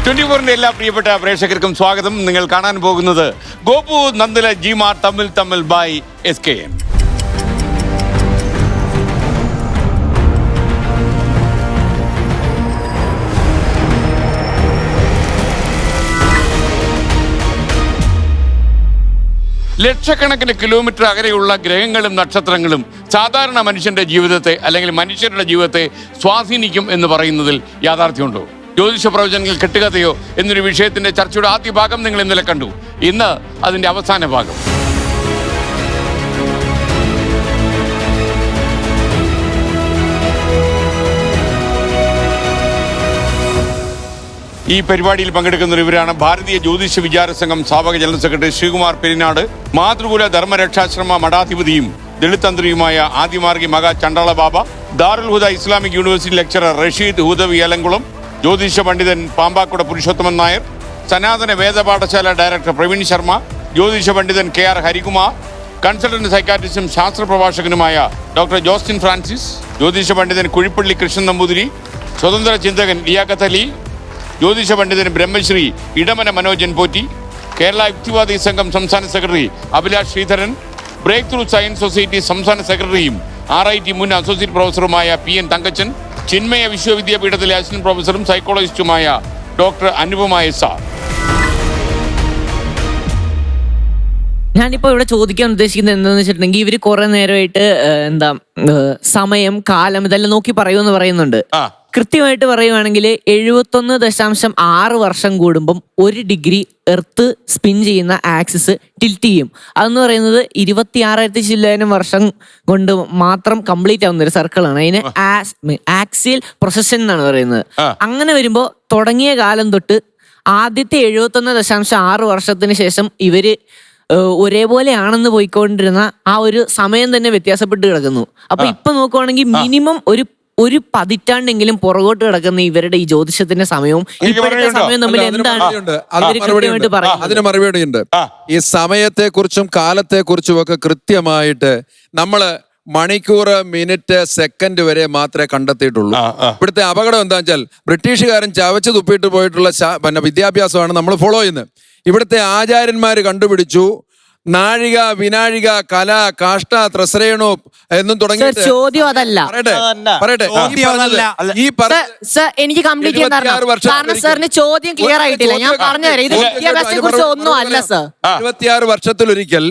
24-ന്റെ എല്ലാ പ്രിയപ്പെട്ട പ്രേക്ഷകർക്കും സ്വാഗതം. നിങ്ങൾ കാണാൻ പോകുന്നത് ഗോപു നന്ദല ജിമാർ തമിഴ് ബൈ SKN. ലക്ഷക്കണക്കിന് കിലോമീറ്റർ അകലെയുള്ള ഗ്രഹങ്ങളും നക്ഷത്രങ്ങളും സാധാരണ മനുഷ്യന്റെ ജീവിതത്തെ അല്ലെങ്കിൽ മനുഷ്യരുടെ ജീവിതത്തെ സ്വാധീനിക്കും എന്ന് പറയുന്നതിൽ യാഥാർത്ഥ്യമുണ്ടോ? ജ്യോതിഷ പ്രവചനങ്ങൾ കെട്ടുകഥയോ എന്നൊരു വിഷയത്തിന്റെ ചർച്ചയുടെ ആദ്യ ഭാഗം നിങ്ങൾ ഇന്നലെ കണ്ടു. ഇന്ന് അതിന്റെ അവസാന ഭാഗം. ഈ പരിപാടിയിൽ പങ്കെടുക്കുന്ന ഇവരാണ് ഭാരതീയ ജ്യോതിഷ വിചാര സംഘം സ്ഥാപക ജനറൽ സെക്രട്ടറി ശ്രീകുമാർ പെരിനാട്, മാതൃകുല ധർമ്മരക്ഷാശ്രമ മഠാധിപതിയും ദളിത് തന്ത്രിയുമായ ആദിമാർഗി മക ചണ്ടാള ബാബ, Darul Huda Islamic university lecturer Rasheed Hudavi Elamkulam, ജ്യോതിഷ പണ്ഡിതൻ പാമ്പാക്കുട പുരുഷോത്തമൻ നായർ, സനാതന വേദപാഠശാല ഡയറക്ടർ പ്രവീൺ ശർമ്മ, ജ്യോതിഷ പണ്ഡിതൻ KR ഹരികുമാർ, കൺസൾട്ടന്റ് സൈക്കാട്രിസ്റ്റും ശാസ്ത്ര പ്രഭാഷകനുമായ ഡോക്ടർ ജോസ്റ്റിൻ ഫ്രാൻസിസ്, ജ്യോതിഷ പണ്ഡിതൻ കുഴിപ്പള്ളി കൃഷ്ണൻ നമ്പൂതിരി, സ്വതന്ത്ര ചിന്തകൻ ലിയാഖത്ത് അലി, ജ്യോതിഷ പണ്ഡിതൻ ബ്രഹ്മശ്രീ ഇടമന മനോജൻ പോറ്റി, കേരള യുക്തിവാദി സംഘം സംസ്ഥാന secretary Abhilash Sreedharan, breakthrough science society സംസ്ഥാന സെക്രട്ടറിയും RIT മുൻ അസോസിയേറ്റ് പ്രൊഫസറുമായ PN തങ്കച്ചൻ, ചിന്മയ വിശ്വവിദ്യാപീഠത്തിലെ അസിസ്റ്റന്റ് പ്രൊഫസറും സൈക്കോളജിസ്റ്റുമായ ഡോക്ടർ അനുപമ SR. ഞാനിപ്പോ ഇവിടെ ചോദിക്കാൻ ഉദ്ദേശിക്കുന്നത് എന്താണെന്ന് വെച്ചിട്ടുണ്ടെങ്കിൽ ഇവര് കുറെ നേരമായിട്ട് സമയം, കാലം ഇതെല്ലാം നോക്കി പറയുമെന്ന് പറയുന്നുണ്ട്. കൃത്യമായിട്ട് പറയുവാണെങ്കിൽ 71.6 വർഷം കൂടുമ്പം 1 ഡിഗ്രി എർത്ത് സ്പിൻ ചെയ്യുന്ന ആക്സിസ് ടിൽറ്റ് ചെയ്യും. അതെന്ന് പറയുന്നത് 26,000 ചില്ലാനം വർഷം കൊണ്ട് മാത്രം കംപ്ലീറ്റ് ആവുന്ന ഒരു സർക്കിളാണ്. അതിന് ആക്സിയൽ പ്രൊസഷൻ എന്നാണ് പറയുന്നത്. അങ്ങനെ വരുമ്പോൾ തുടങ്ങിയ കാലം തൊട്ട് ആദ്യത്തെ 71.6 വർഷത്തിന് ശേഷം ഇവര് ഒരേപോലെയാണെന്ന് പോയിക്കൊണ്ടിരുന്ന ആ ഒരു സമയം തന്നെ വ്യത്യാസപ്പെട്ട് കിടക്കുന്നു. അപ്പൊ ഇപ്പൊ നോക്കുവാണെങ്കിൽ മിനിമം ഒരു പതിറ്റാണ്ടെങ്കിലും പുറകോട്ട് കിടക്കുന്ന ഇവരുടെ ഈ ജ്യോതിഷത്തിന്റെ സമയവും ഇപ്പോഴത്തെ സമയവും തമ്മിൽ എന്താണ് അതിന് മറുപടിയുണ്ട്. ഈ സമയത്തെ കുറിച്ചും കാലത്തെ കുറിച്ചും ഒക്കെ കൃത്യമായിട്ട് നമ്മള് മണിക്കൂർ, മിനിറ്റ്, സെക്കൻഡ് വരെ മാത്രമേ കണ്ടെത്തിയിട്ടുള്ളൂ. ഇവിടുത്തെ അപകടം എന്താ വെച്ചാൽ ബ്രിട്ടീഷുകാരൻ ചവച്ച് തുപ്പിയിട്ട് പോയിട്ടുള്ള വിദ്യാഭ്യാസമാണ് നമ്മൾ ഫോളോ ചെയ്യുന്നത്. ഇവിടുത്തെ ആചാര്യന്മാര് കണ്ടുപിടിച്ചു നാഴിക, വിനാഴിക, കല, കാഷ്ട, ത്രസ്രേണു എന്നും തുടങ്ങി. ചോദ്യം അതല്ല. പറയട്ടെ എനിക്ക് കംപ്ലീറ്റ് കാരണം സാറിന് ചോദ്യം ക്ലിയർ ആയിട്ടില്ല. ഞാൻ പറഞ്ഞുതരാം, ഇത് വിദ്യാഭ്യാസത്തെ കുറിച്ച് ഒന്നും അല്ല സർ. 26 വർഷത്തിലൊരിക്കൽ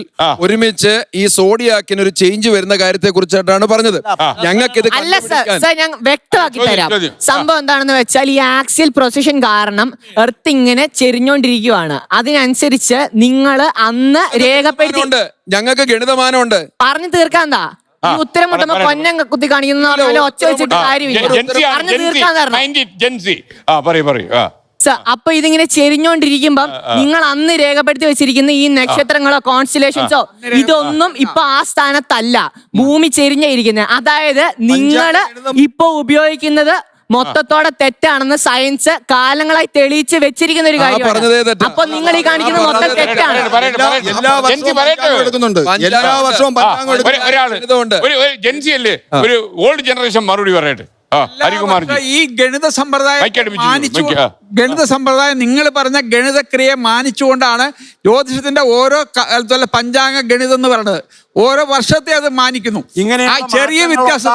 ഒരുമിച്ച് ഈ സോഡിയാക്കിന് ഒരു ചേഞ്ച് വരുന്ന കാര്യത്തെ കുറിച്ചായിട്ടാണ് പറഞ്ഞത്. ഞങ്ങൾക്ക് ഇത് അല്ല സർ, ഞാൻ വ്യക്തമാക്കി തരാം. സംഭവം എന്താണെന്ന് വെച്ചാൽ ഈ ആക്സിയൽ പ്രൊസഷൻ കാരണം എർത്ത് ഇങ്ങനെ ചെരിഞ്ഞോണ്ടിരിക്കുവാണ്. അതിനനുസരിച്ച് നിങ്ങൾ അന്ന് രേഖപ്പെടുത്തി ഞങ്ങൾക്ക് ഗണിതമാനമുണ്ട്. പറഞ്ഞു തീർക്കാന്താ ഉത്തരം മുട്ടുമ്പോ കൊന്നം കുത്തി കാണിക്കുന്ന ഒച്ച വെച്ചിട്ട് കാര്യമില്ല. പറഞ്ഞു തീർക്കാൻ. അപ്പൊ ഇതിങ്ങനെ ചെരിഞ്ഞോണ്ടിരിക്കുമ്പം നിങ്ങൾ അന്ന് രേഖപ്പെടുത്തി വെച്ചിരിക്കുന്ന ഈ നക്ഷത്രങ്ങളോ കോൺസ്റ്റലേഷൻസോ ഇതൊന്നും ഇപ്പൊ ആ സ്ഥാനത്തല്ല. ഭൂമി ചെരിഞ്ഞിരിക്കുന്നത്. അതായത് നിങ്ങള് ഇപ്പൊ ഉപയോഗിക്കുന്നത് മൊത്തത്തോടെ തെറ്റാണെന്ന് സയൻസ് കാലങ്ങളായി തെളിയിച്ച് വെച്ചിരിക്കുന്ന ഒരു കാര്യമാണ്. അപ്പൊ നിങ്ങൾ ഈ കാണിക്കുന്നത് മൊത്തം തെറ്റാണ്. എല്ലാ വർഷവും ഒരു ഓൾഡ് ജനറേഷൻ മറുപടി പറയട്ടെ. ഈ ഗണിത സമ്പ്രദായം നിങ്ങൾ പറഞ്ഞ ഗണിതക്രിയയെ മാനിച്ചുകൊണ്ടാണ് ജ്യോതിഷത്തിന്റെ ഓരോ കാലത്തുള്ള പഞ്ചാംഗ ഗണിതം എന്ന് പറയുന്നത്. ഓരോ വർഷത്തെ അത് മാനിക്കുന്നു. ഇങ്ങനെ ചെറിയ വ്യത്യാസം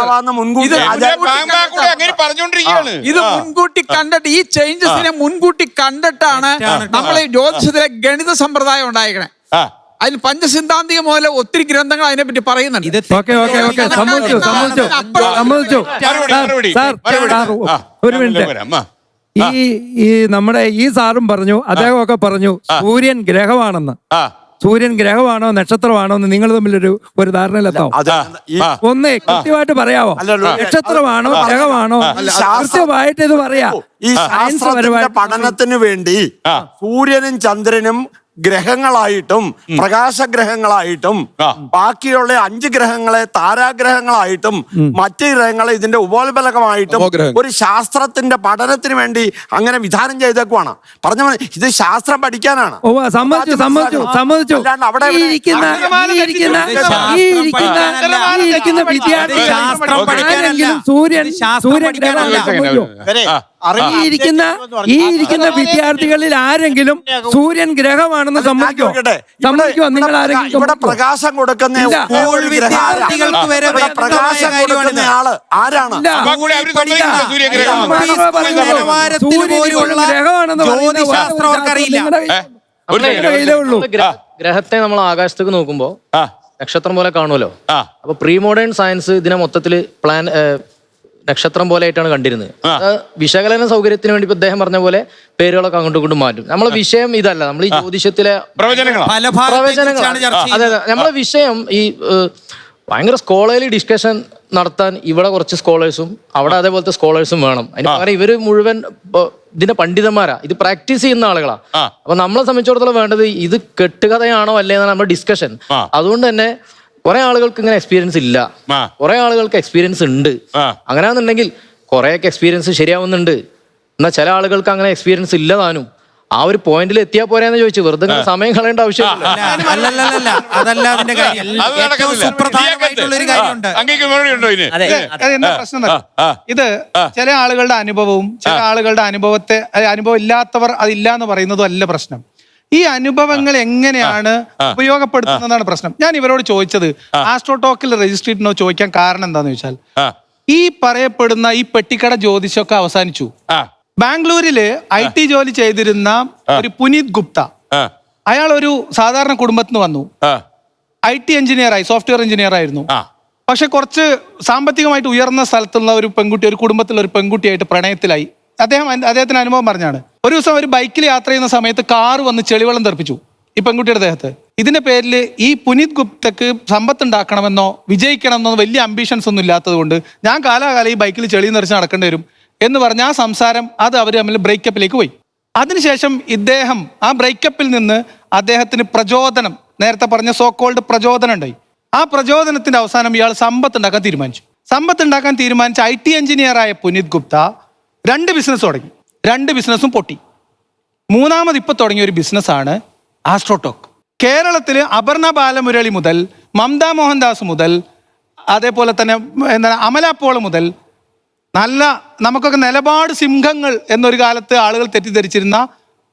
ഇത് മുൻകൂട്ടി കണ്ടിട്ട് ഈ ചേഞ്ചസിനെ മുൻകൂട്ടി കണ്ടിട്ടാണ് നമ്മൾ ഈ ജ്യോതിഷത്തിലെ ഗണിത സമ്പ്രദായം ഉണ്ടായിരിക്കണേ. അതിൽ പഞ്ചസിദ്ധാന്തിക മുതൽ ഒത്തിരി ഗ്രന്ഥങ്ങൾ അതിനെപ്പറ്റി പറയുന്നുണ്ട്. ഒരു മിനിറ്റ്. ഈ നമ്മുടെ ഈ സാറും പറഞ്ഞു, അദ്ദേഹം ഒക്കെ പറഞ്ഞു സൂര്യൻ ഗ്രഹമാണെന്ന്. സൂര്യൻ ഗ്രഹമാണോ നക്ഷത്രമാണോ എന്ന് നിങ്ങൾ തമ്മിലൊരു ധാരണയിലെത്താവും. ഒന്ന് കൃത്യമായിട്ട് പറയാവോ? നക്ഷത്രമാണോ ഗ്രഹമാണോ? കൃത്യമായിട്ട് ഇത് പറയാ. ഈ ശാസ്ത്രപരമായ പഠനത്തിന് വേണ്ടി സൂര്യനും ചന്ദ്രനും ഗ്രഹങ്ങളായിട്ടും പ്രകാശഗ്രഹങ്ങളായിട്ടും ബാക്കിയുള്ള 5 ഗ്രഹങ്ങളെ താരാഗ്രഹങ്ങളായിട്ടും മറ്റ് ഗ്രഹങ്ങളെ ഇതിന്റെ ഉപോത്ബലകമായിട്ടും ഒരു ശാസ്ത്രത്തിന്റെ പഠനത്തിന് വേണ്ടി അങ്ങനെ വിധാനം ചെയ്തേക്കുവാണ്. പറഞ്ഞ ഇത് ശാസ്ത്രം പഠിക്കാനാണ്. അവിടെ സൂര്യൻ ഈ ഇരിക്കുന്ന വിദ്യാർത്ഥികളിൽ ആരെങ്കിലും സൂര്യൻ ഗ്രഹമാണെന്ന് സമ്മതിക്കോ? സമ്മതിക്കോ? നിങ്ങൾ ആരെങ്കിലും ഇവിടെ പ്രകാശം കൊടുക്കുന്ന ഇല്ല. വിദ്യാർത്ഥികൾക്ക് വരെ പ്രകാശം കൊടുക്കുന്ന ആള് ആരാണ്? ഗ്രഹത്തെ നമ്മൾ ആകാശത്തേക്ക് നോക്കുമ്പോ നക്ഷത്രം പോലെ കാണുമല്ലോ. അപ്പൊ പ്രീ മോഡേൺ സയൻസ് ഇതിനെ മൊത്തത്തില് നക്ഷത്രം പോലെ ആയിട്ടാണ് കണ്ടിരുന്നത്. വിശകലന സൗകര്യത്തിന് വേണ്ടി ഇപ്പൊ അദ്ദേഹം പറഞ്ഞ പോലെ പേരുകളൊക്കെ അങ്ങോട്ടും ഇങ്ങോട്ടും മാറ്റും. നമ്മളെ വിഷയം ഇതല്ല. നമ്മൾ ഈ ജ്യോതിഷത്തിലെ പ്രവചനങ്ങൾ. അതെ, നമ്മളെ വിഷയം ഈ ഭയങ്കര സ്കോളർലി ഡിസ്കഷൻ നടത്താൻ ഇവിടെ കുറച്ച് സ്കോളേഴ്സും അവിടെ അതേപോലത്തെ സ്കോളേഴ്സും വേണം. അതിന് പകരം ഇവര് മുഴുവൻ ഇതിന്റെ പണ്ഡിതന്മാരാ, ഇത് പ്രാക്ടീസ് ചെയ്യുന്ന ആളുകളാ. അപ്പൊ നമ്മളെ സംബന്ധിച്ചിടത്തോളം വേണ്ടത് ഇത് കെട്ടുകഥയാണോ അല്ലേ എന്നാണ് നമ്മുടെ ഡിസ്കഷൻ. അതുകൊണ്ട് തന്നെ കുറെ ആളുകൾക്ക് ഇങ്ങനെ എക്സ്പീരിയൻസ് ഇല്ല, കുറെ ആളുകൾക്ക് എക്സ്പീരിയൻസ് ഉണ്ട്. അങ്ങനെയാണെന്നുണ്ടെങ്കിൽ കുറെയൊക്കെ എക്സ്പീരിയൻസ് ശരിയാവുന്നുണ്ട്, എന്നാൽ ചില ആളുകൾക്ക് അങ്ങനെ എക്സ്പീരിയൻസ് ഇല്ല താനും. ആ ഒരു പോയിന്റിൽ എത്തിയാ പോരാന്ന് ചോദിച്ചു. വെറുതെ സമയം കളയേണ്ട ആവശ്യമില്ല. അതല്ല അതിന്റെ കാര്യം. ഏറ്റവും സുപ്രധാനമായിട്ടുള്ളൊരു കാര്യമുണ്ട്. എന്താ പ്രശ്നം? ഇത് ചില ആളുകളുടെ അനുഭവവും ചില ആളുകളുടെ അനുഭവം ഇല്ലാത്തവർ അതില്ല എന്ന് പറയുന്നതും അല്ല പ്രശ്നം. ഈ അനുഭവങ്ങൾ എങ്ങനെയാണ് ഉപയോഗപ്പെടുത്തുന്നതാണ് പ്രശ്നം. ഞാൻ ഇവരോട് ചോദിച്ചത് ആസ്ട്രോടോക്കിൽ രജിസ്ട്രേറ്റിനോ ചോദിക്കാൻ കാരണം എന്താന്ന് വെച്ചാൽ, ഈ പറയപ്പെടുന്ന ഈ പെട്ടിക്കട ജ്യോതിഷമൊക്കെ അവസാനിച്ചു. ബാംഗ്ലൂരില് IT ജോലി ചെയ്തിരുന്ന ഒരു പുനീത് ഗുപ്ത, അയാൾ ഒരു സാധാരണ കുടുംബത്തിൽ നിന്ന് വന്നു. IT എഞ്ചിനീയറായി, സോഫ്റ്റ്വെയർ എഞ്ചിനീയർ ആയിരുന്നു. പക്ഷെ കുറച്ച് സാമ്പത്തികമായിട്ട് ഉയർന്ന സ്ഥലത്തുള്ള ഒരു പെൺകുട്ടി, ഒരു കുടുംബത്തിലുള്ള ഒരു പെൺകുട്ടിയായിട്ട് പ്രണയത്തിലായി. അദ്ദേഹത്തിന് അനുഭവം പറഞ്ഞാണ്. ഒരു ദിവസം ഒരു ബൈക്കിൽ യാത്ര ചെയ്യുന്ന സമയത്ത് കാറ് വന്ന് ചെളിവെള്ളം തെറിപ്പിച്ചു ഈ പെൺകുട്ടിയുടെ ദേഹത്ത്. ഇതിന്റെ പേരിൽ ഈ പുനീത് ഗുപ്തക്ക് സമ്പത്ത് ഉണ്ടാക്കണമെന്നോ വിജയിക്കണമെന്നോ വലിയ അംബീഷൻസ് ഒന്നും ഇല്ലാത്തത് കൊണ്ട് ഞാൻ കാലാകാലം ഈ ബൈക്കിൽ ചെളി നിറച്ച് നടക്കേണ്ടി വരും എന്ന് പറഞ്ഞ ആ സംസാരം അത് അവർ തമ്മിൽ ബ്രേക്കപ്പിലേക്ക് പോയി. അതിനുശേഷം ഇദ്ദേഹം ആ ബ്രേക്കപ്പിൽ നിന്ന് അദ്ദേഹത്തിന് പ്രചോദനം, നേരത്തെ പറഞ്ഞ സോ കോൾഡ് പ്രചോദനം ഉണ്ടായി. ആ പ്രചോദനത്തിന്റെ അവസാനം ഇയാൾ സമ്പത്ത് ഉണ്ടാക്കാൻ തീരുമാനിച്ചു. IT എഞ്ചിനീയറായ പുനീത് ഗുപ്ത 2 ബിസിനസ് തുടങ്ങി. 2 ബിസിനസ്സും പൊട്ടി. മൂന്നാമത് ഇപ്പൊ തുടങ്ങിയ ഒരു ബിസിനസ്സാണ് ആസ്ട്രോടോക്ക്. കേരളത്തിൽ അപർണ ബാലമുരളി മുതൽ മമതാ മോഹൻദാസ് മുതൽ അതേപോലെ തന്നെ അമല പോൾ മുതൽ നല്ല നമുക്കൊക്കെ നിലപാട് സിംഹങ്ങൾ എന്നൊരു കാലത്ത് ആളുകൾ തെറ്റിദ്ധരിച്ചിരുന്ന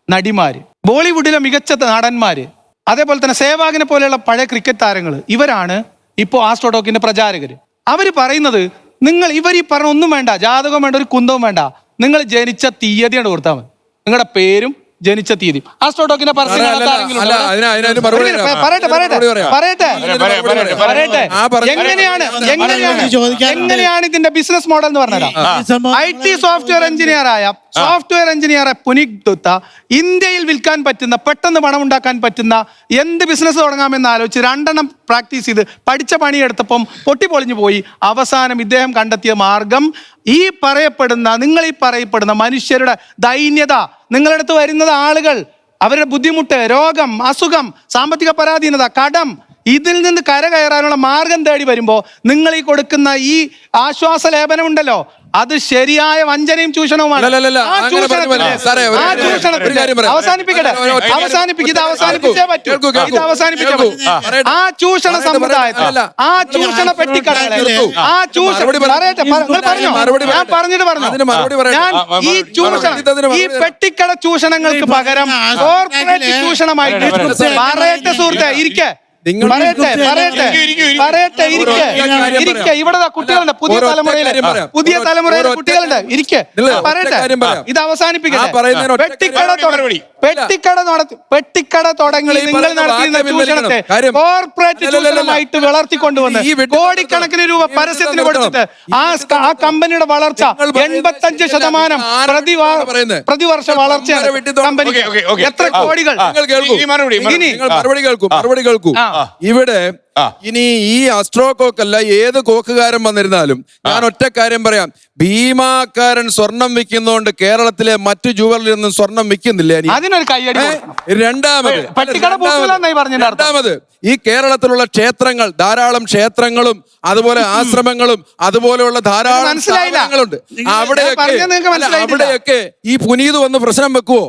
നടിമാര്, ബോളിവുഡിലെ മികച്ച നടന്മാര്, അതേപോലെ തന്നെ സേവാഗിനെ പോലെയുള്ള പഴയ ക്രിക്കറ്റ് താരങ്ങൾ, ഇവരാണ് ഇപ്പോൾ ആസ്ട്രോടോക്കിന്റെ പ്രചാരകര്. അവര് പറയുന്നത്, നിങ്ങൾ ഇവർ ഈ പറഞ്ഞ ഒന്നും വേണ്ട, ജാതകം വേണ്ട, ഒരു കുന്തവും വേണ്ട, നിങ്ങൾ ജനിച്ച തീയതിയാണ് കൊടുത്താൽ മതി, നിങ്ങളുടെ പേരും ജനിച്ച തീയതി. ആസ്ട്രോടോക്കിന്റെ എങ്ങനെയാണ് ഇതിന്റെ ബിസിനസ് മോഡൽ എന്ന് പറഞ്ഞാൽ, IT software engineer Puneet Gupta ഇന്ത്യയിൽ വിൽക്കാൻ പറ്റുന്ന, പെട്ടെന്ന് പണം ഉണ്ടാക്കാൻ പറ്റുന്ന എന്ത് ബിസിനസ് തുടങ്ങാമെന്ന് ആലോചിച്ച് 2 പ്രാക്ടീസ് ചെയ്ത് പഠിച്ച പണിയെടുത്തപ്പം പൊട്ടിപ്പൊളിഞ്ഞു പോയി. അവസാനം ഇദ്ദേഹം കണ്ടെത്തിയ മാർഗം നിങ്ങൾ ഈ പറയപ്പെടുന്ന മനുഷ്യരുടെ ദൈന്യത, നിങ്ങളടുത്ത് വരുന്നത് ആളുകൾ, അവരുടെ ബുദ്ധിമുട്ട്, രോഗം, അസുഖം, സാമ്പത്തിക പരാധീനത, കടം, ഇതിൽ നിന്ന് കരകയറാനുള്ള മാർഗം തേടി വരുമ്പോ നിങ്ങൾ ഈ കൊടുക്കുന്ന ഈ ആശ്വാസ ലേപനം ഉണ്ടല്ലോ, അത് ശരിയായ വഞ്ചനയും ചൂഷണവുമാണ്. ആ ചൂഷണ സമ്പ്രദായത്തിൽ, ആ ചൂഷണ പെട്ടിക്കടകളെ, ഈ പെട്ടിക്കട ചൂഷണങ്ങൾക്ക് പകരം കോർപ്പറേറ്റ് ചൂഷണമായിട്ട് പറയട്ടെ സുഹൃത്തെ, ഇവിടെ കുട്ടികളുണ്ട്, പുതിയ തലമുറയിലെ കുട്ടികളുണ്ട്, ഇത് അവസാനിപ്പിക്കട്ടെ. പെട്ടിക്കട തുടങ്ങി നിങ്ങൾ നടത്തിയിരുന്ന ചൂഷണത്തെ കോർപ്പറേറ്റ് ചൂഷണമായിട്ട് വളർത്തിക്കൊണ്ടുവന്ന് കോടിക്കണക്കിന് രൂപ പരസ്യത്തിന് കൊടുത്തിട്ട് ആ കമ്പനിയുടെ വളർച്ച 85% പ്രതിവർഷ വളർച്ചയാണ് കമ്പനിക്ക്. എത്ര കോടികൾ. മറുപടി കേൾക്കൂ. ഇവിടെ ഇനി ഈ അസ്ട്രോകോക്കല്ല, ഏത് കോക്കുകാരൻ വന്നിരുന്നാലും ഞാൻ ഒറ്റ കാര്യം പറയാം, ഭീമാക്കാരൻ സ്വർണം വിൽക്കുന്നതുകൊണ്ട് കേരളത്തിലെ മറ്റു ജുവലറിൽ നിന്നും സ്വർണം വിൽക്കുന്നില്ല. രണ്ടാമത് ഈ കേരളത്തിലുള്ള ക്ഷേത്രങ്ങൾ, ധാരാളം ക്ഷേത്രങ്ങളും അതുപോലെ ആശ്രമങ്ങളും അതുപോലെയുള്ള ധാരാളം സ്ഥാപനങ്ങളുണ്ട്. അവിടെയൊക്കെ ഈ പുനീത് വന്ന് പ്രശ്നം വെക്കുവോ?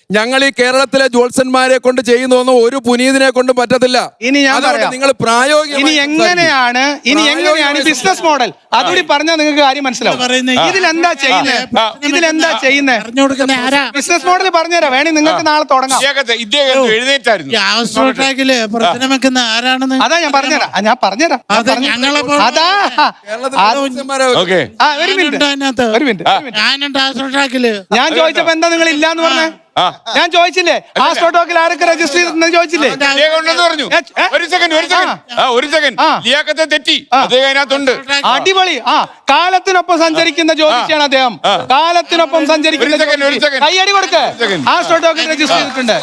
ഞങ്ങൾ ഈ കേരളത്തിലെ ജ്യോത്സ്യന്മാരെ കൊണ്ട് ചെയ്യുന്ന ഒരു പുനീതിനെ കൊണ്ടും പറ്റത്തില്ല. ഇനി ഞാൻ പറയാം. നിങ്ങൾ പ്രായോഗിക ഇനി എങ്ങനെയാണ് ബിസിനസ് മോഡൽ അതുകൂടി പറഞ്ഞാൽ നിങ്ങൾക്ക് കാര്യം മനസ്സിലാവും. ഇതിലെന്താ ചെയ്യുന്നത് ബിസിനസ് മോഡൽ പറഞ്ഞുതരാം. വേണമെങ്കിൽ നിങ്ങൾക്ക് നാളെ തുടങ്ങാം. എഴുന്നേറ്റായിരുന്നു. പ്രശ്നം വെക്കുന്ന ആരാണെന്ന് അതാ ഞാൻ പറഞ്ഞുതരാം. അതാ ഒരു മിനിറ്റ്. ഞാൻ ചോദിച്ചപ്പോ എന്താ നിങ്ങൾ ഇല്ലാന്ന് പറഞ്ഞേ? ഞാൻ ചോദിച്ചില്ലേ ആസ്ട്രോടോക്കിൽ ആരൊക്കെ രജിസ്റ്റർ ചെയ്തിട്ടുണ്ടെന്ന് ചോദിച്ചില്ലേ? അടിപൊളി. കാലത്തിനൊപ്പം സഞ്ചരിക്കുന്ന ജ്യോതിഷിയാണ് അദ്ദേഹം. കാലത്തിനൊപ്പം സഞ്ചരിക്കുന്ന കയ്യടി കൊടുക്ക്. ആസ്ട്രോടോക്കിൽ രജിസ്റ്റർ ചെയ്തിട്ടുണ്ട്.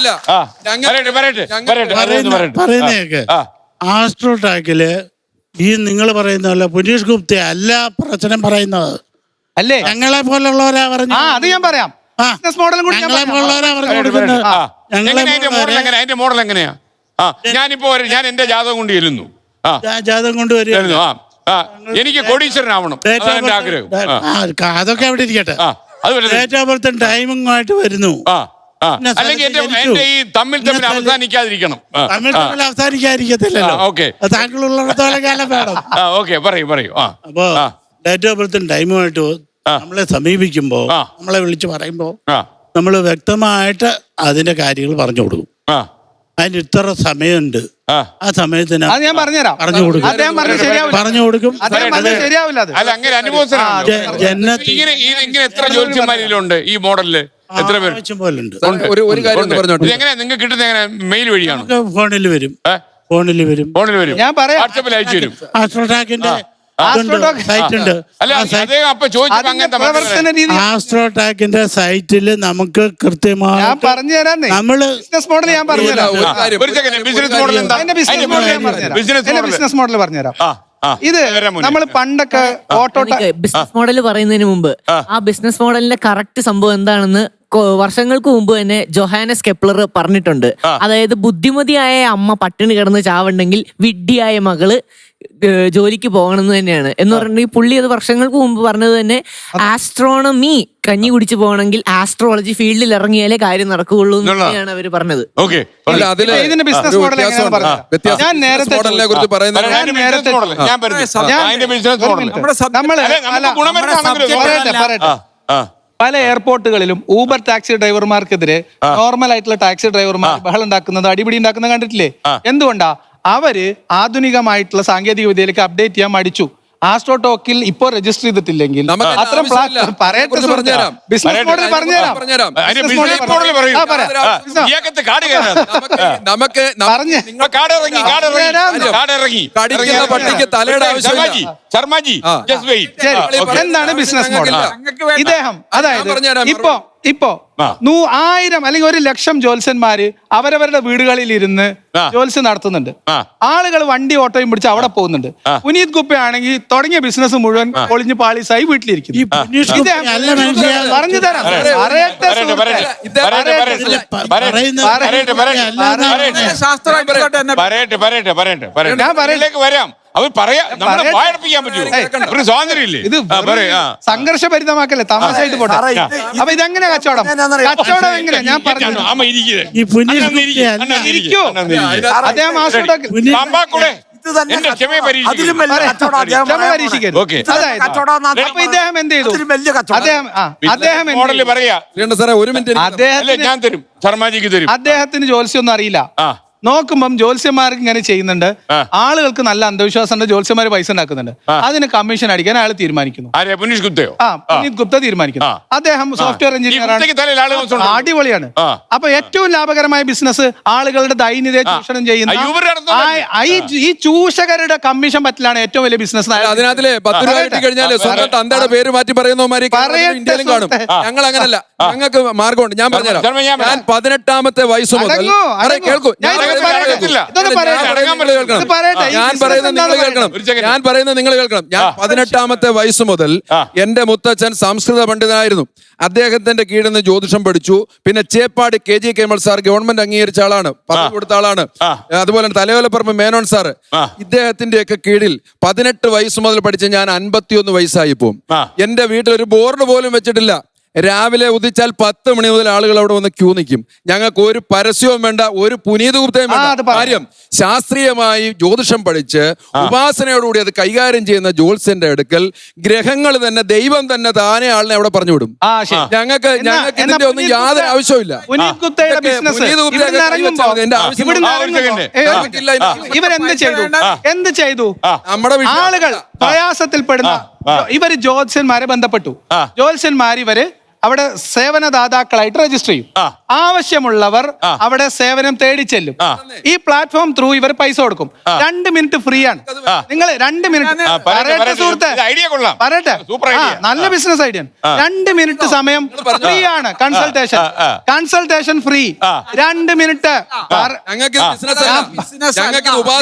ആസ്ട്രോടാക്കില് ഈ നിങ്ങൾ പറയുന്ന പോലെ പുനീഷ് ഗുപ്ത അല്ല പ്രശ്നം പറയുന്നത് അല്ലേ? ഞങ്ങളെ പോലുള്ളവരാ പറഞ്ഞു. അത് ഞാൻ പറയാം. ബിസിനസ് മോഡലും കൂടി ഞങ്ങളെ പോലുള്ളവരാ പറഞ്ഞു കൊടുക്കുന്നത്. അതിന്റെ മോഡൽ എങ്ങനെയാ? ഞാനിപ്പോ ഞാൻ എന്റെ ജാതകം കൊണ്ട് ചെല്ലുന്നു. ജാതകം കൊണ്ട് വരുന്നു. എനിക്ക് കോടീശ്വരനാവണം, എന്റെ ആഗ്രഹം. അതൊക്കെ അവിടെ ഇരിക്കട്ടെ. ഡേറ്റ് ഓഫ് ബർത്ത് ടൈമിങ്ങുമായിട്ട് വരുന്നു. അല്ലെങ്കിൽ എന്റെ ഈ തമ്മിൽ അവസാനിക്കാതിരിക്കണം. തമ്മിൽ അവസാനിക്കാതിരിക്കത്തില്ലല്ലോ. താങ്കളുള്ളിടത്തോളം കാലം വേണം. പറയൂ. അപ്പോ ഡേറ്റ് ഓഫ് ബർത്തും ടൈമുമായിട്ട് നമ്മളെ സമീപിക്കുമ്പോ നമ്മളെ വിളിച്ച് പറയുമ്പോ നമ്മൾ വ്യക്തമായിട്ട് അതിന്റെ കാര്യങ്ങൾ പറഞ്ഞു കൊടുക്കും. അതിന് ഇത്ര സമയമുണ്ട്, ആ സമയത്തിന് ഞാൻ പറഞ്ഞുതരാം. പറഞ്ഞു കൊടുക്കും. പറഞ്ഞു കൊടുക്കും. ശരിയാവില്ല. എത്ര ജ്യോതിഷന്മാരിലുണ്ട് ഈ മോഡലില്? എത്ര പേര് പോലുണ്ട്? ഒരു കാര്യം പറഞ്ഞോട്ടെ. എങ്ങനെ നിങ്ങൾക്ക് കിട്ടുന്ന എങ്ങനെ? മെയിൽ വഴിയാണ്? ഫോണിൽ വരും. ഞാൻ പറയാം. വാട്സാപ്പിൽ അയച്ചു തരും. ആസ്ട്രോടാക്കിന്റെ സൈറ്റ് ഉണ്ട്. ആസ്ട്രോടാക്കിന്റെ സൈറ്റില് നമുക്ക് കൃത്യമായി നമ്മള് ബിസിനസ് മോഡൽ ഞാൻ പറഞ്ഞുതരാം. ബിസിനസ് മോഡൽ പറഞ്ഞുതരാം. ഇത് നമ്മൾ പണ്ടൊക്കെ ബിസിനസ് മോഡൽ പറയുന്നതിന് മുമ്പ് ആ ബിസിനസ് മോഡലിന്റെ കറക്റ്റ് സംഭവം എന്താണെന്ന് വർഷങ്ങൾക്ക് മുമ്പ് തന്നെ ജോഹാനസ് കെപ്ലർ പറഞ്ഞിട്ടുണ്ട്. അതായത് ബുദ്ധിമതിയായ അമ്മ പട്ടിണി കിടന്ന് ചാവുണ്ടെങ്കിൽ വിഡ്ഢിയായ മകള് ജോലിക്ക് പോകണമെന്ന് തന്നെയാണ്. എന്ന് പറഞ്ഞിട്ടുണ്ടെങ്കിൽ പുള്ളി അത് വർഷങ്ങൾക്ക് മുമ്പ് പറഞ്ഞത് തന്നെ ആസ്ട്രോണമി കഞ്ഞി കുടിച്ചു പോകണമെങ്കിൽ ആസ്ട്രോളജി ഫീൽഡിൽ ഇറങ്ങിയാലേ കാര്യം നടക്കുകയുള്ളൂ എന്നാണ് അവര് പറഞ്ഞത്. ഇതിന്റെ ബിസിനസ് മോഡൽ ഞാൻ നേരത്തെ പല എയർപോർട്ടുകളിലും ഊബർ ടാക്സി ഡ്രൈവർമാർക്കെതിരെ നോർമൽ ആയിട്ടുള്ള ടാക്സി ഡ്രൈവർമാർ ബഹളം ഉണ്ടാക്കുന്നത്, അടിപിടി ഉണ്ടാക്കുന്നത് കണ്ടിട്ടില്ലേ? എന്തുകൊണ്ടാ? അവര് ആധുനികമായിട്ടുള്ള സാങ്കേതിക വിദ്യയിലേക്ക് അപ്ഡേറ്റ് ചെയ്യാൻ മടിച്ചു. ആസ്ട്രോടോക്കിൽ ഇപ്പൊ രജിസ്റ്റർ ചെയ്തിട്ടില്ലെങ്കിൽ എന്താണ് ബിസിനസ് മോഡൽ? ഇദ്ദേഹം അതായത് ഇപ്പോ 1000 അല്ലെങ്കിൽ 1,00,000 ജ്യോത്സ്യന്മാര് അവരവരുടെ വീടുകളിൽ ഇരുന്ന് ജ്യോത്സ്യം നടത്തുന്നുണ്ട്. ആളുകൾ വണ്ടി ഓട്ടോയും പിടിച്ച് അവിടെ പോകുന്നുണ്ട്. പുനീത് ഗുപ്ത ആണെങ്കിൽ തുടങ്ങിയ ബിസിനസ് മുഴുവൻ പൊളിഞ്ഞ് പാളീസായി വീട്ടിലിരിക്കുന്നു. പറഞ്ഞു തരാം. ഇത് സംഘർഷഭരിതമാക്കല്ലേ, തമാശയായിട്ട് പോട്ടെ. അപ്പൊ ഇതെങ്ങനെ കച്ചവടം എങ്ങനെ? ഞാൻ പറഞ്ഞു അദ്ദേഹം അപ്പൊ ഇദ്ദേഹം എന്ത് ചെയ്തു? അദ്ദേഹത്തിന് ജ്യോത്സ്യൊന്നും അറിയില്ല. നോക്കുമ്പം ജ്യോത്സ്യന്മാർക്ക് ഇങ്ങനെ ചെയ്യുന്നുണ്ട്. ആളുകൾക്ക് നല്ല അന്ധവിശ്വാസം ഉണ്ട്. ജ്യോത്സ്യന്മാര് പൈസ ഉണ്ടാക്കുന്നുണ്ട്. അതിന് കമ്മീഷൻ അടിക്കാൻ അയാൾ തീരുമാനിക്കുന്നു. പുനീത് ഗുപ്ത തീരുമാനിക്കുന്നു. അദ്ദേഹം സോഫ്റ്റ്വെയർ എഞ്ചിനീയർ ആണ്. അടിപൊളിയാണ്. അപ്പൊ ഏറ്റവും ലാഭകരമായ ബിസിനസ് ആളുകളുടെ ദൈന്യതയെ ചൂഷണം ചെയ്യുന്ന ഈ ചൂഷകരുടെ കമ്മീഷൻ പറ്റിലാണ് ഏറ്റവും വലിയ ബിസിനസ്. അതിനകത്തിലെ 10 രൂപ കിട്ടി കഴിഞ്ഞാൽ സ്വന്തം തന്തയുടെ പേര് മാറ്റി പറയുന്നവന്മാര് ഇന്ത്യയിലും കാണും. ഞങ്ങൾ അങ്ങനല്ല. ഞങ്ങൾക്ക് മാർഗമുണ്ട്. ഞാൻ പറഞ്ഞുതരാം. ഞാൻ 18ാമത്തെ വയസ്സ് മുതൽ കേൾക്കൂ. ഞാൻ പറയുന്നത് നിങ്ങൾ കേൾക്കണം. ഞാൻ 18ാമത്തെ വയസ്സ് മുതൽ എന്റെ മുത്തച്ഛൻ സംസ്കൃത പണ്ഡിതനായിരുന്നു. അദ്ദേഹത്തിന്റെ കീഴിൽ നിന്ന് ജ്യോതിഷം പഠിച്ചു. പിന്നെ ചേപ്പാട് KG കേമൾ സാർ ഗവൺമെന്റ് അംഗീകരിച്ച ആളാണ്, പദവി കൊടുത്ത ആളാണ്. അതുപോലെ തലയോലപ്പറമ്പ് മേനോൻ സാറ് ഇദ്ദേഹത്തിന്റെ ഒക്കെ കീഴിൽ 18 വയസ്സ് മുതൽ പഠിച്ച ഞാൻ 51 വയസ്സായി പോകും. എന്റെ വീട്ടിൽ ഒരു ബോർഡ് പോലും വെച്ചിട്ടില്ല. രാവിലെ ഉദിച്ചാൽ 10 മണി മുതൽ ആളുകൾ അവിടെ വന്ന് ക്യൂ നിൽക്കും. ഞങ്ങൾക്ക് ഒരു പരസ്യവും വേണ്ട, ഒരു പുനീതഗുപ്തയും വേണ്ട. കാര്യം ശാസ്ത്രീയമായി ജ്യോതിഷം പഠിച്ച് ഉപാസനയോടുകൂടി അത് കൈകാര്യം ചെയ്യുന്ന ജ്യോത്സ്യന്റെ അടുക്കൽ ഗ്രഹങ്ങൾ തന്നെ, ദൈവം തന്നെ താനെ ആളിനെ അവിടെ പറഞ്ഞു വിടും. ഞങ്ങൾക്ക് ഇതിന്റെ ഒന്നും യാതൊരു ആവശ്യമില്ല. എന്ത് ചെയ്തു? നമ്മുടെ ആളുകൾ പ്രയാസത്തിൽപ്പെടുന്ന ഇവര് ജ്യോത്സ്യന്മാരെ ബന്ധപ്പെട്ടു. ജ്യോത്സ്യന്മാർ ഇവര് അവിടെ സേവനദാതാക്കളായിട്ട് രജിസ്റ്റർ ചെയ്യും. ആവശ്യമുള്ളവർ അവിടെ സേവനം തേടി ചെല്ലും. ഈ പ്ലാറ്റ്ഫോം ത്രൂ ഇവർ പൈസ കൊടുക്കും. 2 മിനിറ്റ് ഫ്രീ ആണ്. നിങ്ങൾ 2 മിനിറ്റ് പറയട്ടെ സുഹൃത്തെ, പറയട്ടെ, നല്ല ബിസിനസ് ഐഡിയ. 2 മിനിറ്റ് സമയം ഫ്രീ ആണ്. Consultation free. 2 മിനിറ്റ്.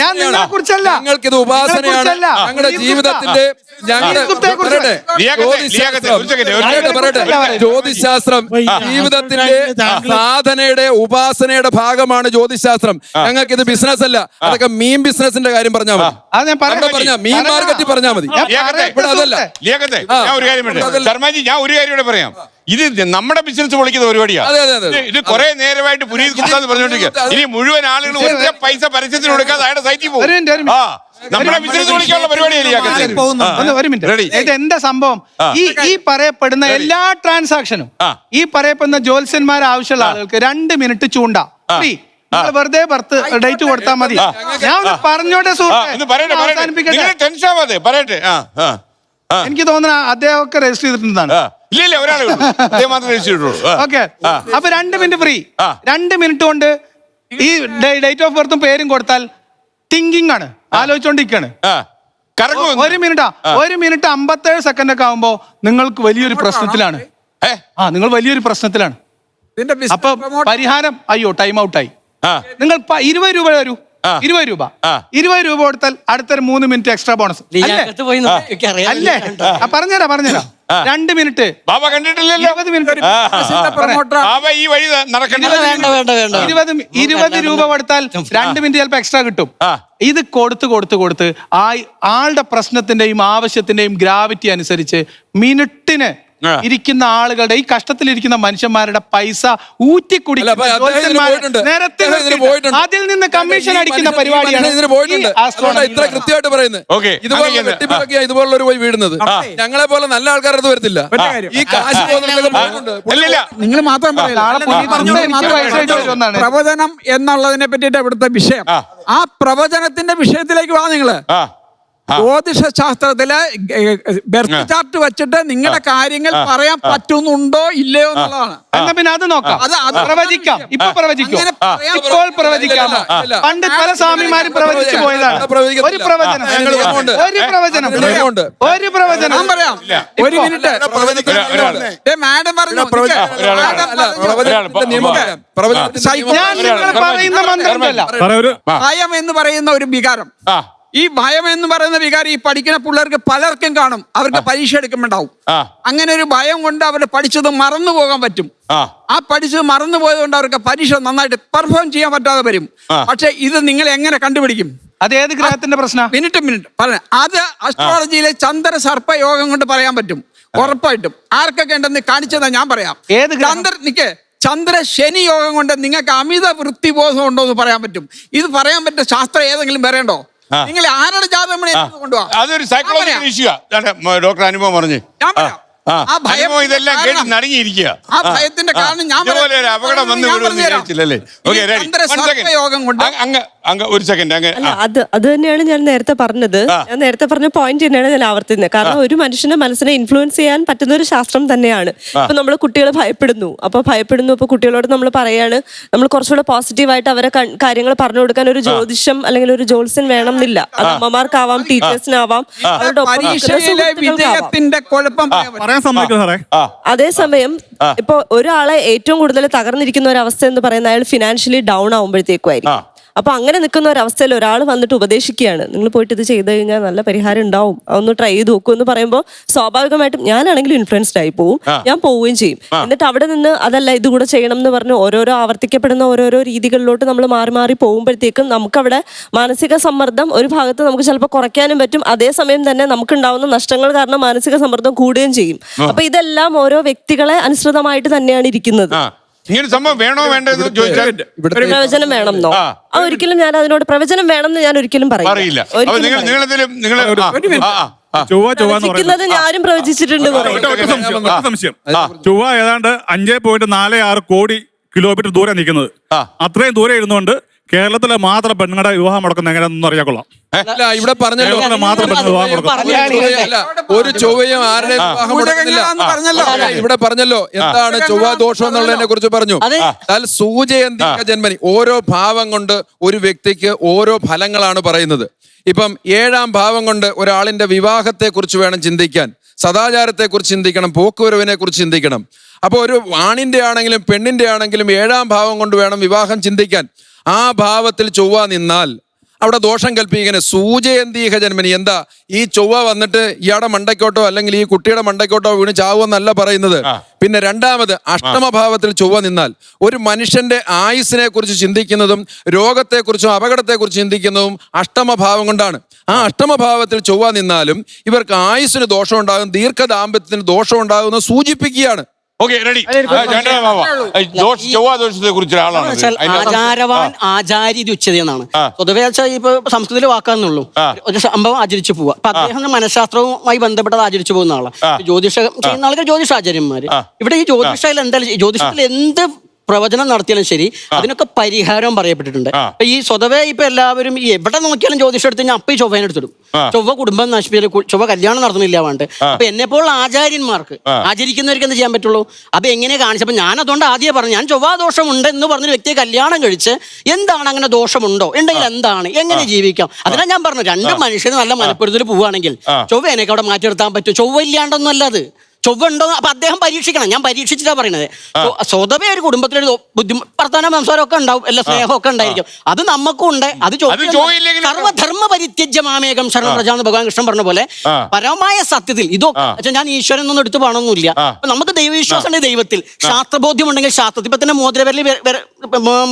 ഞാൻ നിങ്ങളെ കുറിച്ചല്ല, ഞങ്ങളുടെ ജീവിതത്തിന്റെ ജ്യോതിശാസ്ത്രം ജീവിതത്തിന്റെ സാധനയുടെ ഉപാസനയുടെ ഭാഗമാണ് ജ്യോതിശാസ്ത്രം. ഞങ്ങൾക്ക് ഇത് ബിസിനസ് അല്ല. അതൊക്കെ മീൻ ബിസിനസിന്റെ കാര്യം പറഞ്ഞാൽ മതി. മീൻ മാർക്കറ്റ് പറഞ്ഞാൽ മതി. ഇവിടെ അതല്ല. ഞാൻ ഒരു കാര്യം ഇവിടെ പറയാം. ഇത് നമ്മുടെ ബിസിനസ് പൊളിക്കുന്ന പരിപാടിയാണ്. ഇത് കുറെ നേരമായിട്ട് പുനീത് ഗുപ്ത പറഞ്ഞോണ്ടിരിക്കുക. ഇനി മുഴുവൻ ആളുകൾ ഒറ്റ പൈസ പരസ്യത്തിന് കൊടുക്കാതെ അയാളുടെ സൈറ്റിൽ പോകും. നമ്മുടെ ബിസിനസ് പൊളിക്കാനുള്ള പരിപാടിയല്ലേ. ഇത് എന്താ സംഭവം? ഈ പറയപ്പെടുന്ന എല്ലാ ട്രാൻസാക്ഷനും ഈ പറയപ്പെടുന്ന ജ്യോത്സ്യന്മാർ ആവശ്യമുള്ള ആളുകൾക്ക് 2 മിനിറ്റ് ചൂണ്ട ഫ്രീ. വെറുതെ ഡേറ്റ് കൊടുത്താൽ മതി. ഞാൻ പറഞ്ഞോട്ടെ എനിക്ക് തോന്നുന്ന അദ്ദേഹം ഒക്കെ രജിസ്റ്റർ ചെയ്തിട്ടുണ്ടാണ്. ഓക്കെ, അപ്പൊ 2 മിനിറ്റ് ഫ്രീ. 2 മിനിറ്റ് കൊണ്ട് ഈ ഡേറ്റ് ഓഫ് ബർത്തും പേരും കൊടുത്താൽ തിങ്കിങ് ആണ്, ആലോചിച്ചോണ്ടിരിക്കാണ്. 1 മിനിറ്റ് 57 സെക്കൻഡ് ഒക്കെ ആവുമ്പോ നിങ്ങൾക്ക് വലിയൊരു പ്രശ്നത്തിലാണ്. നിങ്ങൾ വലിയൊരു പ്രശ്നത്തിലാണ്. അപ്പൊ പരിഹാരം, അയ്യോ ടൈം ഔട്ടായി. നിങ്ങൾ 20 രൂപ തരൂ. 20 രൂപ കൊടുത്താൽ അടുത്തൊരു 3 മിനിറ്റ് എക്സ്ട്രാ ബോണസ് അല്ലേ? പറഞ്ഞുതരാം. 2 മിനിറ്റ് ബാബ കണ്ടിട്ടില്ലല്ലോ. 20 മിനിറ്റ് 20 രൂപ കൊടുത്താൽ 2 മിനിറ്റ് ചിലപ്പോൾ എക്സ്ട്രാ കിട്ടും. ഇത് കൊടുത്ത് ആളുടെ പ്രശ്നത്തിന്റെയും ആവശ്യത്തിന്റെയും ഗ്രാവിറ്റി അനുസരിച്ച് മിനിറ്റിന് ഇരിക്കുന്ന ആളുകളുടെ, ഈ കഷ്ടത്തിലിരിക്കുന്ന മനുഷ്യന്മാരുടെ പൈസ ഊറ്റിക്കുടിക്കുന്ന അതിൽ നിന്ന് കമ്മീഷൻ അടിക്കുന്ന പരിപാടിയാണ് ഇത്ര കൃത്യമായിട്ട് പറയുന്നത്. ഇതുപോലുള്ള ഒരു പോയി വീടുന്നത് ഞങ്ങളെ പോലെ നല്ല ആൾക്കാരത് വരത്തില്ല. ഈ കാശ് നിങ്ങൾ മാത്രം പ്രവചനം എന്നുള്ളതിനെ പറ്റിയിട്ട് ഇവിടുത്തെ വിഷയം. ആ പ്രവചനത്തിന്റെ വിഷയത്തിലേക്ക് വാ. നിങ്ങള് ജ്യോതിഷ ശാസ്ത്രത്തിലെ ബെർത്ത് ചാർട്ട് വെച്ചിട്ട് നിങ്ങളുടെ കാര്യങ്ങൾ പറയാൻ പറ്റുന്നുണ്ടോ ഇല്ലയോ എന്നുള്ളതാണ്. എന്നാ പിന്നെ അത് നോക്കാം. പ്രവചിക്കാം. ഇപ്പോൾ പ്രവചിക്കാം. പണ്ട് പല സ്വാമിമാരും പ്രവചിച്ചു പോയതാണ്. ഒരു പ്രവചനം പറയാം. 1 മിനിറ്റ് മാഡം പറഞ്ഞു. ഞാൻ നിങ്ങൾ പറയുന്ന മന്ത്രമല്ല. ഭയം എന്ന് പറയുന്ന ഒരു വികാരം, ഈ ഭയം എന്ന് പറയുന്ന വികാരം ഈ പഠിക്കുന്ന പിള്ളേർക്ക് പലർക്കും കാണും. അവർക്ക് പരീക്ഷ എടുക്കുമ്പോണ്ടാവും. അങ്ങനെ ഒരു ഭയം കൊണ്ട് അവർ പഠിച്ചത് മറന്നു പോകാൻ പറ്റും. ആ പഠിച്ചത് മറന്നു പോയത് കൊണ്ട് അവർക്ക് പരീക്ഷ നന്നായിട്ട് പെർഫോം ചെയ്യാൻ പറ്റാതെ വരും. പക്ഷെ ഇത് നിങ്ങൾ എങ്ങനെ കണ്ടുപിടിക്കും? അത് ഏത് ഗ്രഹത്തിന്റെ പ്രശ്നം? മിനിറ്റ് പറഞ്ഞ അത് അസ്ട്രോളജിയിലെ ചന്ദ്ര സർപ്പ യോഗം കൊണ്ട് പറയാൻ പറ്റും. ഉറപ്പായിട്ടും ആർക്കൊക്കെ ഉണ്ടെന്ന് കാണിച്ചതാ ഞാൻ പറയാം. ചന്ദ്ര ശനി യോഗം കൊണ്ട് നിങ്ങൾക്ക് അമിത വൃത്തിബോധം ഉണ്ടോ എന്ന് പറയാൻ പറ്റും. ഇത് പറയാൻ പറ്റുന്ന ശാസ്ത്രം ഏതെങ്കിലും വരേണ്ടോ? നിങ്ങൾ ആരുടെ ജാതകം കൊണ്ടുപോകാം? അതൊരു സൈക്കോളജിക്കൽ ഇഷ്യൂ. ഡോക്ടർ അനുഭവം പറഞ്ഞു. ആ ഭയം ഇതെല്ലാം കേട്ട് നടുങ്ങിയിരിക്കുക. ആ ഭയത്തിന്റെ കാരണം ഞാൻ അപകടം വന്നു വിചാരിച്ചില്ലല്ലേ? ഒരു സെക്കൻഡ് അത് തന്നെയാണ് ഞാൻ നേരത്തെ പറഞ്ഞത്. ഞാൻ നേരത്തെ പറഞ്ഞ പോയിന്റ് തന്നെയാണ് ഞാൻ ആവർത്തിക്കുന്നത്. കാരണം ഒരു മനുഷ്യന്റെ മനസ്സിനെ ഇൻഫ്ലുവൻസ് ചെയ്യാൻ പറ്റുന്ന ഒരു ശാസ്ത്രം തന്നെയാണ്. ഇപ്പൊ നമ്മൾ കുട്ടികൾ ഭയപ്പെടുന്നു. അപ്പൊ കുട്ടികളോട് നമ്മൾ പറയാണ്, നമ്മൾ കുറച്ചുകൂടെ പോസിറ്റീവായിട്ട് അവരെ കാര്യങ്ങൾ പറഞ്ഞു കൊടുക്കാൻ ഒരു ജ്യോതിഷം അല്ലെങ്കിൽ ഒരു ജ്യോത്സ്യൻ വേണം എന്നില്ല. അത് അമ്മമാർക്കാവാം, ടീച്ചേഴ്സിനാവാം, അവരുടെ അതേസമയം ഇപ്പൊ ഒരാളെ ഏറ്റവും കൂടുതൽ തകർന്നിരിക്കുന്ന ഒരു അവസ്ഥ എന്ന് പറയുന്നത് അയാൾ ഫിനാൻഷ്യലി ഡൗൺ ആവുമ്പോഴത്തേക്കും ആയിരിക്കും. അപ്പൊ അങ്ങനെ നിൽക്കുന്ന ഒരവസ്ഥയിൽ ഒരാൾ വന്നിട്ട് ഉപദേശിക്കുകയാണ്, നിങ്ങൾ പോയിട്ട് ഇത് ചെയ്ത് കഴിഞ്ഞാൽ നല്ല പരിഹാരം ഉണ്ടാവും, അതൊന്ന് ട്രൈ ചെയ്ത് നോക്കൂ എന്ന് പറയുമ്പോൾ സ്വാഭാവികമായിട്ടും ഞാനാണെങ്കിലും ഇൻഫ്ലുവൻസ്ഡ് ആയി പോവും, ഞാൻ പോവുകയും ചെയ്യും. എന്നിട്ട് അവിടെ നിന്ന് അതല്ല ഇത് കൂടെ ചെയ്യണം എന്ന് പറഞ്ഞ് ഓരോരോ ആവർത്തിക്കപ്പെടുന്ന ഓരോരോ രീതികളിലോട്ട് നമ്മൾ മാറി മാറി പോകുമ്പോഴത്തേക്കും നമുക്കവിടെ മാനസിക സമ്മർദ്ദം ഒരു ഭാഗത്ത് നമുക്ക് ചിലപ്പോൾ കുറയ്ക്കാനും പറ്റും, അതേസമയം തന്നെ നമുക്കുണ്ടാവുന്ന നഷ്ടങ്ങൾ കാരണം മാനസിക സമ്മർദ്ദം കൂടുകയും ചെയ്യും. അപ്പൊ ഇതെല്ലാം ഓരോ വ്യക്തികളെ അനുസൃതമായിട്ട് തന്നെയാണ് ഇരിക്കുന്നത്. ഇങ്ങനെ സംഭവം വേണോ വേണ്ടെന്ന് ചോദിച്ചാൽ പ്രവചനം വേണമെന്നോ? ഒരിക്കലും ഞാൻ അതിനോട് പ്രവചനം വേണമെന്ന് ഞാൻ ഒരിക്കലും പറയില്ല. പ്രവചിക്കുന്നത് ഞാനും പ്രവചിച്ചിട്ടുണ്ട്. സംശയം, ചൊവ്വ ഏതാണ്ട് 5.46 കോടി കിലോമീറ്റർ ദൂരെ നിൽക്കുന്നത്. അത്രയും ദൂരെ ഇരുന്നുകൊണ്ട് കേരളത്തിലെ മാത്രം പെണ്ണുങ്ങളുടെ വിവാഹം മുടക്കുന്നത് എങ്ങനെയാണെന്ന് അറിയാൻ കൊള്ളാം. അല്ല, ഇവിടെ പറഞ്ഞല്ലോ ഒരു ചൊവ്വയും ആരുടെ വിവാഹം മുടക്കുന്നില്ല. ഇവിടെ പറഞ്ഞല്ലോ എന്താണ് ചൊവ്വ ദോഷം എന്നുള്ളതിനെ കുറിച്ച് പറഞ്ഞു. എന്നാൽ സൂചയന്തിക ജന്മനി ഓരോ ഭാവം കൊണ്ട് ഒരു വ്യക്തിക്ക് ഓരോ ഫലങ്ങളാണ് പറയുന്നത്. ഇപ്പം 7ാം ഭാവം കൊണ്ട് ഒരാളിന്റെ വിവാഹത്തെ കുറിച്ച് വേണം ചിന്തിക്കാൻ, സദാചാരത്തെ കുറിച്ച് ചിന്തിക്കണം, പോക്കുവരവിനെ കുറിച്ച് ചിന്തിക്കണം. അപ്പൊ ഒരു ആണിന്റെ ആണെങ്കിലും പെണ്ണിന്റെ ആണെങ്കിലും 7ാം ഭാവം കൊണ്ട് വേണം വിവാഹം ചിന്തിക്കാൻ. ആ ഭാവത്തിൽ ചൊവ്വ നിന്നാൽ അവിടെ ദോഷം കൽപ്പിക്കുന്നത് സൂചയന്തീഹ ജന്മനി. എന്താ ഈ ചൊവ്വ വന്നിട്ട് ഇയാളുടെ മണ്ടയ്ക്കോട്ടോ അല്ലെങ്കിൽ ഈ കുട്ടിയുടെ മണ്ടയ്ക്കോട്ടോ വീണ് ചാവുമെന്നല്ല പറയുന്നത്. പിന്നെ രണ്ടാമത് അഷ്ടമഭാവത്തിൽ ചൊവ്വ നിന്നാൽ ഒരു മനുഷ്യന്റെ ആയുസ്സിനെ കുറിച്ച് ചിന്തിക്കുന്നതും രോഗത്തെക്കുറിച്ചും അപകടത്തെക്കുറിച്ച് ചിന്തിക്കുന്നതും അഷ്ടമഭാവം കൊണ്ടാണ്. ആ അഷ്ടമഭാവത്തിൽ ചൊവ്വ നിന്നാലും ഇവർക്ക് ആയുസ്സിന് ദോഷം ഉണ്ടാകും, ദീർഘദാമ്പത്യത്തിന് ദോഷം ഉണ്ടാകുമെന്ന് സൂചിപ്പിക്കുകയാണ്. ചൊവ്വാദോഷത്തെ കുറിച്ച് ആചാരവാൻ ആചാര്യരുച്ചത എന്നാണ് പൊതുവെ ഇപ്പൊ സംസ്കൃതത്തിൽ വാക്കാന്നുള്ളൂ. ഒരു സംഭവം ആചരിച്ചു പോവുക. അപ്പൊ അദ്ദേഹം മനഃശാസ്ത്രവുമായി ബന്ധപ്പെട്ടത് ആചരിച്ചു പോകുന്ന ആളാണ്. ജ്യോതിഷം ചെയ്യുന്ന ആളുകൾ ജ്യോതിഷാചാര്യന്മാര്. ഇവിടെ ഈ ജ്യോതിഷത്തിൽ എന്തായാലും ജ്യോതിഷത്തിൽ എന്ത് പ്രവചനം നടത്തിയാലും ശരി അതിനൊക്കെ പരിഹാരം പറയപ്പെട്ടിട്ടുണ്ട്. അപ്പൊ ഈ സ്വതവേ ഇപ്പൊ എല്ലാവരും എവിടെ നോക്കിയാലും ജ്യോതിഷം എടുത്തു കഴിഞ്ഞാൽ അപ്പൊ ഈ ചൊവ്വേനെ എടുത്തിടും. ചൊവ്വ കുടുംബം നശിപ്പിച്ചു, ചൊവ്വ കല്യാണം നടത്തുന്നില്ല വേണ്ട. അപ്പൊ എന്നെ പോലുള്ള ആചാര്യന്മാർക്ക് ആചരിക്കുന്നവർക്ക് എന്ത് ചെയ്യാൻ പറ്റുള്ളൂ? അപ്പൊ എങ്ങനെ കാണിച്ചപ്പോ ഞാൻ അതുകൊണ്ട് ആദ്യം പറഞ്ഞു, ഞാൻ ചൊവ്വാദോഷം ഉണ്ട് എന്ന് പറഞ്ഞൊരു വ്യക്തിയെ കല്യാണം കഴിച്ച് എന്താണ് അങ്ങനെ ദോഷമുണ്ടോ ഉണ്ടെങ്കിൽ എന്താണ്, എങ്ങനെ ജീവിക്കാം? അതിനാ ഞാൻ പറഞ്ഞു, 2 മനുഷ്യന് നല്ല മനപ്പൊരുത്തിൽ പോവുകയാണെങ്കിൽ ചൊവ്വേനൊക്കെ അവിടെ മാറ്റി നിർത്താൻ പറ്റും. ചൊവ്വ ഇല്ലാണ്ടൊന്നും അല്ല അത്. ചൊവ്വ ഉണ്ടോ? അപ്പൊ അദ്ദേഹം പരീക്ഷിക്കണം. ഞാൻ പരീക്ഷിച്ചിട്ടാ പറയുന്നത്. സ്വതവേ ഒരു കുടുംബത്തിലൊരു വർത്തമാനം സംസാരം ഒക്കെ ഉണ്ടാവും, എല്ലാ സ്നേഹമൊക്കെ ഉണ്ടായിരിക്കും. അത് നമുക്കും ഉണ്ട്. അത് സർവധർമ്മ പരിത്യജ്യ മാമേകം ശരണം പ്രജാന്ന് ഭഗവാൻ കൃഷ്ണൻ പറഞ്ഞ പോലെ പരമായ സത്യത്തിൽ ഇതൊക്കെ ഞാൻ ഈശ്വരൻ ഒന്നും എടുത്തു പോകണമെന്നില്ല. അപ്പൊ നമുക്ക് ദൈവവിശ്വാസം ഉണ്ട്, ദൈവത്തിൽ ശാസ്ത്രബോധ്യം ഉണ്ടെങ്കിൽ ശാസ്ത്രത്തിൽ. ഇപ്പൊ തന്നെ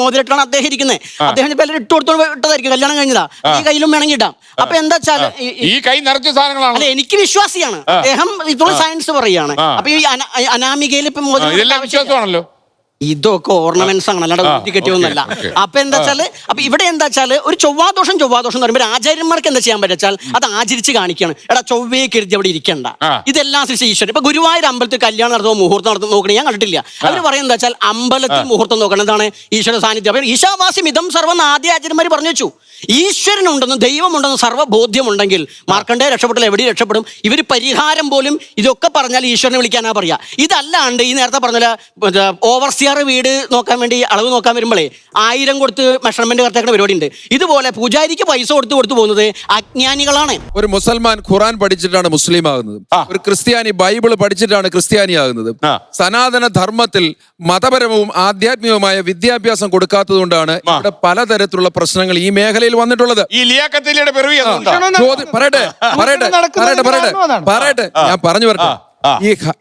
മോതിരട്ടാണ് അദ്ദേഹം ഇരിക്കുന്നത്. അദ്ദേഹം ഇപ്പൊ ഇട്ട് കൊടുത്തോട്ടായിരിക്കും, കല്യാണം കഴിഞ്ഞതാ. ഈ കയ്യിലും വേണമെങ്കിൽ ഇടാം. അപ്പൊ എന്താ വെച്ചാൽ ഈ കൈ നിറച്ച സാധനങ്ങളാണ്. അല്ല, എനിക്ക് വിശ്വാസിയാണ്. അദ്ദേഹം ഇപ്പോൾ സയൻസ് പറയുക. അപ്പൊ ഈ അനാമികയിൽ ഇപ്പം വിശ്വാസമാണല്ലോ. ഇതൊക്കെ ഓർണമെന്റ്സ് ആണ്, അല്ലാണ്ട് ഊറ്റി കെട്ടിയൊന്നുമല്ല. അപ്പൊ എന്താ വെച്ചാല് അപ്പൊ ഇവിടെ എന്താ വെച്ചാല് ഒരു ചൊവ്വാദോഷം എന്ന് പറയുമ്പോൾ ആചാര്യന്മാർക്ക് എന്താ ചെയ്യാൻ പറ്റാൽ അത് ആചരിച്ച് കാണിക്കുകയാണ്. എടാ ചൊവ്വയെ കരുതി അവിടെ ഇരിക്കണ്ട, ഇതെല്ലാം സൃഷ്ടി ഈശ്വരൻ. ഇപ്പൊ ഗുരുവായൂർ അമ്പലത്തിൽ കല്യാണം നടത്തുമ്പോൾ മുഹൂർത്തം നടത്തുന്ന നോക്കണേ ഞാൻ കണ്ടിട്ടില്ല. അവർ പറയുന്നത് വെച്ചാൽ അമ്പലത്തിൽ മുഹൂർത്തം നോക്കണം. എന്താണ്? ഈശ്വര സാന്നിധ്യം. അപ്പൊ ഈശാവാസ്യം ഇതം സർവ്വം ആദ്യ ആചാര്യന്മാർ പറഞ്ഞു വെച്ചു. ഈശ്വരനുണ്ടെന്നും ദൈവമുണ്ടെന്നും സർവ്വബോധ്യമുണ്ടെങ്കിൽ മാർക്കണ്ഡേയ രക്ഷപ്പെട്ടാൽ എവിടെ രക്ഷപ്പെടും? ഇവർ പരിഹാരം പോലും ഇതൊക്കെ പറഞ്ഞാൽ ഈശ്വരനെ വിളിക്കാനാ പറയാ. ഇതല്ലാണ്ട് ഈ നേരത്തെ പറഞ്ഞ ഓവർസിയർ വീട് നോക്കാൻ വേണ്ടി അളവ് നോക്കാൻ വരുമ്പോഴേ 1000 കൊടുത്ത് മെഷർമെന്റ് കറക്റ്റാക്കുന്ന പരിപാടി ഉണ്ട്. ഇതുപോലെ പൂജാരിക്ക് പൈസ കൊടുത്തു പോകുന്നത് അജ്ഞാനികളാണ്. ഒരു മുസൽമാൻ ഖുറാൻ പഠിച്ചിട്ടാണ് മുസ്ലിം ആകുന്നത്. ഒരു ക്രിസ്ത്യാനി ബൈബിൾ പഠിച്ചിട്ടാണ് ക്രിസ്ത്യാനി ആകുന്നത്. സനാതന ധർമ്മത്തിൽ മതപരവും ആധ്യാത്മികവുമായ വിദ്യാഭ്യാസം കൊടുക്കാത്തതുകൊണ്ടാണ് ഇവിടെ പലതരത്തിലുള്ള പ്രശ്നങ്ങൾ ഈ മേഖലയിൽ വന്നിട്ടുള്ളത്. ഈ ലിയാഖത്തിലെ പറയട്ടെ ഞാൻ പറഞ്ഞു വരട്ടെ.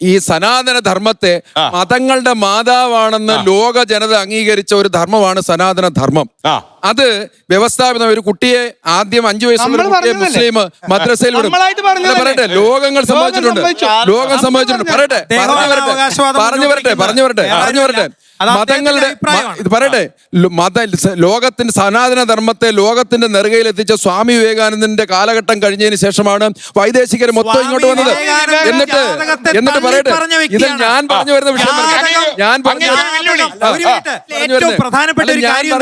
ഈ സനാതന ധർമ്മത്തെ മതങ്ങളുടെ മാതാവാണെന്ന് ലോക ജനത അംഗീകരിച്ച ഒരു ധർമ്മമാണ് സനാതന ധർമ്മം. അത് വ്യവസ്ഥാപിതം. ഒരു കുട്ടിയെ ആദ്യം 5 വയസ്സുള്ള കുട്ടിയെ മുസ്ലിം മദ്രസയിൽ വിടും. പറയട്ടെ, ലോകങ്ങൾ സംഭവിച്ചിട്ടുണ്ട്. പറഞ്ഞു വരട്ടെ മതങ്ങളുടെ പറയട്ടെ ലോകത്തിന്റെ സനാതന ധർമ്മത്തെ ലോകത്തിന്റെ നെറുകയിൽ എത്തിച്ച സ്വാമി വിവേകാനന്ദന്റെ കാലഘട്ടം കഴിഞ്ഞതിന് ശേഷമാണ് വൈദേശികർ മൊത്തം ഇങ്ങോട്ട് വന്നത്. എന്നിട്ട് പറയട്ടെ, ഇത് ഞാൻ പറഞ്ഞു വരുന്ന വിഷയം പ്രധാനപ്പെട്ട ഒരു കാര്യം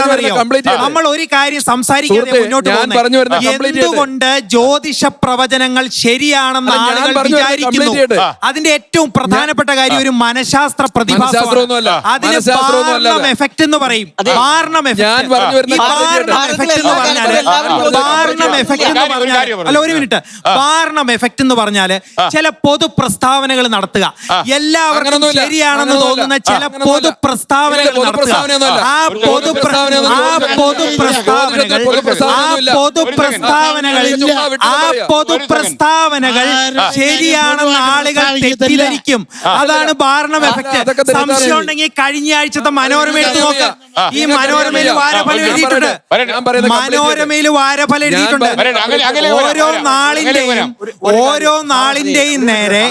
നമ്മൾ ഒരു കാര്യം സംസാരിക്കാതെ മുന്നോട്ട് പോകുന്നത് എന്തുകൊണ്ട് ജ്യോതിഷ പ്രവചനങ്ങൾ ശരിയാണെന്ന് ആളുകൾ വിചാരിക്കുന്നു. അതിന്റെ ഏറ്റവും പ്രധാനപ്പെട്ട കാര്യം ഒരു മനഃശാസ്ത്ര പ്രതിഭാസമാണ്. അതിന് ബാർണം എഫക്ട് എന്ന് പറയും. ബാർണം എഫക്ട് എന്ന് പറഞ്ഞാല് ചില പൊതു പ്രസ്താവനകൾ നടത്തുക, എല്ലാവർക്കും ശരിയാണെന്ന് തോന്നുന്ന ചില പൊതു പ്രസ്താവനകൾ നടത്തുക. ആ പൊതു പൊതുപ്രസ്താവനകൾ ശരിയാണെന്ന് ആളുകൾ തെറ്റിദ്ധരിക്കും. അതാണ് ബാർണം എഫക്ട്. സംശയം ഉണ്ടെങ്കിൽ കഴിഞ്ഞ ആഴ്ചത്തെ മനോരമ എടുത്ത് നോക്ക്. ഈ മനോരമയിൽ വാരഫലം എഴുതിയിട്ടുണ്ട്. മനോരമയിൽ വാരഫലം എഴുതിയിട്ടുണ്ട്. ഓരോ നാളിന്റെയും നേരെ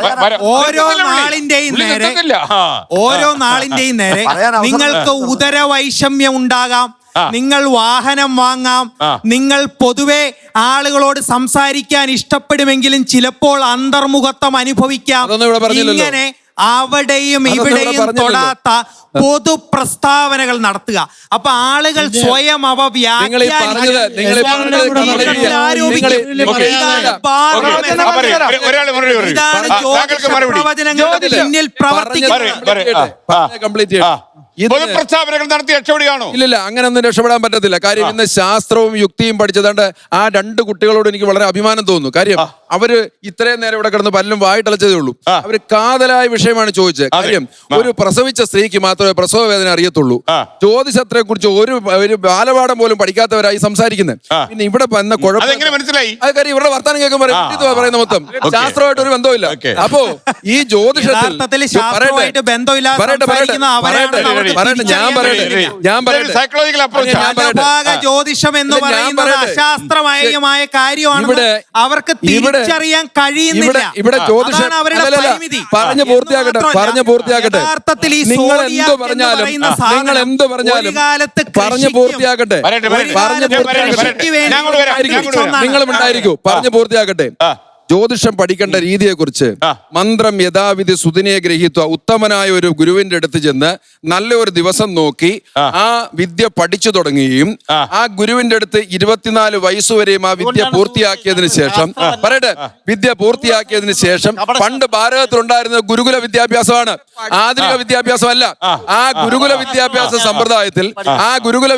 നിങ്ങൾക്ക് ഉദരവൈഷമ്യം ഉണ്ടാകാം, നിങ്ങൾ വാഹനം വാങ്ങാം, നിങ്ങൾ പൊതുവെ ആളുകളോട് സംസാരിക്കാൻ ഇഷ്ടപ്പെടുമെങ്കിലും ചിലപ്പോൾ അന്തർമുഖത്വം അനുഭവിക്കാം. ഇങ്ങനെ അവിടെയും ഇവിടെയും തൊടാത്ത പൊതുപ്രസ്താവനകൾ നടത്തുക. അപ്പൊ ആളുകൾ സ്വയം അവ പ്രവചനങ്ങളുടെ പിന്നിൽ പ്രവർത്തിക്കുക. പ്രസ്താവനകൾ നടത്തി രക്ഷപ്പെടുകയാണോ? ഇല്ല, അങ്ങനെ ഒന്നും രക്ഷപ്പെടാൻ പറ്റത്തില്ല. കാര്യം ഇന്ന് ശാസ്ത്രവും യുക്തിയും പഠിച്ചതാണ്ട് ആ 2 കുട്ടികളോട് എനിക്ക് വളരെ അഭിമാനം തോന്നുന്നു. കാര്യം അവര് ഇത്രയും നേരം ഇവിടെ കിടന്ന് പല്ലും വായിട്ടളച്ചതേ ഉള്ളൂ. അവര് കാതലായ വിഷയമാണ് ചോദിച്ചത്. കാര്യം ഒരു പ്രസവിച്ച സ്ത്രീക്ക് മാത്രമേ പ്രസവ വേദന അറിയത്തുള്ളൂ. ജ്യോതിഷത്തെ കുറിച്ച് ഒരു ബാലപാഠം പോലും പഠിക്കാത്തവരായി സംസാരിക്കുന്നത്. പിന്നെ ഇവിടെ വന്ന കുഴപ്പം അത് കാര്യം ഇവരുടെ വർത്താനം കേൾക്കുമ്പോൾ പറയുന്ന മൊത്തം ശാസ്ത്രമായിട്ട് ഒരു ബന്ധമില്ല. അപ്പോ ഈ ജ്യോതിഷത്തിൽ ജ്യോതിഷം എന്ന് പറയുന്നത് അശാസ്ത്രീയമായ കാര്യമാണ്. അവർക്ക് തിരിച്ചറിയാൻ കഴിയുന്നില്ല. ഇവിടെ ജ്യോതിഷം പറഞ്ഞു പൂർത്തിയാക്കട്ടെ. നിങ്ങൾ എന്ത് പറഞ്ഞാലും പറഞ്ഞു പൂർത്തിയാക്കട്ടെ. നിങ്ങളും ഉണ്ടായിരിക്കൂ. പറഞ്ഞു പൂർത്തിയാക്കട്ടെ. ജ്യോതിഷം പഠിക്കേണ്ട രീതിയെക്കുറിച്ച് മന്ത്രം യഥാവിധി സുദിനെ ഗ്രഹിത്വ ഉത്തമനായ ഒരു ഗുരുവിന്റെ അടുത്ത് ചെന്ന് നല്ലൊരു ദിവസം നോക്കി ആ വിദ്യ പഠിച്ചു തുടങ്ങുകയും ആ ഗുരുവിന്റെ അടുത്ത് 24 വയസ്സുവരെയും ആ വിദ്യ പൂർത്തിയാക്കിയതിനു ശേഷം വിദ്യ പൂർത്തിയാക്കിയതിനു ശേഷം പണ്ട് ഭാരതത്തിലുണ്ടായിരുന്ന ഗുരുകുല വിദ്യാഭ്യാസമാണ്, ആധുനിക വിദ്യാഭ്യാസമല്ല. ആ ഗുരുകുല വിദ്യാഭ്യാസ സമ്പ്രദായത്തിൽ ആ ഗുരുകുല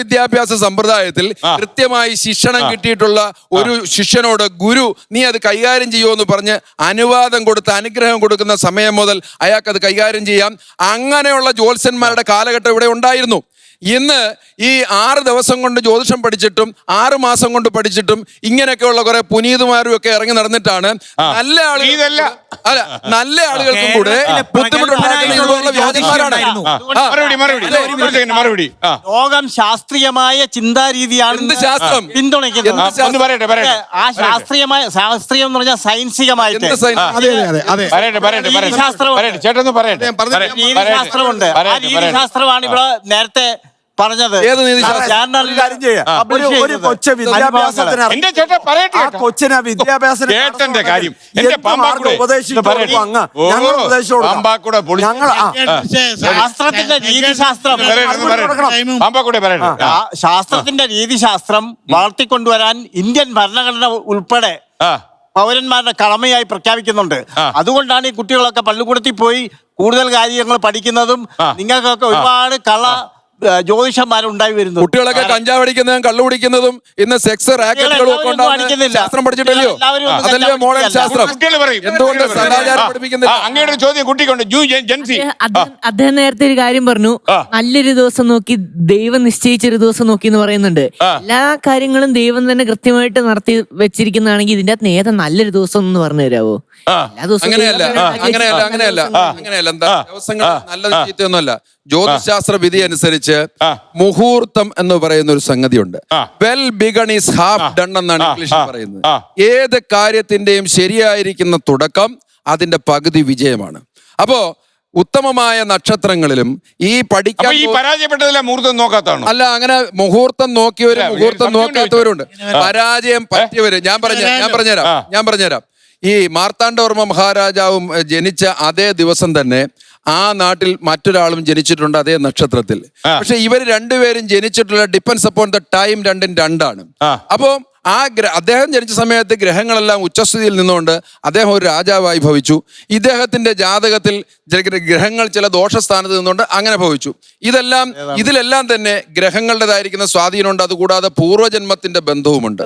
വിദ്യാഭ്യാസ സമ്പ്രദായത്തിൽ കൃത്യമായി ശിക്ഷണം കിട്ടിയിട്ടുള്ള ഒരു ശിഷ്യനോട് ഗുരു നീ അത് കൈകാര്യം ചെയ്യുമെന്ന് പറഞ്ഞ് അനുവാദം കൊടുത്ത് അനുഗ്രഹം കൊടുക്കുന്ന സമയം മുതൽ അയാൾക്ക് അത് കൈകാര്യം ചെയ്യാം. അങ്ങനെയുള്ള ജ്യോത്സ്യന്മാരുടെ കാലഘട്ടം ഇവിടെ ഉണ്ടായിരുന്നു. ഇന്ന് ഈ 6 ദിവസം കൊണ്ട് ജ്യോതിഷം പഠിച്ചിട്ടും 6 മാസം കൊണ്ട് പഠിച്ചിട്ടും ഇങ്ങനെയൊക്കെയുള്ള കുറെ പുനീതുമാരും ഒക്കെ ഇറങ്ങി നടന്നിട്ടാണ് നല്ല ആളുകൾക്കും കൂടെ ലോകം ശാസ്ത്രീയമായ ചിന്താരീതിയാണ് ശാസ്ത്രം പിന്തുണയ്ക്കുന്നത്. ആ ശാസ്ത്രീയം എന്ന് പറഞ്ഞാൽ സയൻസികമായിട്ട് രീതിശാസ്ത്രമുണ്ട്. ആ രീതിശാസ്ത്രമാണ് ഇവിടെ നേരത്തെ പറഞ്ഞത്. കൊച്ചിനെ വിദ്യാഭ്യാസത്തിന് ശാസ്ത്രത്തിന്റെ രീതിശാസ്ത്രം വളർത്തിക്കൊണ്ടുവരാൻ ഇന്ത്യൻ ഭരണഘടന ഉൾപ്പെടെ പൗരന്മാരുടെ കടമയായി പ്രഖ്യാപിക്കുന്നുണ്ട്. അതുകൊണ്ടാണ് ഈ കുട്ടികളൊക്കെ പള്ളിക്കൂടത്തിൽ പോയി കൂടുതൽ കാര്യങ്ങൾ പഠിക്കുന്നതും നിങ്ങൾക്കൊക്കെ ഒരുപാട് ജ്യോതിഷന്മാരുണ്ടായി വരുന്നു. കുട്ടികളൊക്കെ കഞ്ചാവ് അടിക്കുന്നതും കള്ളു കുടിക്കുന്നതും ഇന്ന് സെക്സ് റാക്കറ്റുകളും ഒക്കെ ശാസ്ത്രം പഠിച്ചിട്ടില്ലയോ? അതല്ലേ മോഡേൺ ശാസ്ത്രം. എന്തുകൊണ്ട് സദാചാരം പഠിപ്പിക്കുന്നില്ല? അങ്ങയുടെ ചോദ്യം കുട്ടിക്കൊണ്ട് അദ്ദേഹം നേരത്തെ ഒരു കാര്യം പറഞ്ഞു, നല്ലൊരു ദിവസം നോക്കി ദൈവം നിശ്ചയിച്ചൊരു ദിവസം നോക്കി എന്ന് പറയുന്നുണ്ട്. എല്ലാ കാര്യങ്ങളും ദൈവം തന്നെ കൃത്യമായിട്ട് നടത്തി വെച്ചിരിക്കുന്നതാണെങ്കിൽ ഇതിന്റെ അകത്ത് ഏതാ നല്ലൊരു ദിവസം എന്ന് പറഞ്ഞു തരാവോ? അങ്ങനെയല്ല. എന്താ ദിവസങ്ങൾ നല്ലത് ചീത്തയൊന്നുമല്ല. ജ്യോതിശാസ്ത്ര വിധി അനുസരിച്ച് മുഹൂർത്തം എന്ന് പറയുന്ന ഒരു സംഗതിയുണ്ട്. Well begun is half done എന്നാണ് ഇംഗ്ലീഷിൽ പറയുന്നത്. ഏത് കാര്യത്തിന്റെയും ശരിയായിരിക്കുന്ന തുടക്കം അതിന്റെ പകുതി വിജയമാണ്. അപ്പോ ഉത്തമമായ നക്ഷത്രങ്ങളിലും ഈ പഠിക്കാൻ പരാജയപ്പെട്ടതില്ല മുഹൂർത്തം നോക്കാത്തതാണ്. അല്ല, അങ്ങനെ മുഹൂർത്തം നോക്കിയവരും മുഹൂർത്തം നോക്കാത്തവരുണ്ട്. പരാജയം പറ്റിയവര് ഞാൻ പറഞ്ഞുതരാം. ഈ മാർത്താണ്ഡവർമ്മ മഹാരാജാവും ജനിച്ച അതേ ദിവസം തന്നെ ആ നാട്ടിൽ മറ്റൊരാളും ജനിച്ചിട്ടുണ്ട് അതേ നക്ഷത്രത്തിൽ. പക്ഷെ ഇവർ രണ്ടുപേരും ജനിച്ചിട്ടുള്ള ഡിപ്പെൻസ് അപ്പോൺ ദ ടൈം 2 2 ആണ്. അപ്പോ അദ്ദേഹം ജനിച്ച സമയത്ത് ഗ്രഹങ്ങളെല്ലാം ഉച്ചസ്ഥിതിയിൽ നിന്നുകൊണ്ട് അദ്ദേഹം ഒരു രാജാവായി ഭവിച്ചു. ഇദ്ദേഹത്തിന്റെ ജാതകത്തിൽ ഗ്രഹങ്ങൾ ചില ദോഷസ്ഥാനത്ത് നിന്നുകൊണ്ട് അങ്ങനെ ഭവിച്ചു. ഇതിലെല്ലാം തന്നെ ഗ്രഹങ്ങളുടേതായിരിക്കുന്ന സ്വാധീനമുണ്ട്. അതുകൂടാതെ പൂർവ്വജന്മത്തിന്റെ ബന്ധവുമുണ്ട്.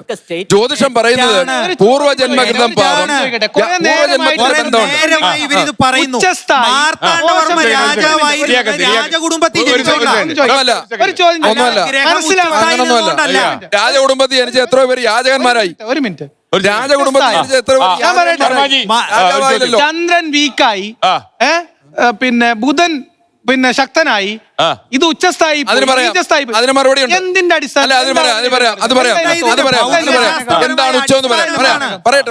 ജ്യോതിഷം പറയുന്നത് പൂർവ്വജന്മകൃതം പാപം, പൂർവ്വജന്മത്തിന്റെ ബന്ധമുണ്ട്. അങ്ങനൊന്നുമല്ല. രാജകുടുംബത്തിൽ ജനിച്ച എത്രയോ പേര് യാചകന്മാരായി. ഒരു മിനിറ്റ്, രാജകുടുംബത്തിൽ ജനിച്ച എത്രയോ ചന്ദ്രൻ വീക്കായി, പിന്നെ ബുധൻ പിന്നെ ശക്തനായി, ഇത് ഉച്ചസ്ഥായി, അതിന് മറുപടി എന്തിന്റെ അടിസ്ഥാനം? എന്താണ് ഉച്ചം എന്ന് പറയട്ടെ.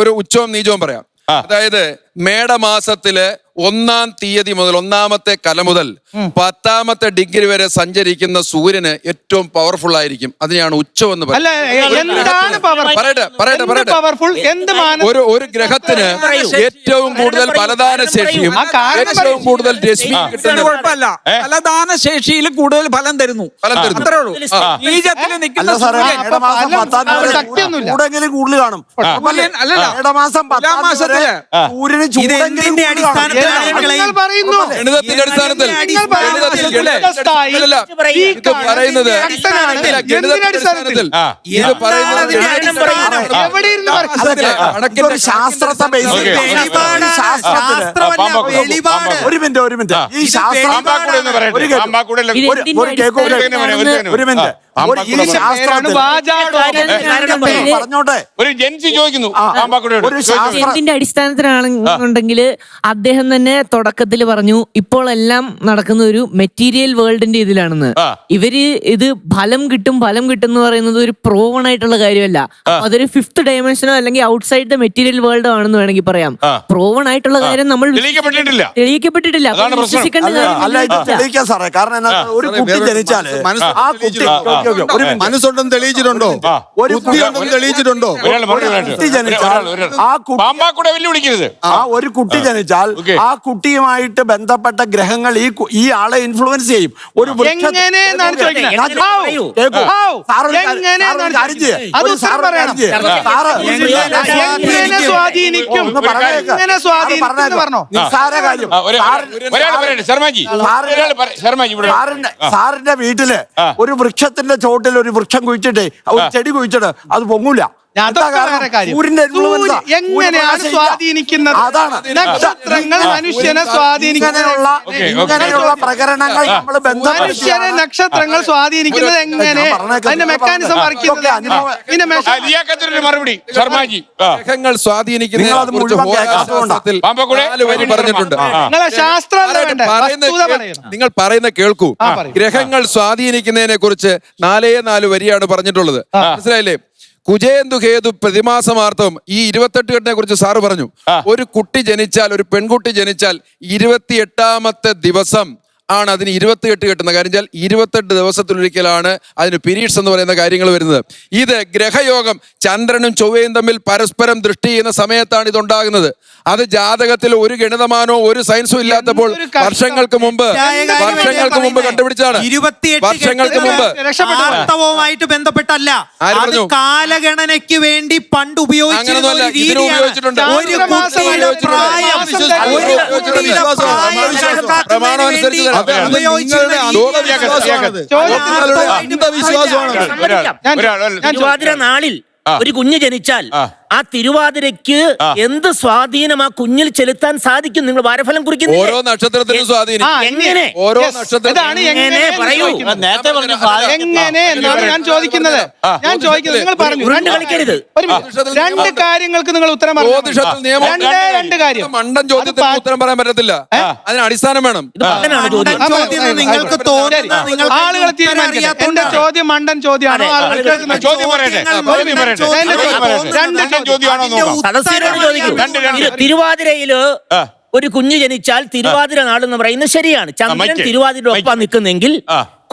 ഒരു ഉച്ചവും നീചവും പറയാം. അതായത് മേടമാസത്തില് 1-ാം തീയതി മുതൽ, 1-ാമത്തെ കല മുതൽ 10-ാമത്തെ ഡിഗ്രി വരെ സഞ്ചരിക്കുന്ന സൂര്യന് ഏറ്റവും പവർഫുൾ ആയിരിക്കും. അതിനെയാണ് ഉച്ചം എന്ന് പറയുന്നത്. ഒരു ഗ്രഹത്തിന് ഏറ്റവും കൂടുതൽ ഫലദാന ശേഷിയും ഏറ്റവും കൂടുതൽ രശ്മി കിട്ടുന്ന ഫലദാന ശേഷിയിൽ കൂടുതൽ ഫലം തരുന്നു. അത്രേ ഉള്ളൂ. ബീജത്തിൽ നിൽക്കുന്ന ചൂടെങ്കിലും കൂടുതൽ കാണും. ഇതിന്റെ അടിസ്ഥാനത്തിൽ ഗണിതത്തിന്റെ അടിസ്ഥാനത്തിൽ ഇതിന്റെ അടിസ്ഥാനത്തിലാണെന്നുണ്ടെങ്കിൽ അദ്ദേഹം തന്നെ തുടക്കത്തിൽ പറഞ്ഞു ഇപ്പോൾ എല്ലാം നടക്കുന്ന ഒരു മെറ്റീരിയൽ വേൾഡിന്റെ ഇതിലാണെന്ന്. ഇവര് ഇത് ഫലം കിട്ടും എന്ന് പറയുന്നത് ഒരു പ്രോവൺ ആയിട്ടുള്ള കാര്യമല്ല. അതൊരു 5th ഡയമെൻഷനോ അല്ലെങ്കിൽ ഔട്ട്സൈഡ് ദ മെറ്റീരിയൽ വേൾഡോ ആണെന്ന് വേണമെങ്കിൽ പറയാം. പ്രോവൺ ആയിട്ടുള്ള കാര്യം നമ്മൾ തെളിയിക്കപ്പെട്ടിട്ടില്ല. വിശ്വസിക്കേണ്ട സാറേ, കാരണം ഒരു കുട്ടി ജനിച്ചാല് ആ കുട്ടി മനസ്സുണ്ടെന്ന് തെളിയിച്ചിട്ടുണ്ടോ? ഒരു ബുദ്ധിയുണ്ടെന്ന് തെളിയിച്ചിട്ടുണ്ടോ? കുട്ടി ജനിച്ചാൽ ഒരു കുട്ടി ജനിച്ചാൽ ആ കുട്ടിയുമായിട്ട് ബന്ധപ്പെട്ട ഗ്രഹങ്ങൾ ഈ ആളെ ഇൻഫ്ലുവൻസ് ചെയ്യും. ഒരു സാറിന്റെ വീട്ടില് ഒരു വൃക്ഷത്തിന്റെ ചോട്ടിൽ ഒരു വൃക്ഷം കുഴിച്ചിട്ടേ, ഒരു ചെടി കുഴിച്ചിട്ട് അത് പൊങ്ങൂല. എങ്ങനെയാണ് സ്വാധീനിക്കുന്നത്? നക്ഷത്രങ്ങൾ മനുഷ്യനെ ഇങ്ങനെയുള്ള പ്രകരണങ്ങൾ മനുഷ്യനെ നക്ഷത്രങ്ങൾ സ്വാധീനിക്കുന്നത് എങ്ങനെ? അതിന്റെ മെക്കാനിസം മറുപടി ശർമാജി. ഗ്രഹങ്ങൾ പറഞ്ഞിട്ടുണ്ട്. നിങ്ങൾ പറയുന്ന കേൾക്കൂ. ഗ്രഹങ്ങൾ സ്വാധീനിക്കുന്നതിനെ കുറിച്ച് 4 വരിയാണ് പറഞ്ഞിട്ടുള്ളത്. മനസ്സിലായില്ലേ? കുജേന്ദു ഹേതു പ്രതിമാസമാർത്ഥം ഈ 28 കെട്ടിനെ കുറിച്ച് സാറ് പറഞ്ഞു. ഒരു കുട്ടി ജനിച്ചാൽ, ഒരു പെൺകുട്ടി ജനിച്ചാൽ 28-ാമത്തെ ദിവസം ആണ് അതിന് 28 കെട്ടുന്ന കാര്യം. 28 ദിവസത്തിലൊരിക്കലാണ് അതിന് പീരീഡ്സ് എന്ന് പറയുന്ന കാര്യങ്ങൾ വരുന്നത്. ഇത് ഗ്രഹയോഗം, ചന്ദ്രനും ചൊവ്വയും തമ്മിൽ പരസ്പരം ദൃഷ്ടി ചെയ്യുന്ന സമയത്താണ് ഇതുണ്ടാകുന്നത്. അത് ജാതകത്തിൽ ഒരു ഗണിതമാനോ ഒരു സയൻസും ഇല്ലാത്തപ്പോൾ വർഷങ്ങൾക്ക് മുമ്പ് കണ്ടുപിടിച്ചാണ്. വർഷങ്ങൾക്ക് മുമ്പ് വാസ്തവവുമായിട്ട് ബന്ധപ്പെട്ടല്ല, കാലഗണനയ്ക്ക് വേണ്ടി പണ്ട് ഉപയോഗിച്ചിട്ടുണ്ട്. തിരുവാതിര നാളിൽ ഒരു കുഞ്ഞ് ജനിച്ചാൽ ആ തിരുവാതിരയ്ക്ക് എന്ത് സ്വാധീനം ആ കുഞ്ഞിൽ ചെലുത്താൻ സാധിക്കും? നിങ്ങൾ വാരഫലം കുറിക്കുന്നു. ഓരോ നക്ഷത്രത്തിനും സ്വാധീനം എങ്ങനെ? ഓരോ നക്ഷത്രത്തിനും പറയൂ. എങ്ങനെ എന്നാണ് ഞാൻ ചോദിക്കുന്നത്. നിങ്ങൾ പറഞ്ഞു കളിക്കരുത്. 2 കാര്യങ്ങൾക്ക് നിങ്ങൾ ഉത്തരം പറഞ്ഞു. മണ്ടൻ ചോദ്യത്തിന് ഉത്തരം പറയാൻ പറ്റത്തില്ല. അതിന് അടിസ്ഥാനം വേണം. നിങ്ങൾക്ക് ആളുകൾ തീരുമാനിക്കട്ടെ. എന്റെ ചോദ്യം മണ്ടൻ ചോദ്യമാണോ? തിരുവാതിരയില് ഒരു കുഞ്ഞ് ജനിച്ചാൽ തിരുവാതിര നാളെന്ന് പറയുന്നത് ശരിയാണ്. ചന്ദ്രൻ തിരുവാതിര ഒപ്പം നിൽക്കുന്നെങ്കിൽ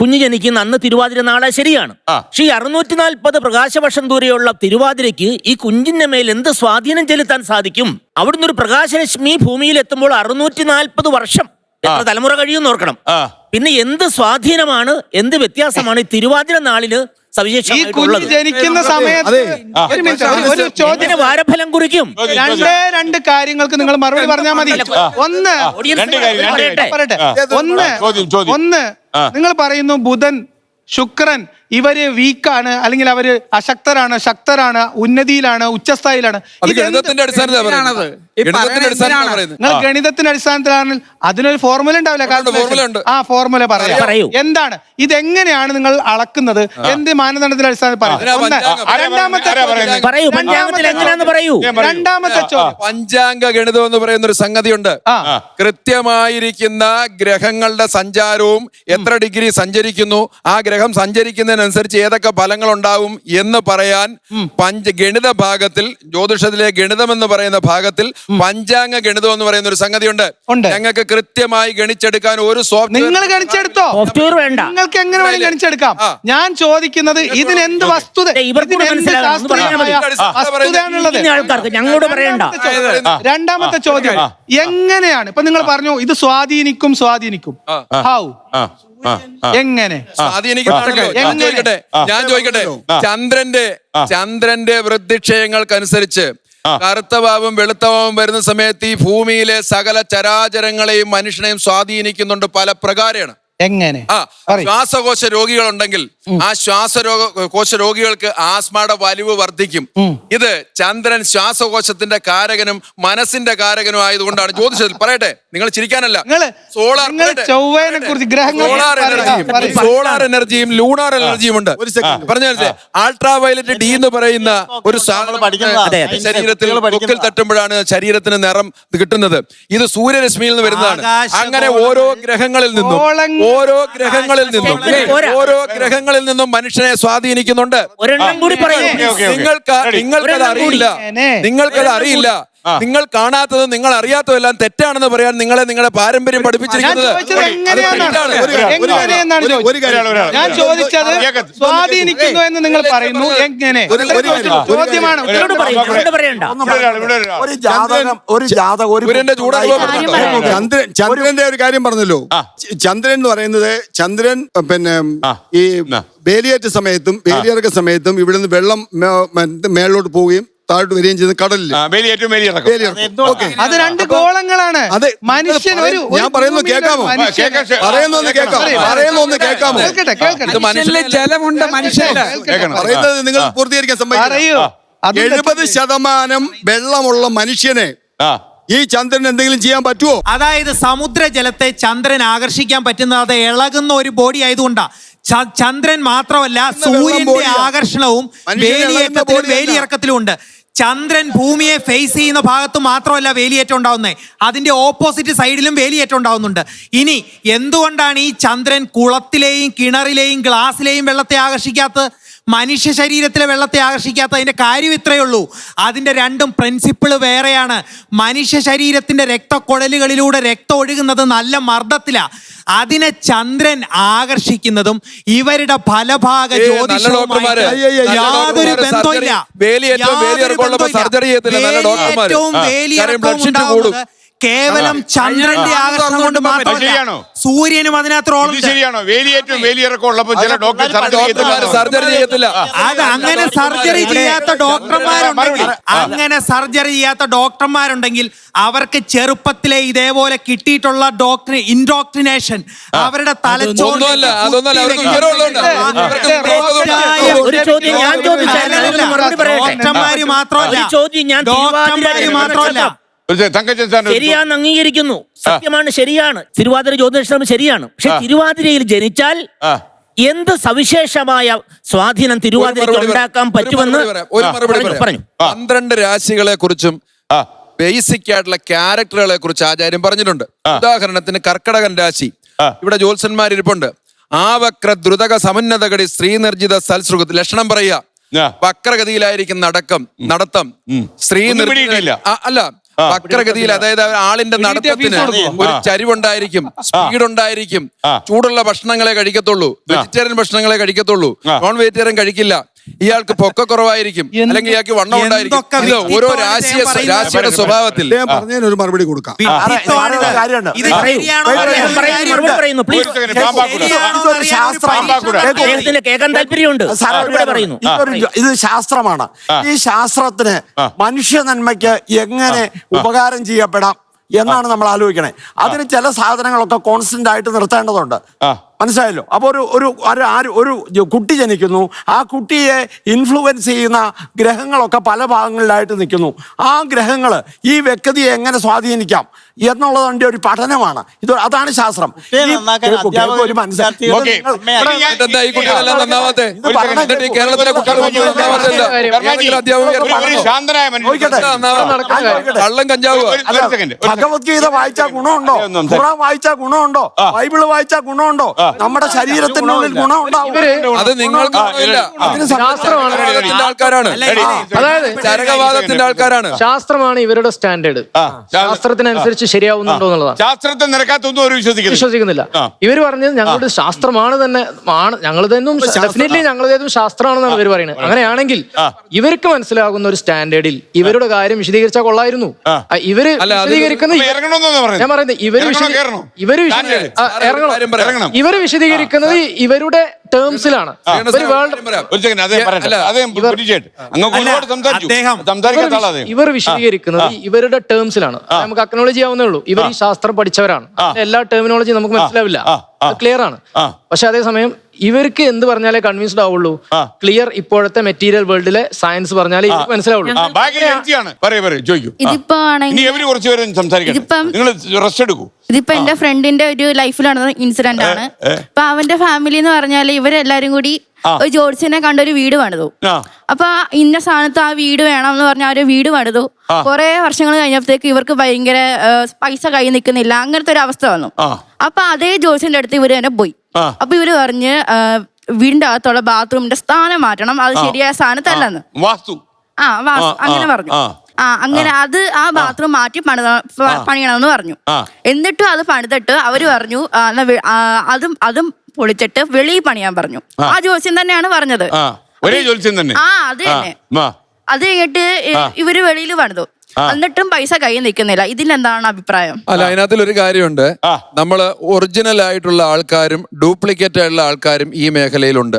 കുഞ്ഞ് ജനിക്കുന്ന അന്ന് തിരുവാതിര നാളെ ശരിയാണ്. പക്ഷെ ഈ 640 പ്രകാശവർഷം ദൂരെയുള്ള തിരുവാതിരയ്ക്ക് ഈ കുഞ്ഞിന്റെ മേൽ എന്ത് സ്വാധീനം ചെലുത്താൻ സാധിക്കും? അവിടുന്ന് ഒരു പ്രകാശരശ്മി ഭൂമിയിൽ എത്തുമ്പോൾ 640 വർഷം, എത്ര തലമുറ കഴിയുമെന്ന് ഓർക്കണം. പിന്നെ എന്ത് സ്വാധീനമാണ്, എന്ത് വ്യത്യാസമാണ് ഈ തിരുവാതിര നാളില് ഈ സവിശേഷമായിട്ടുള്ളത്. കുഞ്ഞ് ജനിക്കുന്ന സമയത്ത് ഒരു മിനിറ്റ്, ഒരു ചോദ്യം, ഇതിന് വാരഫലം കുറിക്കും. രണ്ട് കാര്യങ്ങൾക്ക് നിങ്ങൾ മറുപടി പറഞ്ഞാൽ മതി. ഒന്ന് പറയട്ടെ, ഒന്ന് നിങ്ങൾ പറയുന്നു ബുധൻ ശുക്രൻ ഇവര് വീക്കാണ്, അല്ലെങ്കിൽ അവര് അശക്തരാണ്, ശക്തരാണ്, ഉന്നതിയിലാണ്, ഉച്ചസ്ഥായിലാണ്. ഗണിതത്തിന്റെ നിങ്ങൾ ഗണിതത്തിന്റെ അടിസ്ഥാനത്തിലാണ്, അതിനൊരു ഫോർമുല ഉണ്ടാവില്ല. ആ ഫോർമുല പറയാം. എന്താണ് ഇതെങ്ങനെയാണ് നിങ്ങൾ അളക്കുന്നത്? എന്ത് മാനദണ്ഡത്തിന്റെ അടിസ്ഥാനത്തിൽ പറയാം. രണ്ടാമത്തെ ചോദ്യം, പഞ്ചാംഗ ഗണിതം എന്ന് പറയുന്ന ഒരു സംഗതിയുണ്ട്. കൃത്യമായിരിക്കുന്ന ഗ്രഹങ്ങളുടെ സഞ്ചാരവും എത്ര ഡിഗ്രി സഞ്ചരിക്കുന്നു, ആ ഗ്രഹം സഞ്ചരിക്കുന്നതിനനുസരിച്ച് ഏതൊക്കെ ഫലങ്ങൾ ഉണ്ടാവും എന്ന് പറയാൻ ഗണിത ഭാഗത്തിൽ, ജ്യോതിഷത്തിലെ ഗണിതം എന്ന് പറയുന്ന ഭാഗത്തിൽ പഞ്ചാംഗ ഗണിതം എന്ന് പറയുന്ന ഒരു സംഗതിയുണ്ട്. ഞങ്ങൾക്ക് കൃത്യമായി ഗണിച്ചെടുക്കാൻ ഒരു നിങ്ങൾ ഗണിച്ചെടുത്തോ? നിങ്ങൾക്ക് എങ്ങനെ വേണമെങ്കിൽ ഗണിച്ചെടുക്കാം. ഞാൻ ചോദിക്കുന്നത് ഇതിന് എന്ത് വസ്തുത, ഞങ്ങളോട് പറയണ്ട. രണ്ടാമത്തെ ചോദ്യം, എങ്ങനെയാണ് ഇപ്പൊ നിങ്ങൾ പറഞ്ഞു ഇത് സ്വാധീനിക്കും ഹൗ, എങ്ങനെ ഞാൻ ചോദിക്കട്ടെ, ചന്ദ്രന്റെ വൃദ്ധിക്ഷയങ്ങൾക്കനുസരിച്ച് കറുത്തഭാവം വെളുത്തഭാവം വരുന്ന സമയത്ത് ഈ ഭൂമിയിലെ സകല ചരാചരങ്ങളെയും മനുഷ്യനെയും സ്വാധീനിക്കുന്നുണ്ട് പല പ്രകാരമാണ്. എങ്ങനെ? ശ്വാസകോശ രോഗികളുണ്ടെങ്കിൽ ആ ശ്വാസകോശ രോഗികൾക്ക് ആസ്മയുടെ വലിവ് വർദ്ധിക്കും. ഇത് ചന്ദ്രൻ ശ്വാസകോശത്തിന്റെ കാരകനും മനസ്സിന്റെ കാരകനും ആയതുകൊണ്ടാണ് ജ്യോതിഷത്തിൽ. പറയട്ടെ, നിങ്ങൾ ചിരിക്കാനല്ല, സോളാർ എനർജിയും ലൂണാർ എനർജിയും ഉണ്ട്. പറഞ്ഞ അൾട്രാ വയലറ്റ് ഡി എന്ന് പറയുന്ന ഒരു ശരീരത്തിൽ തൊക്കിൽ തട്ടുമ്പോഴാണ് ശരീരത്തിന് നിറം കിട്ടുന്നത്. ഇത് സൂര്യരശ്മിയിൽ നിന്ന് വരുന്നതാണ്. അങ്ങനെ ഓരോ ഗ്രഹങ്ങളിൽ നിന്നും മനുഷ്യനെ സ്വാധീനിക്കുന്നുണ്ട്. നിങ്ങൾക്കത് അറിയില്ല. നിങ്ങൾ കാണാത്തതും നിങ്ങൾ അറിയാത്തതെല്ലാം തെറ്റാണെന്ന് പറയാൻ നിങ്ങളുടെ പാരമ്പര്യം പഠിപ്പിച്ചിരിക്കുന്നത്. ഞാൻ ചോദിച്ചത് സ്വാധീനിക്കുന്നു എന്ന് നിങ്ങൾ പറയുന്നു. എങ്ങനെ? ചോദ്യമാണ്. ചന്ദ്രന്റെ ഒരു കാര്യം പറഞ്ഞല്ലോ. ചന്ദ്രൻ എന്ന് പറയുന്നത്, ചന്ദ്രൻ പിന്നെ ഈ വേലിയേറ്റ സമയത്തും വേലിയിറക്ക സമയത്തും ഇവിടുന്ന് വെള്ളം മേളിലോട്ട് പോവുകയും താഴോട്ട് വരികയും ചെയ്യുന്ന കടലിൽ അത് രണ്ട് ഗോളങ്ങളാണ്. മനുഷ്യൻ ഞാൻ പറയുന്നത് കേൾക്കാമോ? പറയുന്നൊന്ന് കേൾക്കാമോ? ജലമുണ്ട് മനുഷ്യൻ പറയുന്നത് നിങ്ങൾ പൂർത്തീകരിക്കാൻ സമ്മതിക്കൂ. 70% വെള്ളമുള്ള മനുഷ്യനെ ഈ ചന്ദ്രൻ എന്തെങ്കിലും ചെയ്യാൻ പറ്റുമോ? അതായത് സമുദ്രജലത്തെ ചന്ദ്രൻ ആകർഷിക്കാൻ പറ്റുന്നത് അത് ഇളകുന്ന ഒരു ബോഡി ആയതുകൊണ്ടാ. ചന്ദ്രൻ മാത്രമല്ല, സൂര്യന്റെ ആകർഷണവും വേലിയേറ്റത്തിലും വേലിയിറക്കത്തിലും ഉണ്ട്. ചന്ദ്രൻ ഭൂമിയെ ഫേസ് ചെയ്യുന്ന ഭാഗത്ത് മാത്രമല്ല വേലിയേറ്റം ഉണ്ടാവുന്നത്, അതിന്റെ ഓപ്പോസിറ്റ് സൈഡിലും വേലിയേറ്റം ഉണ്ടാവുന്നുണ്ട്. ഇനി എന്തുകൊണ്ടാണ് ഈ ചന്ദ്രൻ കുളത്തിലെയും കിണറിലെയും ഗ്ലാസ്സിലെയും വെള്ളത്തെ ആകർഷിക്കാത്തത്, മനുഷ്യ ശരീരത്തിലെ വെള്ളത്തെ ആകർഷിക്കാത്ത? അതിന്റെ കാര്യം ഇത്രയേ ഉള്ളൂ. അതിന്റെ രണ്ടും പ്രിൻസിപ്പിള് വേറെയാണ്. മനുഷ്യ ശരീരത്തിന്റെ രക്തക്കുഴലുകളിലൂടെ രക്തം ഒഴുകുന്നത് നല്ല മർദ്ദത്തിലാണ്. അതിനെ ചന്ദ്രൻ ആകർഷിക്കുന്നതും ഇവരുടെ ഫലഭാഗ ജ്യോതിഷവുമായിട്ട് യാതൊരു ബന്ധമില്ല. വേലിയേറ്റവും വേലിയിറക്കവും ഉണ്ടാവുന്നത് കേവലം ചന്ദ്രന്റെ ആകർഷണം കൊണ്ട് മാത്രമല്ല, സൂര്യനും അതിനകത്ത് ശരിയാണോ? വേലിയേറ്റവും വേലിയിറക്കം ഉള്ളപ്പോൾ ചില സർജറി ചെയ്യത്തില്ല. അത് അങ്ങനെ സർജറി ചെയ്യാത്ത ഡോക്ടർമാരുണ്ടെങ്കിൽ അവർക്ക് ചെറുപ്പത്തിലെ ഇതേപോലെ കിട്ടിയിട്ടുള്ള ഇൻഡോക്ട്രിനേഷൻ അവരുടെ തലച്ചോറിൽ മാത്രമല്ല ശരിയാന്ന് അംഗീകരിക്കുന്നു, സത്യമാണ്, ശരിയാണ്. തിരുവാതിര ജ്യോതിഷം ശരിയാണ്. പക്ഷെ തിരുവാതിരയിൽ ജനിച്ചാൽ എന്ത് സവിശേഷമായ സ്വാധീനം തിരുവാതിരയ്ക്ക് ഉണ്ടാക്കാൻ പറ്റുമെന്ന് പറഞ്ഞു. 12 രാശികളെ കുറിച്ചും ബേസിക് ആയിട്ടുള്ള ക്യാരക്ടറുകളെ കുറിച്ച് ആചാര്യം പറഞ്ഞിട്ടുണ്ട്. ഉദാഹരണത്തിന് കർക്കടകൻ രാശി, ഇവിടെ ജ്യോത്സ്യന്മാരിപ്പുണ്ട്. ആവക്ര ദ്രുതക സമന്നതകടി ശ്രീനിർജിത സൽസൃഗ ലക്ഷണം പറയുക. വക്രഗതിയിലായിരിക്കും നടത്തം സ്ത്രീ അല്ല, വക്രഗതിയിൽ, അതായത് ആളിന്റെ നടത്തത്തിന് ഒരു ചരിവുണ്ടായിരിക്കും, സ്പീഡ് ഉണ്ടായിരിക്കും. ചൂടുള്ള ഭക്ഷണങ്ങളെ കഴിക്കത്തുള്ളൂ, വെജിറ്റേറിയൻ ഭക്ഷണങ്ങളെ കഴിക്കത്തുള്ളൂ, നോൺ വെജിറ്റേറിയൻ കഴിക്കില്ല. ഇയാൾക്ക് പൊക്കക്കുറവായിരിക്കും, അല്ലെങ്കിൽ ഇയാൾക്ക് വണ്ണം ഉണ്ടായിരിക്കും. ഇത് ഓരോ രാശിയുടെ സ്വഭാവത്തിൽ ഞാൻ പറഞ്ഞതിന് ഒരു മറുപടി കൊടുക്കാം. ഇത് ശരിയാണോ മറുപടി പറയുന്നു പ്ലീസ്. അദ്ദേഹത്തിന് കേൾക്കാൻ താല്പര്യമുണ്ട്. പറയുന്നു ഇത് ശാസ്ത്രമാണ്. ഈ ശാസ്ത്രത്തിന് മനുഷ്യ നന്മയ്ക്ക് എങ്ങനെ ഉപകാരം ചെയ്യപ്പെടാം എന്നാണ് നമ്മൾ ആലോചിക്കണേ. അതിന് ചില സാധനങ്ങളൊക്കെ കോൺസ്റ്റന്റ് ആയിട്ട് നിർത്തേണ്ടതുണ്ട്. മനസ്സിലായല്ലോ? അപ്പോൾ ഒരു കുട്ടി ജനിക്കുന്നു, ആ കുട്ടിയെ ഇൻഫ്ലുവൻസ് ചെയ്യുന്ന ഗ്രഹങ്ങളൊക്കെ പല ഭാഗങ്ങളിലായിട്ട് നിൽക്കുന്നു. ആ ഗ്രഹങ്ങൾ ഈ വ്യക്തിയെ എങ്ങനെ സ്വാധീനിക്കാം എന്നുള്ളതിന്റെ ഒരു പഠനമാണ് ഇത്. അതാണ് ശാസ്ത്രം. ഒരു ഭഗവത്ഗീത വായിച്ചാൽ ഗുണമുണ്ടോ? ഖുറാൻ വായിച്ചാൽ ഗുണമുണ്ടോ? ബൈബിള് വായിച്ചാൽ ഗുണമുണ്ടോ? നമ്മുടെ ശരീരത്തിനുള്ളിൽ ഗുണം ഉണ്ടാവും. അത് നിങ്ങൾക്ക് ആൾക്കാരാണ്, അതായത് ചരകവാദത്തിന്റെ ആൾക്കാരാണ്. ശാസ്ത്രമാണ് ഇവരുടെ സ്റ്റാൻഡേർഡ്. ശാസ്ത്രത്തിനനുസരിച്ച് ശരിയാവുന്നുണ്ടോ എന്നുള്ളതാണ്. ശാസ്ത്രത്തെ നിരക്കാത്തൊന്നും അവർ വിശ്വസിക്കുന്നില്ല. ഇവർ പറഞ്ഞത് ഞങ്ങളുടെ ശാസ്ത്രമാണ് തന്നെ, ഞങ്ങളതെന്നും ഡെഫിനറ്റ്ലി ഞങ്ങളതേതും ശാസ്ത്രമാണെന്നാണ് ഇവർ പറയുന്നത്. അങ്ങനെയാണെങ്കിൽ ഇവർക്ക് മനസ്സിലാകുന്ന ഒരു സ്റ്റാൻഡേർഡിൽ ഇവരുടെ കാര്യം വിശദീകരിച്ചാൽ കൊള്ളായിരുന്നു. ഇവര് വിശദീകരിക്കുന്നത് ഞാൻ പറയുന്നത് ഇവര് വിശദീകരിക്കുന്നത് ഇവരുടെ ടേംസിലാണ്. ഇവർ വിശദീകരിക്കുന്നത് ഇവരുടെ ടേംസിലാണ്. നമുക്ക് അക്നോളജി ആവുന്നേ ഉള്ളൂ. ഇവർ ഈ ശാസ്ത്രം പഠിച്ചവരാണ്. എല്ലാ ടെർമിനോളജിയും നമുക്ക് മനസ്സിലാവില്ല, ക്ലിയർ ആണ്. പക്ഷെ അതേസമയം ഇവർക്ക് എന്ത് പറഞ്ഞാലേ കൺവിൻസ്ഡ് ആവുള്ളൂ. ക്ലിയർ ഇപ്പോഴത്തെ മെറ്റീരിയൽ വേൾഡിലെ സയൻസ് പറഞ്ഞാലേ ഇവർക്ക് മനസ്സിലാവുള്ളൂ. ഇതിപ്പോ എന്റെ ഫ്രണ്ടിന്റെ ഒരു ലൈഫിൽ നടന്ന ഇൻസിഡന്റ് ആണ്. അപ്പൊ അവന്റെ ഫാമിലി എന്ന് പറഞ്ഞാല് ഇവരെല്ലാരും കൂടി ഒരു ജോഡ്സിനെ കണ്ടൊരു വീട് പണിതു. അപ്പൊ ഇന്ന സ്ഥാനത്ത് ആ വീട് വേണം എന്ന് പറഞ്ഞ ഒരു വീട് പണിതു. കുറെ വർഷങ്ങൾ കഴിഞ്ഞപ്പോഴത്തേക്ക് ഇവർക്ക് ഭയങ്കര പൈസ കൈ നിൽക്കുന്നില്ല, അങ്ങനത്തെ ഒരു അവസ്ഥ വന്നു. അപ്പൊ അതേ ജോഡ്സിന്റെ അടുത്ത് ഇവര് തന്നെ പോയി. അപ്പൊ ഇവര് പറഞ്ഞ് വീടിന്റെ അകത്തുള്ള ബാത്റൂമിന്റെ സ്ഥാനം മാറ്റണം, അത് ശരിയായ സ്ഥാനത്തല്ലെന്ന്. അങ്ങനെ പറഞ്ഞു. അങ്ങനെ അത് ആ ബാത്റൂം മാറ്റി പണിയണമെന്ന് പറഞ്ഞു. എന്നിട്ടും അത് പണിതിട്ട് അവര് പറഞ്ഞു അതും പൊളിച്ചിട്ട് വെളിയിൽ പണിയാൻ പറഞ്ഞു. ആ ജോത്സ്യം തന്നെയാണ് പറഞ്ഞത്. അത് തന്നെ. അത് കഴിഞ്ഞിട്ട് ഇവര് വെളിയിൽ പണിതു, എന്നിട്ടും പൈസ കയ്യിൽ നിൽക്കുന്നില്ല. ഇതിലെന്താണ് അഭിപ്രായം? അല്ല, അതിനകത്തിലൊരു കാര്യമുണ്ട്. നമ്മള് ഒറിജിനൽ ആയിട്ടുള്ള ആൾക്കാരും ഡ്യൂപ്ലിക്കേറ്റ് ആയിട്ടുള്ള ആൾക്കാരും ഈ മേഖലയിലുണ്ട്.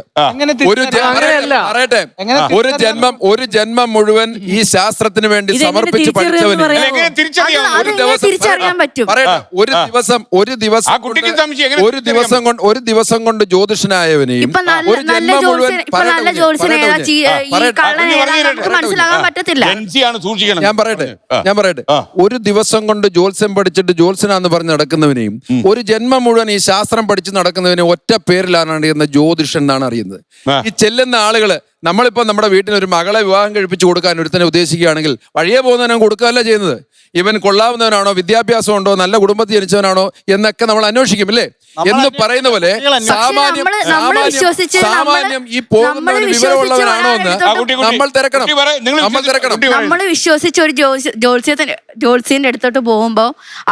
പറയട്ടെ, ഒരു ജന്മം മുഴുവൻ ഈ ശാസ്ത്രത്തിന് വേണ്ടി സമർപ്പിച്ച് പഠിച്ചവന് ഒരു ദിവസം കൊണ്ട് ജ്യോതിഷനായവനെയും ഒരു ജന്മം മുഴുവൻ ഞാൻ പറയട്ടെ ഒരു ദിവസം കൊണ്ട് ജ്യോത്സ്യം പഠിച്ചിട്ട് ജ്യോത്സ്യനാന്ന് പറഞ്ഞ് നടക്കുന്നവനെയും ഒരു ജന്മം മുഴുവൻ ഈ ശാസ്ത്രം പഠിച്ച് നടക്കുന്നവനെയും ഒറ്റ പേരിലാണ് അറിയുന്നത്, ജ്യോതിഷൻ എന്നാണ് അറിയുന്നത്. ഈ ചെല്ലുന്ന ആളുകള് നമ്മളിപ്പോ നമ്മുടെ വീട്ടിൽ ഒരു മകളെ വിവാഹം കഴിപ്പിച്ചു കൊടുക്കാൻ ഒരുത്തനെ ഉദ്ദേശിക്കുകയാണെങ്കിൽ വഴിയെ പോകുന്നവനും കൊടുക്കുകയല്ല ചെയ്യുന്നത്. ഇവൻ കൊള്ളാവുന്നവനാണോ, വിദ്യാഭ്യാസം ഉണ്ടോ, നല്ല കുടുംബത്തിൽ ജനിച്ചവനാണോ എന്നൊക്കെ നമ്മൾ അന്വേഷിക്കും, അല്ലേ? എന്ന് പറയുന്ന പോലെ സാമാന്യം ഈ പോകുന്നവന് വിവരമുള്ളവനാണോ എന്ന് നമ്മൾ തിരക്കണം. നമ്മൾ വിശ്വസിച്ച് ഒരു ജ്യോത്സ്യന്റെ അടുത്തോട്ട് പോകുമ്പോ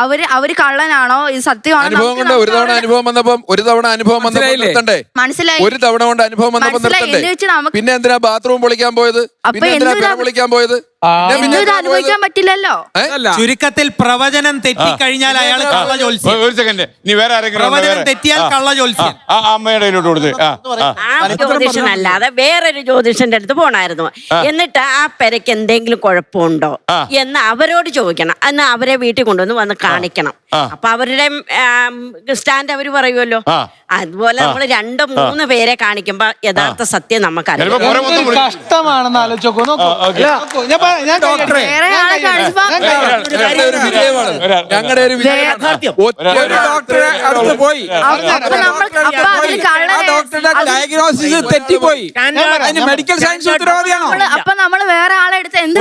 അവര് കള്ളനാണോ, ഇത് സത്യമാണോ? അനുഭവം കൊണ്ട് ഒരു തവണ അനുഭവം വന്നപ്പം മനസ്സിലായി. ഒരു തവണ കൊണ്ട് അനുഭവം വന്നപ്പോ നിർത്തണ്ടേ? പിന്നെ എന്തിനാ ബാത്റൂം പൊളിക്കാൻ പോയത്? പിന്നെ എന്തിനാ പൊളിക്കാൻ പോയത്? അനുഭവിക്കാൻ പറ്റില്ലല്ലോ. ചുരുക്കത്തിൽ പ്രവചനം തെറ്റിക്കഴിഞ്ഞാൽ അയാൾ കള്ള ജ്യോത്സ്യൻ. പ്രവചനം തെറ്റിയാൽ കള്ള ജ്യോത്സ്യൻ. ജ്യോതിഷൻ അല്ലാതെ വേറൊരു ജ്യോതിഷന്റെ അടുത്ത് പോണായിരുന്നു. എന്നിട്ട് ആ പെരക്ക് എന്തെങ്കിലും കുഴപ്പമുണ്ടോ എന്ന് അവരോട് ചോദിക്കണം. എന്ന് അവരെ വീട്ടിൽ കൊണ്ടുവന്ന് വന്ന് കാണിക്കണം. അപ്പൊ അവരുടെ സ്റ്റാൻഡ് അവര് പറയുമല്ലോ. അതുപോലെ നമ്മൾ 2-3 പേരെ കാണിക്കുമ്പോ യഥാർത്ഥ സത്യം നമുക്കറിയാം. കഷ്ടമാണെന്ന് ആലോചിച്ചോ. ഞങ്ങളുടെ ഒരു ഡയഗ്നോസിസ് തെറ്റിപ്പോയി. മെഡിക്കൽ സയൻസ് ഉത്തരവാദിയാണോ? അപ്പൊ നമ്മൾ വേറെ ആളെ എടുത്ത് എന്ത്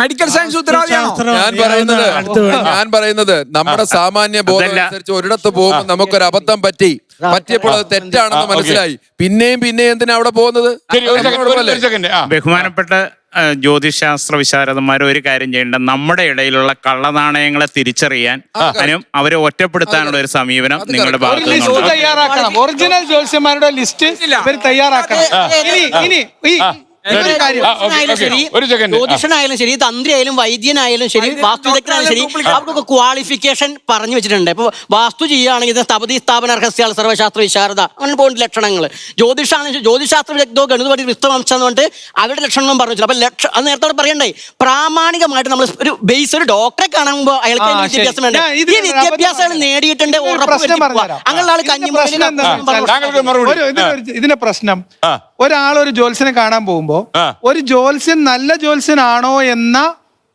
മെഡിക്കൽ സയൻസ് ഉത്തരവാദിയാണോ? ഞാൻ പറയുന്നത് നമ്മുടെ സാമാന്യ ബോധം അനുസരിച്ച് ഒരിടത്ത് പോകുമ്പോൾ നമുക്കൊരു അബദ്ധം പറ്റിയപ്പോൾ അത് തെറ്റാണെന്ന് മനസ്സിലായി. പിന്നെയും എന്തിനാ അവിടെ പോകുന്നത്? ബഹുമാനപ്പെട്ട ജ്യോതിശാസ്ത്ര വിശാരദന്മാർ ഒരു കാര്യം ചെയ്യേണ്ട, നമ്മുടെ ഇടയിലുള്ള കള്ളനാണയങ്ങളെ തിരിച്ചറിയാൻ അവരെ ഒറ്റപ്പെടുത്താനുള്ള ഒരു സമീപനം നിങ്ങളുടെ ഭാഗത്ത് ലിസ്റ്റ് തയ്യാറാക്കണം. ഒറിജിനൽ ജ്യോത്സ്യന്മാരുടെ ലിസ്റ്റ് ഇവർ തയ്യാറാക്കണം. ഇനി ജ്യോതിഷനായാലും ശരി, തന്ത്രിയായാലും വൈദ്യനായാലും ശരി, വാസ്തുവിദഗ്ധനായാലും ശരി, അവർക്കൊക്കെ ക്വാളിഫിക്കേഷൻ പറഞ്ഞു വെച്ചിട്ടുണ്ട്. ഇപ്പൊ വാസ്തു ചെയ്യുകയാണെങ്കിൽ സ്ഥപതി സ്ഥാപന രഹസ്യാൽ സർവശാസ്ത്ര വിശാരദ അങ്ങനെ പോകുന്ന ലക്ഷണങ്ങൾ. ജ്യോതിഷാണെങ്കിൽ ജ്യോതിശാസ്ത്ര വിദഗ്ധോ ഗണിതപടി വിസ്തവംശം എന്ന് പറഞ്ഞിട്ട് അവരുടെ ലക്ഷണം പറഞ്ഞു വെച്ചില്ല. അപ്പൊ അത് നേരത്തെ പറയണ്ടേ, പ്രാമാണികമായിട്ട് നമ്മൾ ഒരു ബേസ് ഒരു ഡോക്ടറെ കാണുമ്പോൾ അയാൾക്ക് വിദ്യാഭ്യാസം വേണ്ട. ഈ വിദ്യാഭ്യാസം നേടിയിട്ടുണ്ട് അങ്ങനെയുള്ള ആൾ ഇതിന്റെ പ്രശ്നം, ഒരാൾ ഒരു ജ്യോത്സ്യനെ കാണാൻ പോകുമ്പോ ഒരു ജ്യോത്സ്യൻ നല്ല ജ്യോത്സ്യനാണോ എന്ന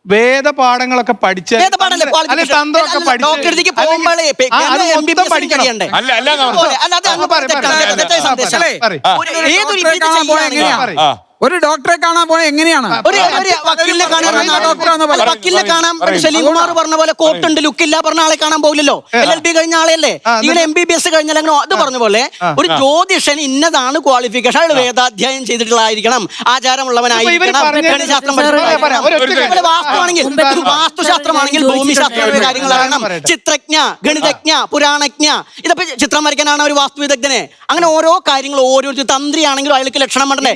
വേദപാഠങ്ങളൊക്കെ പഠിച്ച് അല്ലെ തന്ത്രമൊക്കെ പഠിച്ച് ഒരു ഡോക്ടറെ കാണാൻ പോയ എങ്ങനെയാണ്? വക്കീലിനെ കാണാൻ സലീം കുമാർ പറഞ്ഞ പോലെ കോട്ടുണ്ട് ലുക്കില്ല പറഞ്ഞ ആളെ കാണാൻ പോകില്ലല്ലോ. LLB കഴിഞ്ഞ ആളല്ലേ, ഇങ്ങനെ MBBS കഴിഞ്ഞാൽ അങ്ങനെ അത് പറഞ്ഞ പോലെ ഒരു ജ്യോതിഷൻ ഇന്നതാണ് ക്വാളിഫിക്കേഷൻ. അയാൾ വേദാധ്യായം ചെയ്തിട്ടുള്ളതായിരിക്കണം, ആചാരമുള്ളവനായിരിക്കണം, ഗണിതശാസ്ത്രം പഠിക്കണം. വാസ്തുശാസ്ത്രമാണെങ്കിൽ ഭൂമിശാസ്ത്രങ്ങളുടെ കാര്യങ്ങളാകണം, ചിത്രജ്ഞ, ഗണിതജ്ഞ, പുരാണജ്ഞ. ഇതൊക്കെ ചിത്രം വരയ്ക്കാനാണ് ഒരു വാസ്തു വിദഗ്ധനെ. അങ്ങനെ ഓരോ കാര്യങ്ങൾ ഓരോരുത്തർ തന്ത്രിയാണെങ്കിലും അയാൾക്ക് ലക്ഷണം വേണ്ടേ,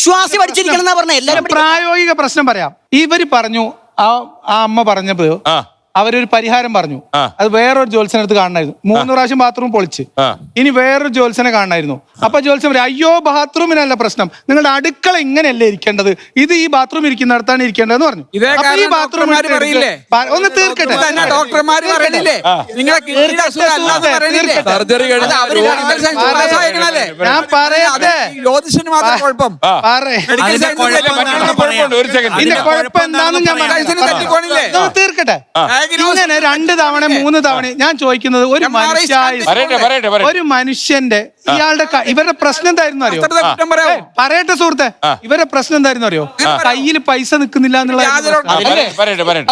വിശ്വാസി പഠിച്ചിരിക്കണം പറഞ്ഞ എല്ലാവരും. പ്രായോഗിക പ്രശ്നം പറയാം. ഇവര് പറഞ്ഞു, ആ അമ്മ പറഞ്ഞപ്പോ അവരൊരു പരിഹാരം പറഞ്ഞു. അത് വേറൊരു ജ്യോത്സ്യനടുത്ത് കാണണമായിരുന്നു. 3 പ്രാവശ്യം ബാത്റൂം പൊളിച്ച് ഇനി വേറൊരു ജ്യോത്സ്യനെ കാണണമായിരുന്നു. അപ്പൊ ജ്യോത്സ്യൻ പറയും, അയ്യോ ബാത്റൂമിനല്ല പ്രശ്നം, നിങ്ങളുടെ അടുക്കള ഇങ്ങനെയല്ലേ ഇരിക്കേണ്ടത്, ഇത് ഈ ബാത്റൂം ഇരിക്കുന്നിടത്താണ് ഇരിക്കേണ്ടതെന്ന് പറഞ്ഞു. ഈ ബാത്റൂം ഒന്ന് തീർക്കട്ടെ. ഡോക്ടർമാര് പറയണില്ലേ ഞാൻ പറയട്ടെ, ജ്യോതിഷന് മാത്രം കുഴപ്പം. ഇതിന്റെ കുഴപ്പം എന്താണെന്ന് ഞാൻ തീർക്കട്ടെ. ഇങ്ങനെ 2 തവണ 3 തവണ ഞാൻ ചോദിക്കുന്നത്, ഒരു മനുഷ്യന്റെ ഇവരുടെ പ്രശ്നം എന്തായിരുന്നു അറിയോ? പറയട്ടെ സുഹൃത്തെ, ഇവരുടെ പ്രശ്നം എന്തായിരുന്നു അറിയോ? കയ്യിൽ പൈസ നിൽക്കുന്നില്ല എന്നുള്ള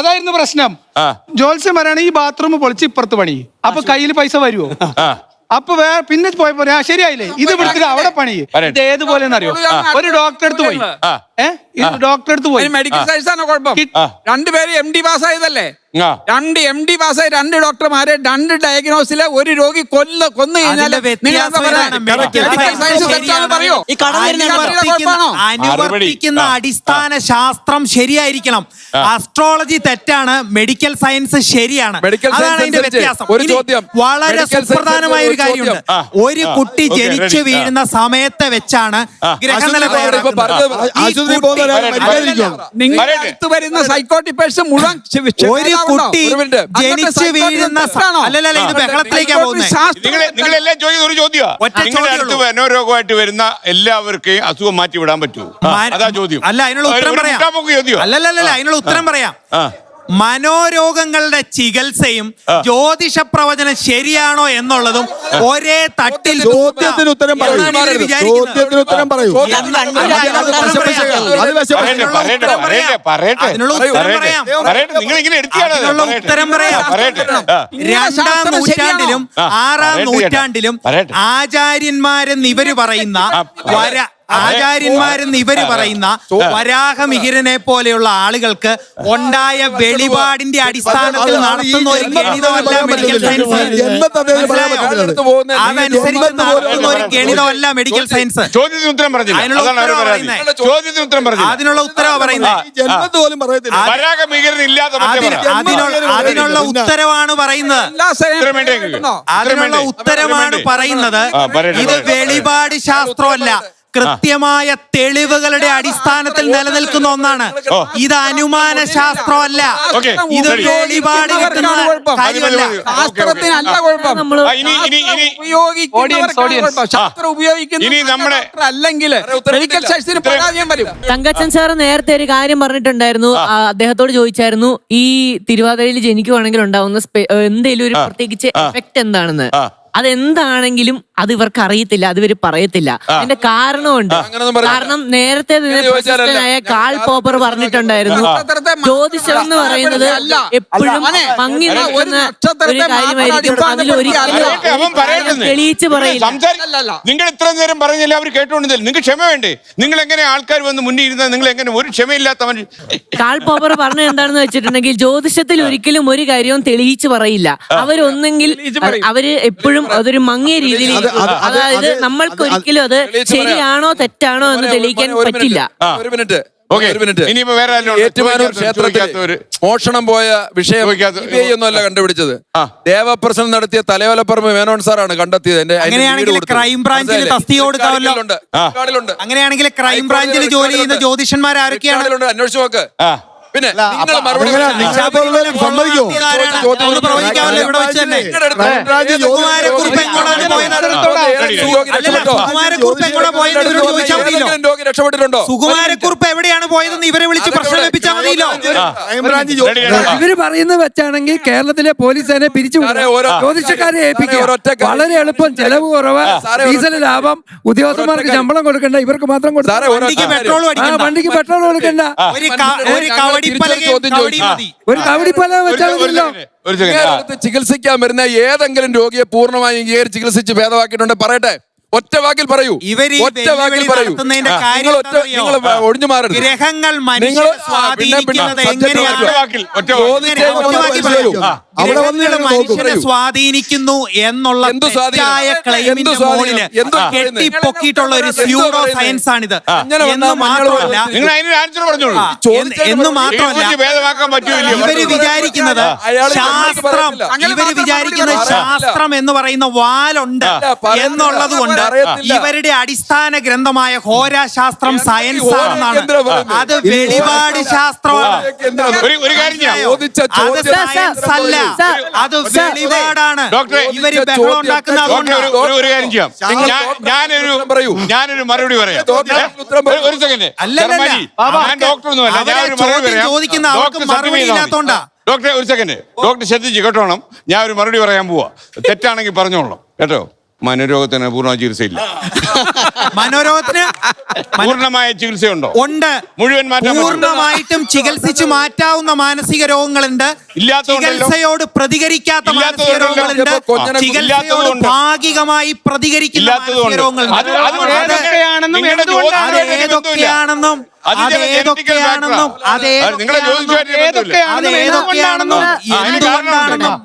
അതായിരുന്നു പ്രശ്നം. ജ്യോത്സ്യം പറയാണ് ഈ ബാത്റൂം പൊളിച്ച് ഇപ്പുറത്ത് പണി, അപ്പൊ കയ്യിൽ പൈസ വരുമോ? അപ്പൊ പിന്നെ പോയപ്പോ ശരിയായില്ലേ, ഇത് വിളിച്ചിട്ട് അവിടെ പണി. ഇത് ഏതുപോലെ അറിയോ? ഒരു ഡോക്ടറെ അടുത്ത് പോയി, ഡോക്ടറെ അടുത്ത് പോയി, മെഡിക്കൽ സയൻസ് ആണ് കുഴപ്പം. 2 പേര് MD പാസ്സായതല്ലേ, 2 MD പാസ്സായി 2 ഡോക്ടർമാരെ 2 ഡയഗ്നോസിലെ ഒരു രോഗി കൊന്നു കഴിഞ്ഞാൽ അനുവർത്തിക്കുന്ന അടിസ്ഥാന ശാസ്ത്രം ശരിയായിരിക്കണം. അസ്ട്രോളജി തെറ്റാണ്, മെഡിക്കൽ സയൻസ് ശരിയാണ്. വളരെ സുപ്രധാനമായ ഒരു കാര്യമുണ്ട്. ഒരു കുട്ടി ജനിച്ചു വീഴുന്ന സമയത്തെ വെച്ചാണ് ഗ്രഹനില. വരുന്ന സൈക്കോട്ടിപ്പേഴ്സ് മുഴുവൻ ഒരു കുട്ടി ജനിച്ചു വീഴുന്ന അല്ലല്ല, ഇത് ബഹളത്തിലേക്കാ പോകുന്നത്. നിങ്ങളെല്ലാം ചോദിക്കുന്ന ഒരു ചോദ്യം, നിങ്ങളുടെ അടുത്ത് മനോരോഗമായിട്ട് വരുന്ന എല്ലാവർക്കും അസുഖം മാറ്റി വിടാൻ പറ്റുമോ? അതാ ചോദ്യം. അല്ല, അതിനുള്ള ഉത്തരം പറയാം. അല്ലല്ല, അതിനുള്ള ഉത്തരം പറയാം. മനോരോഗങ്ങളുടെ ചികിത്സയും ജ്യോതിഷ പ്രവചനം ശരിയാണോ എന്നുള്ളതും ഒരേ തട്ടിൽ. ചോദ്യത്തിന് ഉത്തരം പറയൂ. ഉത്തരം പറയാം. 2-ാം നൂറ്റാണ്ടിലും 6-ാം നൂറ്റാണ്ടിലും ആചാര്യന്മാരെന്ന് ഇവര് പറയുന്ന വരാഹമിഹിരനെ പോലെയുള്ള ആളുകൾക്ക് ഉണ്ടായ വെളിപാടിന്റെ അടിസ്ഥാനത്തിൽ നടത്തുന്ന ഒരു ഗണിതമല്ല മെഡിക്കൽ സയൻസ്. അതനുസരിച്ച് നടത്തുന്ന ഒരു ഗണിതമല്ല മെഡിക്കൽ സയൻസ്. അതിനുള്ള ഉത്തരവാ പറയുന്നത്. അതിനുള്ള ഉത്തരവാണ് പറയുന്നത്. ഇത് വെളിപാട് ശാസ്ത്രമല്ല, കൃത്യമായ തെളിവുകളുടെ അടിസ്ഥാനത്തിൽ നിലനിൽക്കുന്ന ഒന്നാണ്. ഇത് അനുമാന ശാസ്ത്രമല്ല, ഇത് വെളിപാട് കിട്ടുന്ന കാര്യമല്ല. തങ്കച്ചൻ സാർ നേരത്തെ ഒരു കാര്യം പറഞ്ഞിട്ടുണ്ടായിരുന്നു. അദ്ദേഹത്തോട് ചോദിച്ചായിരുന്നു, ഈ തിരുവാതിരയിൽ ജനിക്കുവാണെങ്കിൽ ഉണ്ടാവുന്ന എന്തെങ്കിലും ഒരു പ്രത്യേകിച്ച് എഫക്ട് എന്താണെന്ന്. അതെന്താണെങ്കിലും അത് ഇവർക്ക് അറിയത്തില്ല, അത് ഇവർ പറയത്തില്ല. അതിന്റെ കാരണമുണ്ട്. കാരണം നേരത്തെ പ്രശസ്തനായ കാൾ പോപ്പർ പറഞ്ഞിട്ടുണ്ടായിരുന്നു, ജ്യോതിഷം എന്ന് പറയുന്നത് എപ്പോഴും മങ്ങി നിൽക്കുന്ന ഒരു കാര്യമായിരിക്കും, അതിൽ ഒരിക്കലും തെളിയിച്ച് പറയില്ല. നിങ്ങൾ ഇത്ര നേരം പറഞ്ഞില്ല, അവർ കേട്ടോണ്ടില്ല. നിങ്ങൾക്ക് ക്ഷമ വേണ്ടേ? നിങ്ങൾ എങ്ങനെ ആൾക്കാർ വന്ന് മുന്നിൽ ഇരുന്നാൽ നിങ്ങൾ എങ്ങനെ ഒരു ക്ഷമയില്ലാത്ത കാൾ പോപ്പർ പറഞ്ഞ എന്താണെന്ന് വെച്ചിട്ടുണ്ടെങ്കിൽ, ജ്യോതിഷത്തിൽ ഒരിക്കലും ഒരു കാര്യവും തെളിയിച്ച് പറയില്ല. അവരൊന്നെങ്കിൽ അവര് എപ്പോഴും അതൊരു മങ്ങിയ രീതിയിൽ, അതായത് നമ്മൾക്ക് ഒരിക്കലും അത് ശരിയാണോ തെറ്റാണോ എന്ന് തെളിയിക്കാൻ പറ്റില്ല. ഒരു മിനിറ്റ്. ഏറ്റുമാനൂർ ക്ഷേത്രത്തിൽ മോഷണം പോയ വിഷയം ഒന്നുമല്ല കണ്ടുപിടിച്ചത്. ദേവപ്രശ്നം നടത്തിയ തലയോലപ്പറമ്പ് മേനോൻ സാറാണ് കണ്ടെത്തിയത്. അങ്ങനെയാണെങ്കിൽ ക്രൈംബ്രാഞ്ചിൽ തസ്തിക കൊടുക്കാമല്ലോ. അങ്ങനെയാണെങ്കിൽ ക്രൈംബ്രാഞ്ചിൽ ജോലി ചെയ്യുന്ന ജ്യോതിഷന്മാർ ആരൊക്കെയാണ്? അന്വേഷിച്ചു നോക്ക്. പിന്നെ രക്ഷപ്പെട്ടിട്ടുണ്ടോ? സുകുമാരക്കുറുപ്പ് എവിടെയാണ് പോയതെന്ന് ഇവരെ വിളിച്ച് പ്രശ്നം ലഭിച്ചാൽ മതിയല്ലോ. ഇവര് പറയുന്നത് വെച്ചാണെങ്കിൽ കേരളത്തിലെ പോലീസ് സേനയെ പിരിച്ചു ജ്യോതിഷക്കാരെ ഏൽപ്പിക്കുക. വളരെ എളുപ്പം, ചെലവ് കുറവ്, ഡീസൽ ലാഭം, ഉദ്യോഗസ്ഥന്മാർക്ക് ശമ്പളം കൊടുക്കണ്ട, ഇവർക്ക് മാത്രം കൊടുത്താൽ വണ്ടിക്ക് പെട്രോൾ കൊടുക്കണ്ട. ഒരു കവടിപ്പല വെച്ചാൽ ചികിത്സിക്കാൻ വരുന്ന ഏതെങ്കിലും രോഗിയെ പൂർണ്ണമായി ചികിത്സിച്ച് ഭേദമാക്കിയിട്ടുണ്ട് പറയട്ടെ? ഒറ്റ വാക്കിൽ പറയൂ. ഒറ്റ വാക്കിൽ പറയൂ. ഒഴിഞ്ഞു മാറരുത്. ഗ്രഹങ്ങൾ മനുഷ്യനെ സ്വാധീനിക്കുന്നു എന്നുള്ള തെറ്റായ ക്ലെയിമിന്റെ മുകളില് കെട്ടിപ്പൊക്കിയിട്ടുള്ള ഒരു സ്യൂഡോ സയൻസ് ആണിത്. എന്ന് മാത്രമല്ല ഇവര് വിചാരിക്കുന്നത് ശാസ്ത്രം എന്ന് പറയുന്ന വാലുണ്ട് എന്നുള്ളത് കൊണ്ട് ഇവരുടെ അടിസ്ഥാന ഗ്രന്ഥമായ ഹോരാശാസ്ത്രം സയൻസ് ആണെന്നാണ്. അത് വെളിപാട് ശാസ്ത്രമാണ്, അത് സയൻസ് അല്ല, അത് വെളിപാടാണ്. ഇവര് ബഹളം ഉണ്ടാക്കുന്ന ഞാനൊരു മറുപടി പറയാം. ഒരു സെക്കൻഡ്. ചോദിക്കുന്ന അവർക്ക് മറുപടി ഇല്ലാത്തോണ്ടാ. ഡോക്ടറെ ഒരു സെക്കൻഡ്, ഡോക്ടർ ശ്രദ്ധിച്ച് കേട്ടോണം. ഞാൻ ഒരു മറുപടി പറയാൻ പോവാ. തെറ്റാണെങ്കിൽ പറഞ്ഞോളാം കേട്ടോ. മനോരോഗത്തിന് പൂർണ്ണ ചികിത്സയില്ല. മനോരോഗത്തിന് പൂർണ്ണമായ ചികിത്സയുണ്ടോ? ഉണ്ട്. മുഴുവൻ പൂർണ്ണമായിട്ടും ചികിത്സിച്ച് മാറ്റാവുന്ന മാനസിക രോഗങ്ങളുണ്ട്. ചികിത്സയോട് പ്രതികരിക്കാത്ത മാനസിക രോഗങ്ങളുണ്ട്. ചികിത്സയോട് ഭാഗികമായി പ്രതികരിക്കുന്ന മാനസിക രോഗങ്ങളുണ്ട്. അതേതൊക്കെയാണെന്നും എന്തുകൊണ്ടാണെന്നും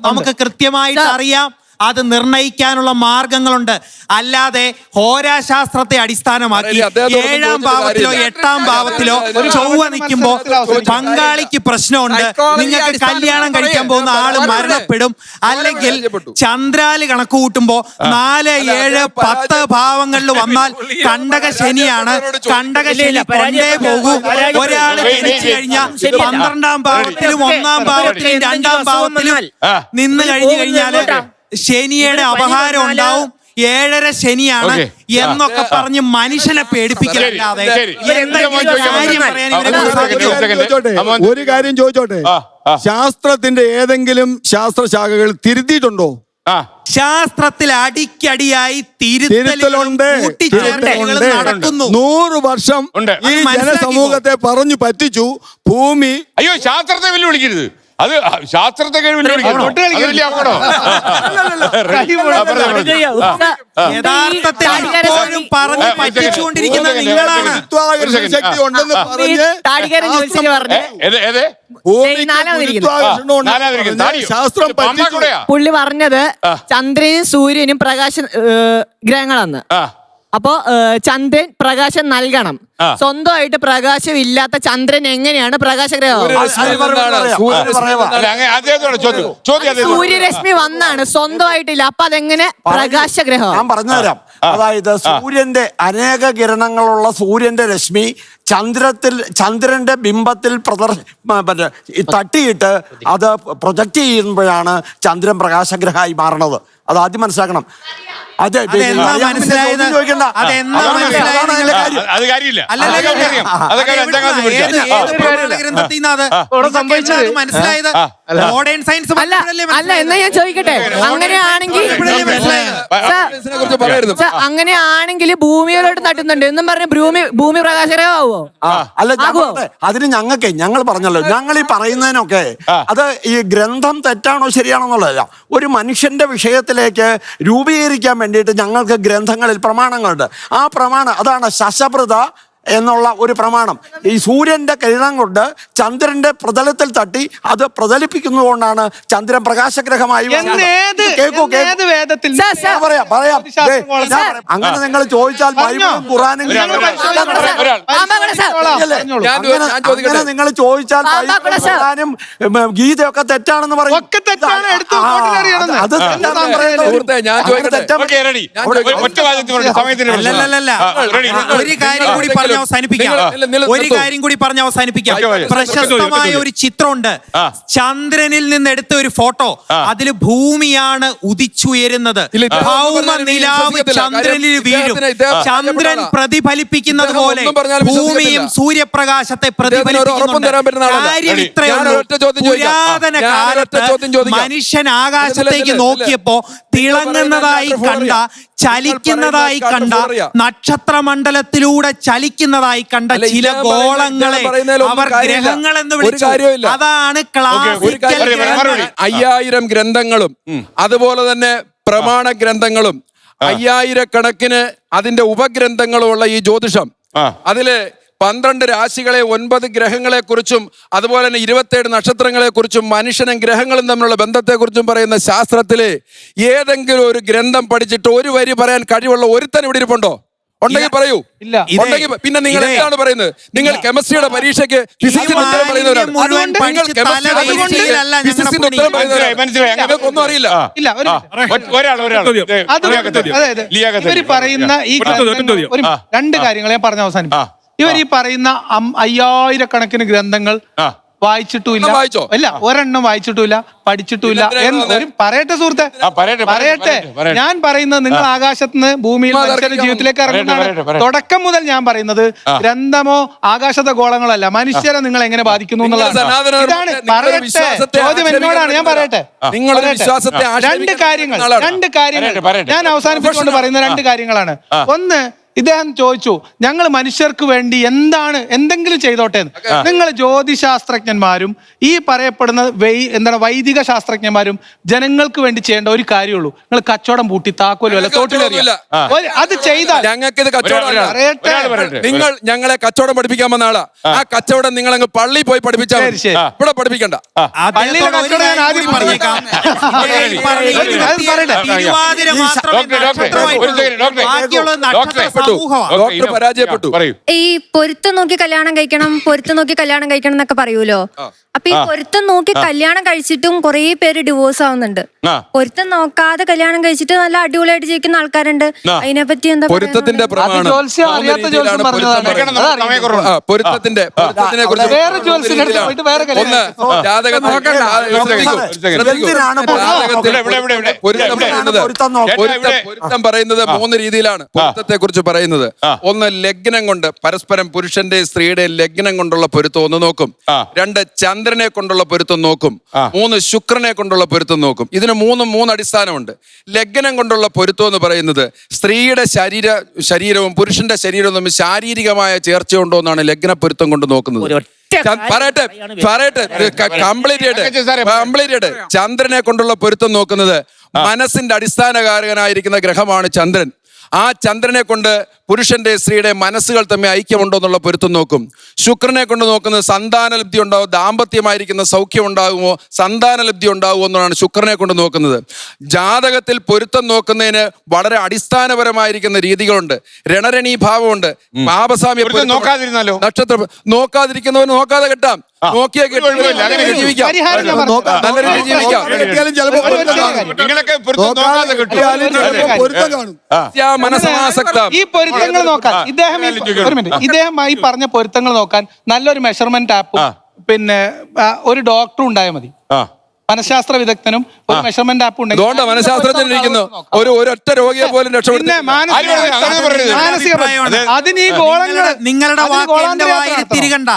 നമുക്ക് കൃത്യമായിട്ട് അറിയാം. അത് നിർണയിക്കാനുള്ള മാർഗങ്ങളുണ്ട്. അല്ലാതെ ഹോരാശാസ്ത്രത്തെ അടിസ്ഥാനമാക്കി 7ാം ഭാവത്തിലോ 8ാം ഭാവത്തിലോ ചൊവ്വ നിൽക്കുമ്പോ പങ്കാളിക്ക് പ്രശ്നമുണ്ട്, നിങ്ങൾക്ക് കല്യാണം കഴിക്കാൻ പോകുന്ന ആള് മരണപ്പെടും, അല്ലെങ്കിൽ ചന്ദ്രാല് കണക്ക് കൂട്ടുമ്പോ 4, 7, 10 ഭാവങ്ങളിൽ വന്നാൽ കണ്ടക ശനിയാണ്. കണ്ടക ശനി കൊണ്ടേ പോകൂ. ഒരാള് ജനിച്ചു കഴിഞ്ഞാൽ 12ാം ഭാവത്തിലും 1ാം ഭാവത്തിലും 2ാം ഭാവത്തിലും നിന്ന് കഴിഞ്ഞു കഴിഞ്ഞാല് ശനിയുടെ അപഹാരം ഉണ്ടാവും. 7.5 ശനിയാണ് എന്നൊക്കെ പറഞ്ഞ് മനുഷ്യനെ പേടിപ്പിക്കലല്ലാതെ ഒരു കാര്യം ചോദിച്ചോട്ടെ, ശാസ്ത്രത്തിന്റെ ഏതെങ്കിലും ശാസ്ത്രശാഖകൾ തിരുത്തിയിട്ടുണ്ടോ? ശാസ്ത്രത്തിൽ അടിക്കടിയായി തിരുത്തലുണ്ട്, നടക്കുന്നു. 100 വർഷം ഈ ജനസമൂഹത്തെ പറഞ്ഞു പറ്റിച്ചു. ഭൂമി അയ്യോ, ശാസ്ത്രത്തെ വെല്ലുവിളിക്കരുത്. അത് ശാസ്ത്രത്തെ യഥാർത്ഥത്തിൽ ഇപ്പോഴും പറഞ്ഞ് പറ്റിച്ചുകൊണ്ടിരിക്കുന്ന നിങ്ങളാണ്. ശക്തി ഉണ്ടെന്ന് പറഞ്ഞ് ശാസ്ത്രം പുള്ളി പറഞ്ഞത് ചന്ദ്രനും സൂര്യനും പ്രകാശ ഗ്രഹങ്ങളാണ്. അപ്പോ ചന്ദ്രൻ പ്രകാശം നൽകണം. സ്വന്തമായിട്ട് പ്രകാശം ഇല്ലാത്ത ചന്ദ്രൻ എങ്ങനെയാണ് പ്രകാശഗ്രഹം? സൂര്യരശ്മി വന്നാണ്, സ്വന്തമായിട്ടില്ല. അപ്പൊ അതെങ്ങനെ പ്രകാശഗ്രഹം? ഞാൻ പറഞ്ഞുതരാം. അതായത് സൂര്യന്റെ അനേക കിരണങ്ങളുള്ള സൂര്യന്റെ രശ്മി ചന്ദ്രന്റെ ബിംബത്തിൽ തട്ടിയിട്ട് അത് പ്രൊജക്റ്റ് ചെയ്യുമ്പോഴാണ് ചന്ദ്രൻ പ്രകാശഗ്രഹമായി മാറണത്. അത് ആദ്യം മനസ്സിലാക്കണം. അല്ല, എന്നാ ഞാൻ ചോദിക്കട്ടെ, അങ്ങനെയാണെങ്കിൽ കുറിച്ച് പറയരുത്. അങ്ങനെയാണെങ്കിൽ ഭൂമിയിലോട്ട് തട്ടുന്നുണ്ട് എന്നും പറഞ്ഞ് ഭൂമി പ്രകാശകരമാവോ? അല്ല അതിന് ഞങ്ങൾ പറഞ്ഞല്ലോ, ഞങ്ങൾ ഈ പറയുന്നതിനൊക്കെ അത് ഈ ഗ്രന്ഥം തെറ്റാണോ ശരിയാണോ എന്നുള്ളതല്ല, ഒരു മനുഷ്യന്റെ വിഷയത്തിലേക്ക് രൂപീകരിക്കാൻ വേണ്ടിയിട്ട് ഞങ്ങൾക്ക് ഗ്രന്ഥങ്ങളിൽ പ്രമാണങ്ങളുണ്ട്. ആ പ്രമാണം അതാണ് ശശഭൃത എന്നുള്ള ഒരു പ്രമാണം. ഈ സൂര്യന്റെ കിരണം കൊണ്ട് ചന്ദ്രന്റെ പ്രതലത്തിൽ തട്ടി അത് പ്രതലിപ്പിക്കുന്നതുകൊണ്ടാണ് ചന്ദ്രൻ പ്രകാശഗ്രഹമായി. അങ്ങനെ നിങ്ങൾ ചോദിച്ചാൽ ബൈബിളും ഖുറാനും അങ്ങനെ നിങ്ങൾ ചോദിച്ചാൽ ബൈബിളും ഖുറാനും ഗീതയൊക്കെ തെറ്റാണെന്ന് പറയും. അത് ഒരു കാര്യം കൂടി പറഞ്ഞ് അവസാനിപ്പിക്കാം. പ്രശസ്തമായ ഒരു ചിത്രമുണ്ട്, ചന്ദ്രനിൽ നിന്ന് എടുത്ത ഒരു ഫോട്ടോ. അതില് ഭൂമിയാണ് ഉദിച്ചുയരുന്നത്. ഭൗമ നിലാവ് ചന്ദ്രനിൽ വീഴും. ചന്ദ്രൻ പ്രതിഫലിപ്പിക്കുന്നത് പോലെ ഭൂമിയും സൂര്യപ്രകാശത്തെ പ്രതിഫലിപ്പിക്കുന്നുണ്ട്. കാര്യം ഇത്രയുള്ളൂ. പുരാതന കാലത്ത് മനുഷ്യൻ ആകാശത്തേക്ക് നോക്കിയപ്പോ തിളങ്ങുന്നതായി കണ്ട, ചലിക്കുന്നതായി കണ്ട, നക്ഷത്രമണ്ഡലത്തിലൂടെ ചലിക്കുന്നതായി കണ്ട ചില ഗോളങ്ങളെ അവർ ഗ്രഹങ്ങൾ എന്ന് വിളിച്ചു. അതാണ് ക്ലാസിക്കൽ 5000 ഗ്രന്ഥങ്ങളും അതുപോലെ തന്നെ പ്രമാണ ഗ്രന്ഥങ്ങളും 5000 കണക്കിന് അതിന്റെ ഉപഗ്രന്ഥങ്ങളുമുള്ള ഈ ജ്യോതിഷം, അതില് 12 രാശികളെ 9 ഗ്രഹങ്ങളെ കുറിച്ചും അതുപോലെ തന്നെ 27 നക്ഷത്രങ്ങളെ കുറിച്ചും മനുഷ്യനും ഗ്രഹങ്ങളും തമ്മിലുള്ള ബന്ധത്തെ കുറിച്ചും പറയുന്ന ശാസ്ത്രത്തില് ഏതെങ്കിലും ഒരു ഗ്രന്ഥം പഠിച്ചിട്ട് ഒരു വരി പറയാൻ കഴിവുള്ള ഒരുത്തൻ ഇവിടെ ഇരിപ്പുണ്ടോ? ഉണ്ടെങ്കിൽ പറയൂ. ഉണ്ടെങ്കിൽ പിന്നെ നിങ്ങൾ എന്താണ് പറയുന്നത്? നിങ്ങൾ കെമിസ്ട്രിയുടെ പരീക്ഷയ്ക്ക് ഫിസിക്സിന്റെ ഉത്തരം പറയുന്നവരാണ്. ഒന്നും അറിയില്ല. ഇവർ പറയുന്ന ഈ 2 കാര്യങ്ങൾ ഞാൻ പറഞ്ഞ അവസാനിപ്പിക്കും. ഇവർ ഈ പറയുന്ന 5000 ഗ്രന്ഥങ്ങൾ വായിച്ചിട്ടുമില്ല, ഇല്ല ഒരെണ്ണം വായിച്ചിട്ടുമില്ല, പഠിച്ചിട്ടുമില്ല. പറയട്ടെ സുഹൃത്തെ, പറയട്ടെ. ഞാൻ പറയുന്നത് നിങ്ങൾ ആകാശത്ത് നിന്ന് ഭൂമിയിൽ മനുഷ്യരുടെ ജീവിതത്തിലേക്ക് ഇറങ്ങുന്നതാണ്. തുടക്കം മുതൽ ഞാൻ പറയുന്നത് ഗ്രന്ഥമോ ആകാശത്തെ ഗോളങ്ങളോ അല്ല, മനുഷ്യരെ നിങ്ങൾ എങ്ങനെ ബാധിക്കുന്നു എന്നുള്ളതാണ്. ഇതാണ് പറയട്ടെ, ചോദ്യം എന്നോടാണ്. ഞാൻ പറയട്ടെ. 2 കാര്യങ്ങൾ ഞാൻ അവസാനിപ്പിച്ചുകൊണ്ട് പറയുന്ന 2 കാര്യങ്ങളാണ്. ഒന്ന്, ഇദ്ദേഹം ചോദിച്ചു ഞങ്ങൾ മനുഷ്യർക്ക് വേണ്ടി എന്തെങ്കിലും ചെയ്തോട്ടെ എന്ന്. നിങ്ങൾ ജ്യോതിശാസ്ത്രജ്ഞന്മാരും ഈ പറയപ്പെടുന്ന വൈദിക ശാസ്ത്രജ്ഞന്മാരും ജനങ്ങൾക്ക് വേണ്ടി ചെയ്യേണ്ട ഒരു കാര്യമുള്ളൂ. നിങ്ങൾ കച്ചവടം പൂട്ടി താക്കോലും തോട്ടിലെറിയില്ല. അത് ചെയ്താൽ നിങ്ങൾ ഞങ്ങളെ കച്ചവടം പഠിപ്പിക്കാൻ വന്ന ആളാ. ആ കച്ചവടം നിങ്ങൾ അങ്ങ് പള്ളി പോയി പഠിപ്പിച്ചാൽ ഇവിടെ പഠിപ്പിക്കണ്ട. പരാജയപ്പെട്ടു. ഈ പൊരുത്തം നോക്കി കല്യാണം കഴിക്കണം, പൊരുത്തം നോക്കി കല്യാണം കഴിക്കണം എന്നൊക്കെ പറയൂലോ. അപ്പൊ ഈ പൊരുത്തം നോക്കി കല്യാണം കഴിച്ചിട്ടും കുറെ പേര് ഡിവോഴ്സ് ആവുന്നുണ്ട്. പൊരുത്തം നോക്കാതെ കല്യാണം കഴിച്ചിട്ട് നല്ല അടിപൊളിയായിട്ട് ജീവിക്കുന്ന ആൾക്കാരുണ്ട്. അതിനെപ്പറ്റി എന്താ? പൊരുത്തത്തിന്റെ പൊരുത്തം പറയുന്നത് 3 രീതിയിലാണ് പൊരുത്തത്തെ കുറിച്ച് പറയുന്നത്. ഒന്ന്, ലഗ്നം കൊണ്ട് പരസ്പരം പുരുഷന്റെ സ്ത്രീയുടെ ലഗ്നം കൊണ്ടുള്ള പൊരുത്തം ഒന്ന് നോക്കും. 2, ചന്ദ്രനെ കൊണ്ടുള്ള പൊരുത്തം നോക്കും. 3, ശുക്രനെ കൊണ്ടുള്ള പൊരുത്തം നോക്കും. ഇതിന് 3 അടിസ്ഥാനമുണ്ട്. ലഗ്നം കൊണ്ടുള്ള പൊരുത്തം എന്ന് പറയുന്നത് സ്ത്രീയുടെ ശരീരവും പുരുഷന്റെ ശരീരവും തമ്മിൽ ശാരീരികമായ ചേർച്ചയുണ്ടോ എന്നാണ് ലഗ്ന പൊരുത്തം കൊണ്ട് നോക്കുന്നത്. കംപ്ലീറ്റ് ചെയ്യട്ടെ. ചന്ദ്രനെ കൊണ്ടുള്ള പൊരുത്തം നോക്കുന്നത് മനസ്സിന്റെ അടിസ്ഥാനകാരകനായിരിക്കുന്ന ഗ്രഹമാണ് ചന്ദ്രൻ. ആ ചന്ദ്രനെ കൊണ്ട് പുരുഷന്റെ സ്ത്രീയുടെ മനസ്സുകൾ തമ്മിൽ ഐക്യമുണ്ടോ എന്നുള്ള പൊരുത്തം നോക്കും. ശുക്രനെ കൊണ്ട് നോക്കുന്നത് സന്താനലബ്ധി ഉണ്ടാവും, ദാമ്പത്യമായിരിക്കുന്ന സൗഖ്യം ഉണ്ടാകുമോ, സന്താനലബ്ധി ഉണ്ടാകുമോ എന്നാണ് ശുക്രനെ കൊണ്ട് നോക്കുന്നത്. ജാതകത്തിൽ പൊരുത്തം നോക്കുന്നതിന് വളരെ അടിസ്ഥാനപരമായിരിക്കുന്ന രീതികളുണ്ട്. രണരണീ ഭാവമുണ്ട്, പാപസാമ്യ നോക്കാതിരുന്നാലോ, നക്ഷത്രം നോക്കാതിരിക്കുന്നവർ നോക്കാതെ കെട്ടാം, നോക്കിയാൽ ജീവിക്കാം, നല്ല രീതിയിൽ ജീവിക്കാം. ഈ പൊരുത്തങ്ങൾ നോക്കാൻ ഇദ്ദേഹം ഈ പറഞ്ഞ പൊരുത്തങ്ങൾ നോക്കാൻ നല്ലൊരു മെഷർമെന്റ് ആപ്പും പിന്നെ ഒരു ഡോക്ടറും ഉണ്ടായാൽ മതി. മനഃശാസ്ത്ര വിദഗ്ധനും ഒരു മെഷർമെന്റ് ആപ്പ് ഉണ്ടെങ്കിൽ അതുകൊണ്ട് മനഃശാസ്ത്രജ്ഞനിരിക്കുന്നു ഒരൊറ്റ രോഗിയെ പോലും രക്ഷപ്പെടുത്തി. അതിന് ഈ ഗോളങ്ങൾ നിങ്ങളുടെ വാക്ക് എന്റെ വായിൽ തിരികണ്ട.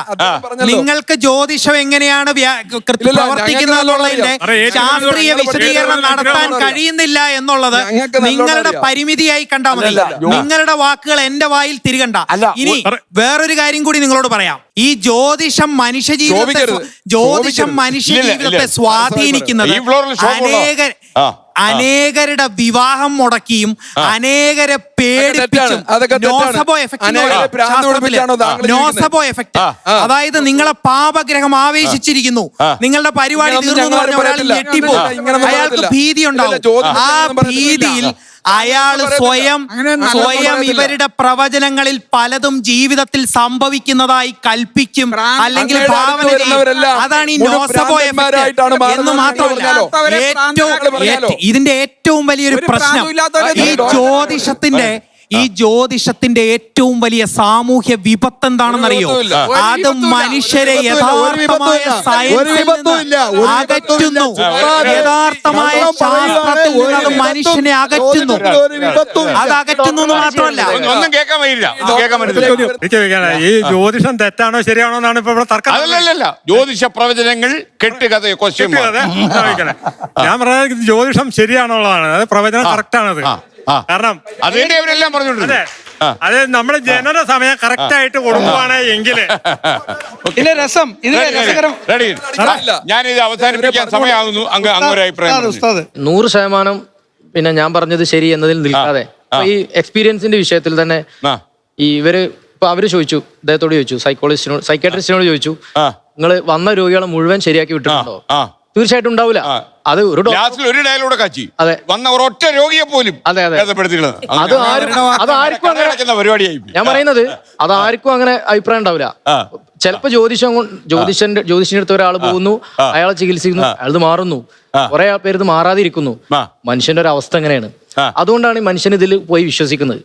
നിങ്ങൾക്ക് ജ്യോതിഷം എങ്ങനെയാണ് പ്രവർത്തിക്കുന്നത് എന്നുള്ളതിന്റെ ശാസ്ത്രീയ വിശദീകരണം നടത്താൻ കഴിയുന്നില്ല എന്നുള്ളത് നിങ്ങളുടെ പരിമിതിയായി കണ്ടാൽ മതി. നിങ്ങളുടെ വാക്കുകൾ എന്റെ വായിൽ തിരികണ്ട. ഇനി വേറൊരു കാര്യം കൂടി നിങ്ങളോട് പറയാം. ഈ ജ്യോതിഷം മനുഷ്യ ജീവിതത്തെ സ്വാധീനിക്കുന്നത് അനേകരുടെ വിവാഹം മുടക്കിയും അനേകരെ പേടിപ്പിച്ചും നോസബോ എഫക്ട്, അതായത് നിങ്ങളെ പാപഗ്രഹം ആവേശിച്ചിരിക്കുന്നു, നിങ്ങളുടെ പരിപാടി തീർന്നു എന്ന് പറഞ്ഞ ഒരാൾ ഞെട്ടിപ്പോ, അയാൾക്ക് ഭീതി ഉണ്ടാവും. ആ ഭീതിയിൽ അയാൾ സ്വയം ഇവരുടെ പ്രവചനങ്ങളിൽ പലതും ജീവിതത്തിൽ സംഭവിക്കുന്നതായി കൽപ്പിക്കും, അല്ലെങ്കിൽ ഭാവന ചെയ്യും. അതാണ് ഈ നോസബോ എഫക്ട് എന്ന് മാത്രമല്ല, ഇതിന്റെ ഏറ്റവും വലിയൊരു പ്രശ്നം ഈ ജ്യോതിഷത്തിന്റെ ഏറ്റവും വലിയ സാമൂഹ്യ വിപത്ത് എന്താണെന്നറിയോ? അത് മനുഷ്യരെ യഥാർത്ഥമായ സയൻസിൽ നിന്ന് അകറ്റുന്നു. യഥാർത്ഥമായ ശാസ്ത്രത്തിൽ നിന്ന് അത് മനുഷ്യനെ അകറ്റുന്നു. അത് അകറ്റുന്നു എന്ന് മാത്രമല്ല, ഈ ജ്യോതിഷം തെറ്റാണോ ശരിയാണോ എന്നാണ് ഇപ്പൊ ഇവിടെ തർക്കം. ജ്യോതിഷ പ്രവചനങ്ങൾ കെട്ടുകഥയോ ഞാൻ പറയുന്നത് ജ്യോതിഷം ശരിയാണുള്ളതാണ്, അത് പ്രവചനം കറക്റ്റ് ആണത്. കാരണം അവരെല്ലാം പറഞ്ഞോണ്ട് അത് നമ്മുടെ ജനന സമയം കറക്റ്റ് ആയിട്ട് കൊടുക്കുവാണ് എങ്കില് ഞാനിത് അവസാനിപ്പിക്കാൻ സമയമാകുന്നു. 100% പിന്നെ ഞാൻ പറഞ്ഞത് ശരി എന്നതിൽ നിൽക്കാതെ ഈ എക്സ്പീരിയൻസിന്റെ വിഷയത്തിൽ തന്നെ ഇവര് ഇപ്പൊ അവര് ചോദിച്ചു, അദ്ദേഹത്തോട് ചോദിച്ചു, സൈക്കാട്രിസ്റ്റിനോട് ചോദിച്ചു, നിങ്ങൾ വന്ന രോഗികളെ മുഴുവൻ ശരിയാക്കി വിട്ടിട്ടുണ്ടോ? തീർച്ചയായിട്ടും ഉണ്ടാവില്ല. അത് ഒരു ഡയലോഗ് കാച്ചി വന്ന ഒരൊറ്റ രോഗിയെ പോലും പരിപാടിയായി. ഞാൻ പറയുന്നത് അത് ആർക്കും അങ്ങനെ അഭിപ്രായം ഉണ്ടാവില്ല. ചിലപ്പോ ജ്യോതിഷന്റെ അടുത്ത് ഒരാൾ പോകുന്നു, അയാളെ ചികിത്സിക്കുന്നു, അയാൾ മാറുന്നു, കുറെ പേര് മാറാതിരിക്കുന്നു. മനുഷ്യന്റെ ഒരു അവസ്ഥ എങ്ങനെയാണ്? അതുകൊണ്ടാണ് ഈ മനുഷ്യൻ ഇതിൽ പോയി വിശ്വസിക്കുന്നത്.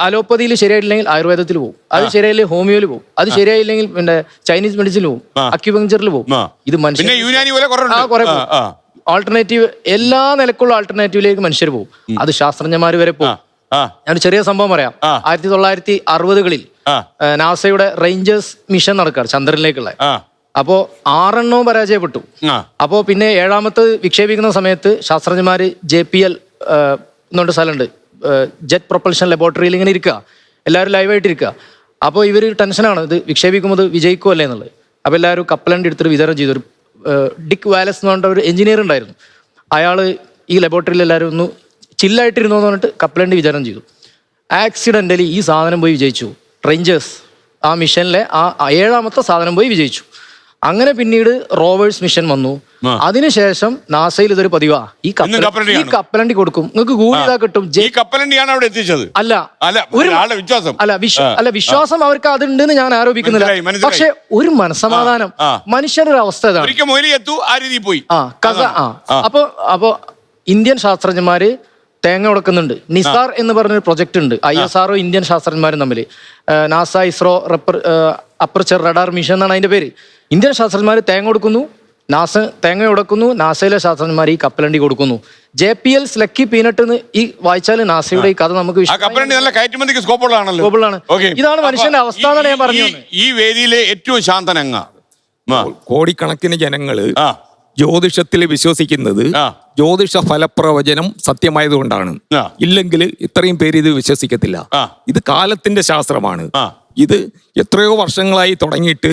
അലോപ്പതിയിൽ ശരിയായിട്ടില്ലെങ്കിൽ ആയുർവേദത്തിൽ പോകും, അത് ശരിയായില്ലെങ്കിൽ ഹോമിയോയിൽ പോകും, അത് ശരിയായില്ലെങ്കിൽ പിന്നെ ചൈനീസ് മെഡിസിനിൽ പോകും, അക്യുപങ്ചറിൽ പോകും. ഇത് മനുഷ്യൻ ആൾട്ടർനേറ്റീവ്, എല്ലാ നിലക്കുള്ള ആൾട്ടർനേറ്റീവിലേക്ക് മനുഷ്യർ പോകും. അത് ശാസ്ത്രജ്ഞന്മാർ വരെ പോകും. ഞാനൊരു ചെറിയ സംഭവം പറയാം. 1960-കളിൽ നാസയുടെ റേഞ്ചേഴ്സ് മിഷൻ നടക്കാറ് ചന്ദ്രനിലേക്കുള്ള. അപ്പോ 6 പരാജയപ്പെട്ടു. അപ്പോ പിന്നെ 7ാമത്തെ വിക്ഷേപിക്കുന്ന സമയത്ത് ശാസ്ത്രജ്ഞന്മാര് JPL എന്നുകൊണ്ട് സ്ഥലമുണ്ട്, ജെറ്റ് പ്രൊപ്പൽഷൻ ലബോറട്ടറിയിൽ ഇങ്ങനെ ഇരിക്കുക, എല്ലാവരും ലൈവായിട്ട് ഇരിക്കുക. അപ്പോൾ ഇവർ ടെൻഷനാണ്, ഇത് വിക്ഷേപിക്കുമ്പോൾ വിജയിക്കും അല്ലേ എന്നുള്ളത്. അപ്പോൾ എല്ലാവരും കപ്പലണ്ടി എടുത്തിട്ട് വിതരണം ചെയ്തു. ഒരു ഡിക് വാലസ് എന്ന് പറഞ്ഞ ഒരു എഞ്ചിനീയർ ഉണ്ടായിരുന്നു. അയാൾ ഈ ലബോറട്ടറിയിൽ എല്ലാവരും ഒന്ന് ചില്ലായിട്ടിരുന്നു എന്ന് പറഞ്ഞിട്ട് കപ്പലണ്ടി വിതരണം ചെയ്തു. ആക്സിഡൻ്റലി ഈ സാധനം പോയി വിജയിച്ചു. റേഞ്ചേഴ്സ് ആ മിഷനിലെ ആ 7ാമത്തെ സാധനം പോയി വിജയിച്ചു. അങ്ങനെ പിന്നീട് റോവേഴ്സ് മിഷൻ വന്നു. അതിനുശേഷം നാസയിൽ ഇതൊരു പതിവാ, ഈ കപ്പലണ്ടി കൊടുക്കും, നിങ്ങൾക്ക് ഗൂഗിൾ ചെയ്താൽ കിട്ടും. അവിടെ എത്തിച്ചത് വിശ്വാസം അവർക്ക് അതുണ്ടെന്ന് ഞാൻ ആരോപിക്കുന്നില്ല. പക്ഷെ ഒരു മനസ്സമാധാനം, മനുഷ്യരുടെ ഒരു അവസ്ഥ ഇതാണ്. അപ്പൊ ഇന്ത്യൻ ശാസ്ത്രജ്ഞന്മാര് തേങ്ങ ഉടക്കുന്നുണ്ട്. നിസാർ എന്ന് പറഞ്ഞൊരു പ്രൊജക്ട് ഉണ്ട്, ISRO ഇന്ത്യൻ ശാസ്ത്രജ്ഞന്മാരും തമ്മിൽ. NASA ISRO aperture radar mission എന്നാണ് അതിന്റെ പേര്. ഇന്ത്യൻ ശാസ്ത്രജ്ഞന്മാർ തേങ്ങ കൊടുക്കുന്നു, നാസ തേങ്ങ ഉടക്കുന്നു, നാസയിലെ ശാസ്ത്രജ്ഞന്മാർ ഈ കപ്പലണ്ടി കൊടുക്കുന്നു. JPL ലക്കി പീനട്ട് എന്ന് ഈ വായിച്ചാൽ നാസയുടെ ഈ കഥ നമുക്ക് സ്കോപ്പുകളാണ്. ഇതാണ് മനുഷ്യന്റെ അവസ്ഥ എന്നാണ് ഞാൻ പറഞ്ഞത്. ഈ വേദിയിലെ ഏറ്റവും ശാന്തനങ്ങ കോടിക്കണക്കിന് ജനങ്ങള് ജ്യോതിഷത്തിൽ വിശ്വസിക്കുന്നത് ജ്യോതിഷ ഫലപ്രവചനം സത്യമായതുകൊണ്ടാണ്. ഇല്ലെങ്കിൽ ഇത്രയും പേര് ഇത് വിശ്വസിക്കത്തില്ല. ഇത് കാലത്തിന്റെ ശാസ്ത്രമാണ്. ഇത് എത്രയോ വർഷങ്ങളായി തുടങ്ങിയിട്ട്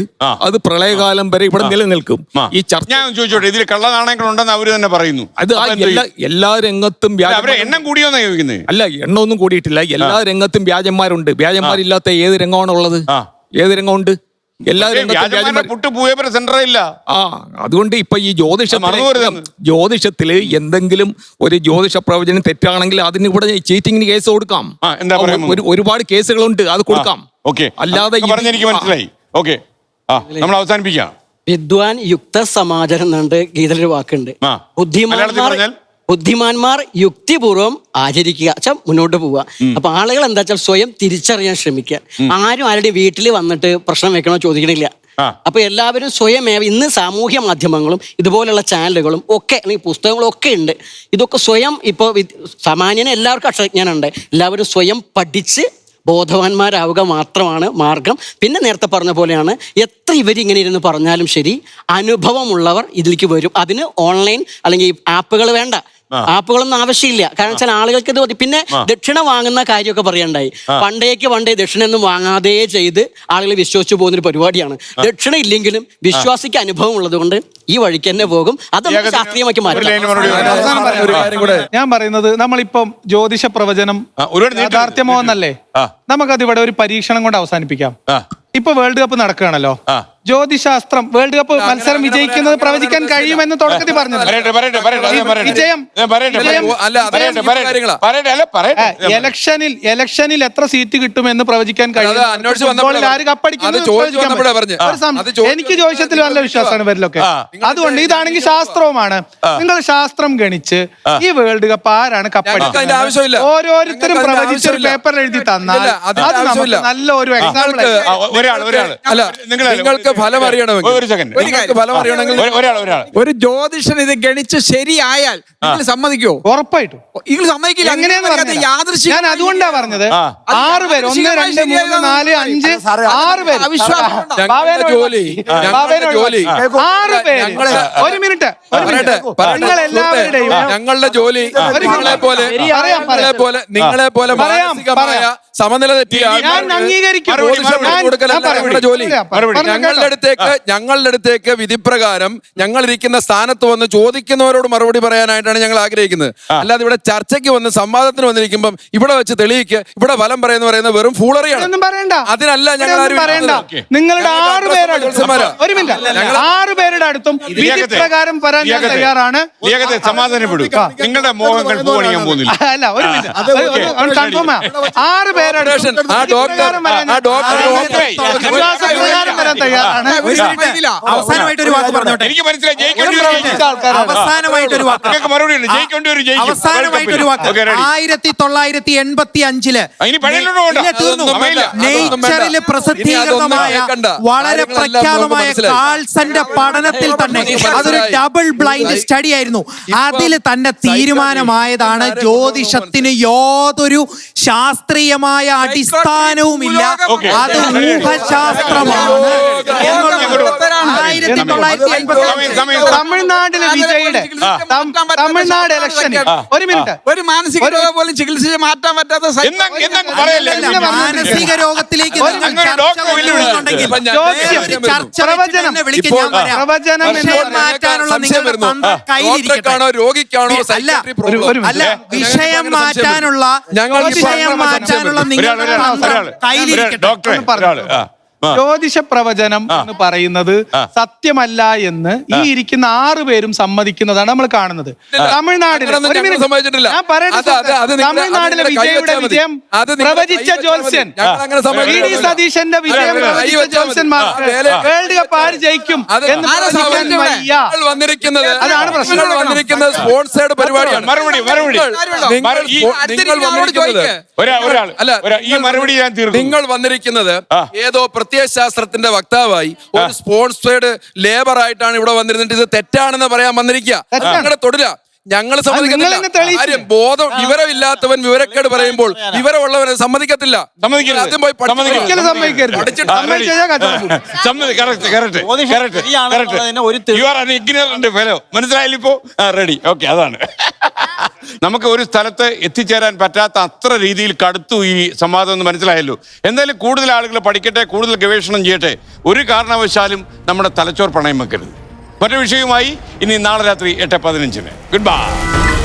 അത് പ്രളയകാലം വരെ ഇവിടെ നിലനിൽക്കും. ഈ ചർച്ച ചോദിച്ചോട്ടെ, ഇതിൽ കള്ളനാണയങ്ങൾ ഉണ്ടെന്ന് അവര് തന്നെ പറയുന്നു. അത് എല്ലാ രംഗത്തും എണ്ണം കൂടിയോന്നാ ചോദിക്കുന്നത്. അല്ല, എണ്ണമൊന്നും കൂടിയിട്ടില്ല. എല്ലാ രംഗത്തും വ്യാജന്മാരുണ്ട്. വ്യാജന്മാരില്ലാത്ത ഏത് രംഗമാണുള്ളത്? ഏത് രംഗമുണ്ട്? അതുകൊണ്ട് ഇപ്പൊ ഈ ജ്യോതിഷത്തില് എന്തെങ്കിലും ഒരു ജ്യോതിഷ പ്രവചനം തെറ്റാണെങ്കിൽ അതിന് ഇവിടെ ചീറ്റിങ്ങിന് കേസ് കൊടുക്കാം. ഒരുപാട് കേസുകളുണ്ട്, അത് കൊടുക്കാം. അല്ലാതെ മനസ്സിലായി. നമ്മൾ അവസാനിപ്പിക്കാം. വിദ്വാൻ യുക്ത സമാജം എന്നുണ്ട് ഗീതയിലൊരു വാക്കുണ്ട്. ബുദ്ധിമാന്മാർ യുക്തിപൂർവ്വം ആചരിക്കുക, മുന്നോട്ട് പോവുക. അപ്പൊ ആളുകൾ എന്താ വെച്ചാൽ സ്വയം തിരിച്ചറിയാൻ ശ്രമിക്കുക. ആരും ആരുടെയും വീട്ടിൽ വന്നിട്ട് പ്രശ്നം വെക്കണോ ചോദിക്കണില്ല. അപ്പൊ എല്ലാവരും സ്വയമേവ ഇന്ന് സാമൂഹ്യ മാധ്യമങ്ങളും ഇതുപോലുള്ള ചാനലുകളും ഒക്കെ അല്ലെങ്കിൽ പുസ്തകങ്ങളും ഒക്കെ ഉണ്ട്. ഇതൊക്കെ സ്വയം ഇപ്പോൾ സാമാന്യന് എല്ലാവർക്കും അക്ഷരജ്ഞാനുണ്ട്. എല്ലാവരും സ്വയം പഠിച്ച് ബോധവാന്മാരാവുക മാത്രമാണ് മാർഗം. പിന്നെ നേരത്തെ പറഞ്ഞ പോലെയാണ്, എത്ര ഇവരിങ്ങനെ ഇരുന്ന് പറഞ്ഞാലും ശരി, അനുഭവമുള്ളവർ ഇതിലേക്ക് വരും. അതിന് ഓൺലൈൻ അല്ലെങ്കിൽ ആപ്പുകൾ വേണ്ട, ആപ്പുകളൊന്നും ആവശ്യമില്ല. കാരണം വെച്ചാൽ ആളുകൾക്ക് ഇത് മതി. പിന്നെ ദക്ഷിണ വാങ്ങുന്ന കാര്യമൊക്കെ പറയണ്ടായി. പണ്ടേ ദക്ഷിണ ഒന്നും വാങ്ങാതെ ചെയ്ത് ആളുകൾ വിശ്വസിച്ചു പോകുന്നൊരു പരിപാടിയാണ്. ദക്ഷിണ ഇല്ലെങ്കിലും വിശ്വാസിക്ക് അനുഭവം ഉള്ളത് കൊണ്ട് ഈ വഴിക്ക് തന്നെ പോകും. അത് ശാസ്ത്രീയമാക്കി മാറ്റാം. ഞാൻ പറയുന്നത്, നമ്മളിപ്പം ജ്യോതിഷ പ്രവചനം യാഥാർത്ഥ്യമോ എന്നല്ലേ, നമുക്കതിവിടെ ഒരു പരീക്ഷണം കൊണ്ട് അവസാനിപ്പിക്കാം. ഇപ്പൊ വേൾഡ് കപ്പ് നടക്കുകയാണല്ലോ. ജ്യോതിശാസ്ത്രം വേൾഡ് കപ്പ് മത്സരം വിജയിക്കുന്നത് പ്രവചിക്കാൻ കഴിയുമെന്ന് തുടക്കത്തിൽ പറഞ്ഞത്. ഇലക്ഷനിൽ എത്ര സീറ്റ് കിട്ടുമെന്ന് പ്രവചിക്കാൻ കഴിയും. എനിക്ക് ജ്യോതിഷത്തിൽ നല്ല വിശ്വാസമാണ് ഇവരിലൊക്കെ. അതുകൊണ്ട് ഇതാണെങ്കിൽ ശാസ്ത്രവുമാണ്. നിങ്ങൾ ശാസ്ത്രം ഗണിച്ച് ഈ വേൾഡ് കപ്പ് ആരാണ് കപ്പടിക്കുന്നത് ഓരോരുത്തരും പ്രവചിച്ചൊരു പേപ്പറിൽ എഴുതി തന്നാൽ അത് നമുക്ക് നല്ല ഒരു എക്സാമ്പിൾ. നിങ്ങൾക്ക് ഫലം അറിയണമെങ്കിൽ ഒരു ജ്യോതിഷൻ ഇത് ഗണിച്ച് ശരിയായാൽ നിങ്ങൾ സമ്മതിക്കോ? ഉറപ്പായിട്ടും നിങ്ങൾ സമ്മതിക്കില്ല. ഞാൻ അതുകൊണ്ടാ പറഞ്ഞത് 6 പേര് 1 2 3 4 5 6 പേര് 6 പേര്. ഒരു മിനിറ്റ് നിങ്ങൾ എല്ലാവരുടെയും ഞങ്ങളുടെ ജോലി നിങ്ങളെ പോലെ മാനസികമായ സമനില തെറ്റിയ ഞങ്ങളുടെ അടുത്തേക്ക് വിധിപ്രകാരം ഞങ്ങൾ ഇരിക്കുന്ന സ്ഥാനത്ത് വന്ന് ചോദിക്കുന്നവരോട് മറുപടി പറയാനായിട്ടാണ് ഞങ്ങൾ ആഗ്രഹിക്കുന്നത്. അല്ലാതെ ഇവിടെ ചർച്ചയ്ക്ക് വന്ന് സംവാദത്തിന് വന്നിരിക്കുമ്പോൾ ഇവിടെ വെച്ച് തെളിയിക്കുക, ഇവിടെ ഫലം പറയുന്നത് വെറും ഫൂളറിയാണ്. അതിനല്ല ഞങ്ങൾ നിങ്ങളുടെ 6 പേരുടെ അടുത്തും വിധിപ്രകാരം പറയാൻ ഞാൻ തയ്യാറാണ്. നിങ്ങളുടെ മോഹങ്ങൾ പൂവണിയാൻ പോകുന്നില്ല. അല്ല, ഒരു മിനിറ്റ് കൺഫേം. 6 പേരുടെ അവസാനമായിട്ട് ഒരു വാക്ക് പറഞ്ഞോട്ടെ. എനിക്ക് മനസ്സിലായി. അവസാനമായിട്ട് ഒരു വാക്ക് 1985 നേച്ചറിൽ പ്രസിദ്ധീകൃതമായ വളരെ പ്രഖ്യാതമായ കാൾസന്റെ പഠനത്തിൽ തന്നെ അതൊരു ഡബിൾ ബ്ലൈൻഡ് സ്റ്റഡി ആയിരുന്നു. അതിൽ തന്നെ തീരുമാനമായതാണ് ജ്യോതിഷത്തിന് യാതൊരു ശാസ്ത്രീയമായ അടിസ്ഥാനവുമില്ല, അത് ഊഹശാസ്ത്രമാണ്. തമിഴ്നാട്ടിലെ വിജയുടെ തമിഴ്നാട് ഇലക്ഷനിൽ ഒരു മിനിറ്റ് ഒരു മാനസിക രോഗം പോലും ചികിത്സിച്ച് മാറ്റാൻ പറ്റാത്ത മാനസിക രോഗത്തിലേക്ക് രോഗിക്കാണോ അല്ല, വിഷയം മാറ്റാനുള്ള ജ്യോതിഷ പ്രവചനം എന്ന് പറയുന്നത് സത്യമല്ല എന്ന് ഈ ഇരിക്കുന്ന 6 പേരും സമ്മതിക്കുന്നതാണ് നമ്മൾ കാണുന്നത്. തമിഴ്നാട്ടിലെ വിജയുടെ വിജയം പ്രവചിച്ച ജ്യോത്സ്യൻ വി.ഡി. സതീശന്റെ വിജയം പ്രവചിച്ച ജ്യോത്സ്യന്മാർക്ക് വേൾഡ് കപ്പ് ആര് ജയിക്കും എന്ന് പ്രവചിക്കാൻ വയ്യ. അതാണ് പ്രശ്നം. സ്പോൺസേർഡ് പരിപാടിയാണ്. നിങ്ങൾ വന്നിരിക്കുന്നത് ഏതോ പ്രത്യയശാസ്ത്രത്തിന്റെ വക്താവായി ഒരു സ്പോൺസേർഡ് ലേബർ ആയിട്ടാണ് ഇവിടെ വന്നിരുന്നിട്ട് ഇത് തെറ്റാണെന്ന് പറയാൻ വന്നിരിക്കുക. ഞങ്ങളുടെ തൊഴില ഞങ്ങൾ സമ്മതിക്കത്തില്ല. ബോധം വിവരമില്ലാത്തവൻ വിവരക്കേട് പറയുമ്പോൾ വിവരമുള്ളവരെ സമ്മതിക്കത്തില്ല. മനസ്സിലായില്ലോ? Ready, okay. അതാണ് നമുക്ക് ഒരു സ്ഥലത്ത് എത്തിച്ചേരാൻ പറ്റാത്ത അത്ര രീതിയിൽ കടുത്തു ഈ സംവാദം എന്ന് മനസ്സിലായല്ലോ. എന്തായാലും കൂടുതൽ ആളുകൾ പഠിക്കട്ടെ, കൂടുതൽ ഗവേഷണം ചെയ്യട്ടെ. ഒരു കാരണവശാലും നമ്മുടെ തലച്ചോർ പണയം വെക്കരുത്. മറ്റൊരു വിഷയവുമായി ഇനി നാളെ രാത്രി 8:15. Good bye.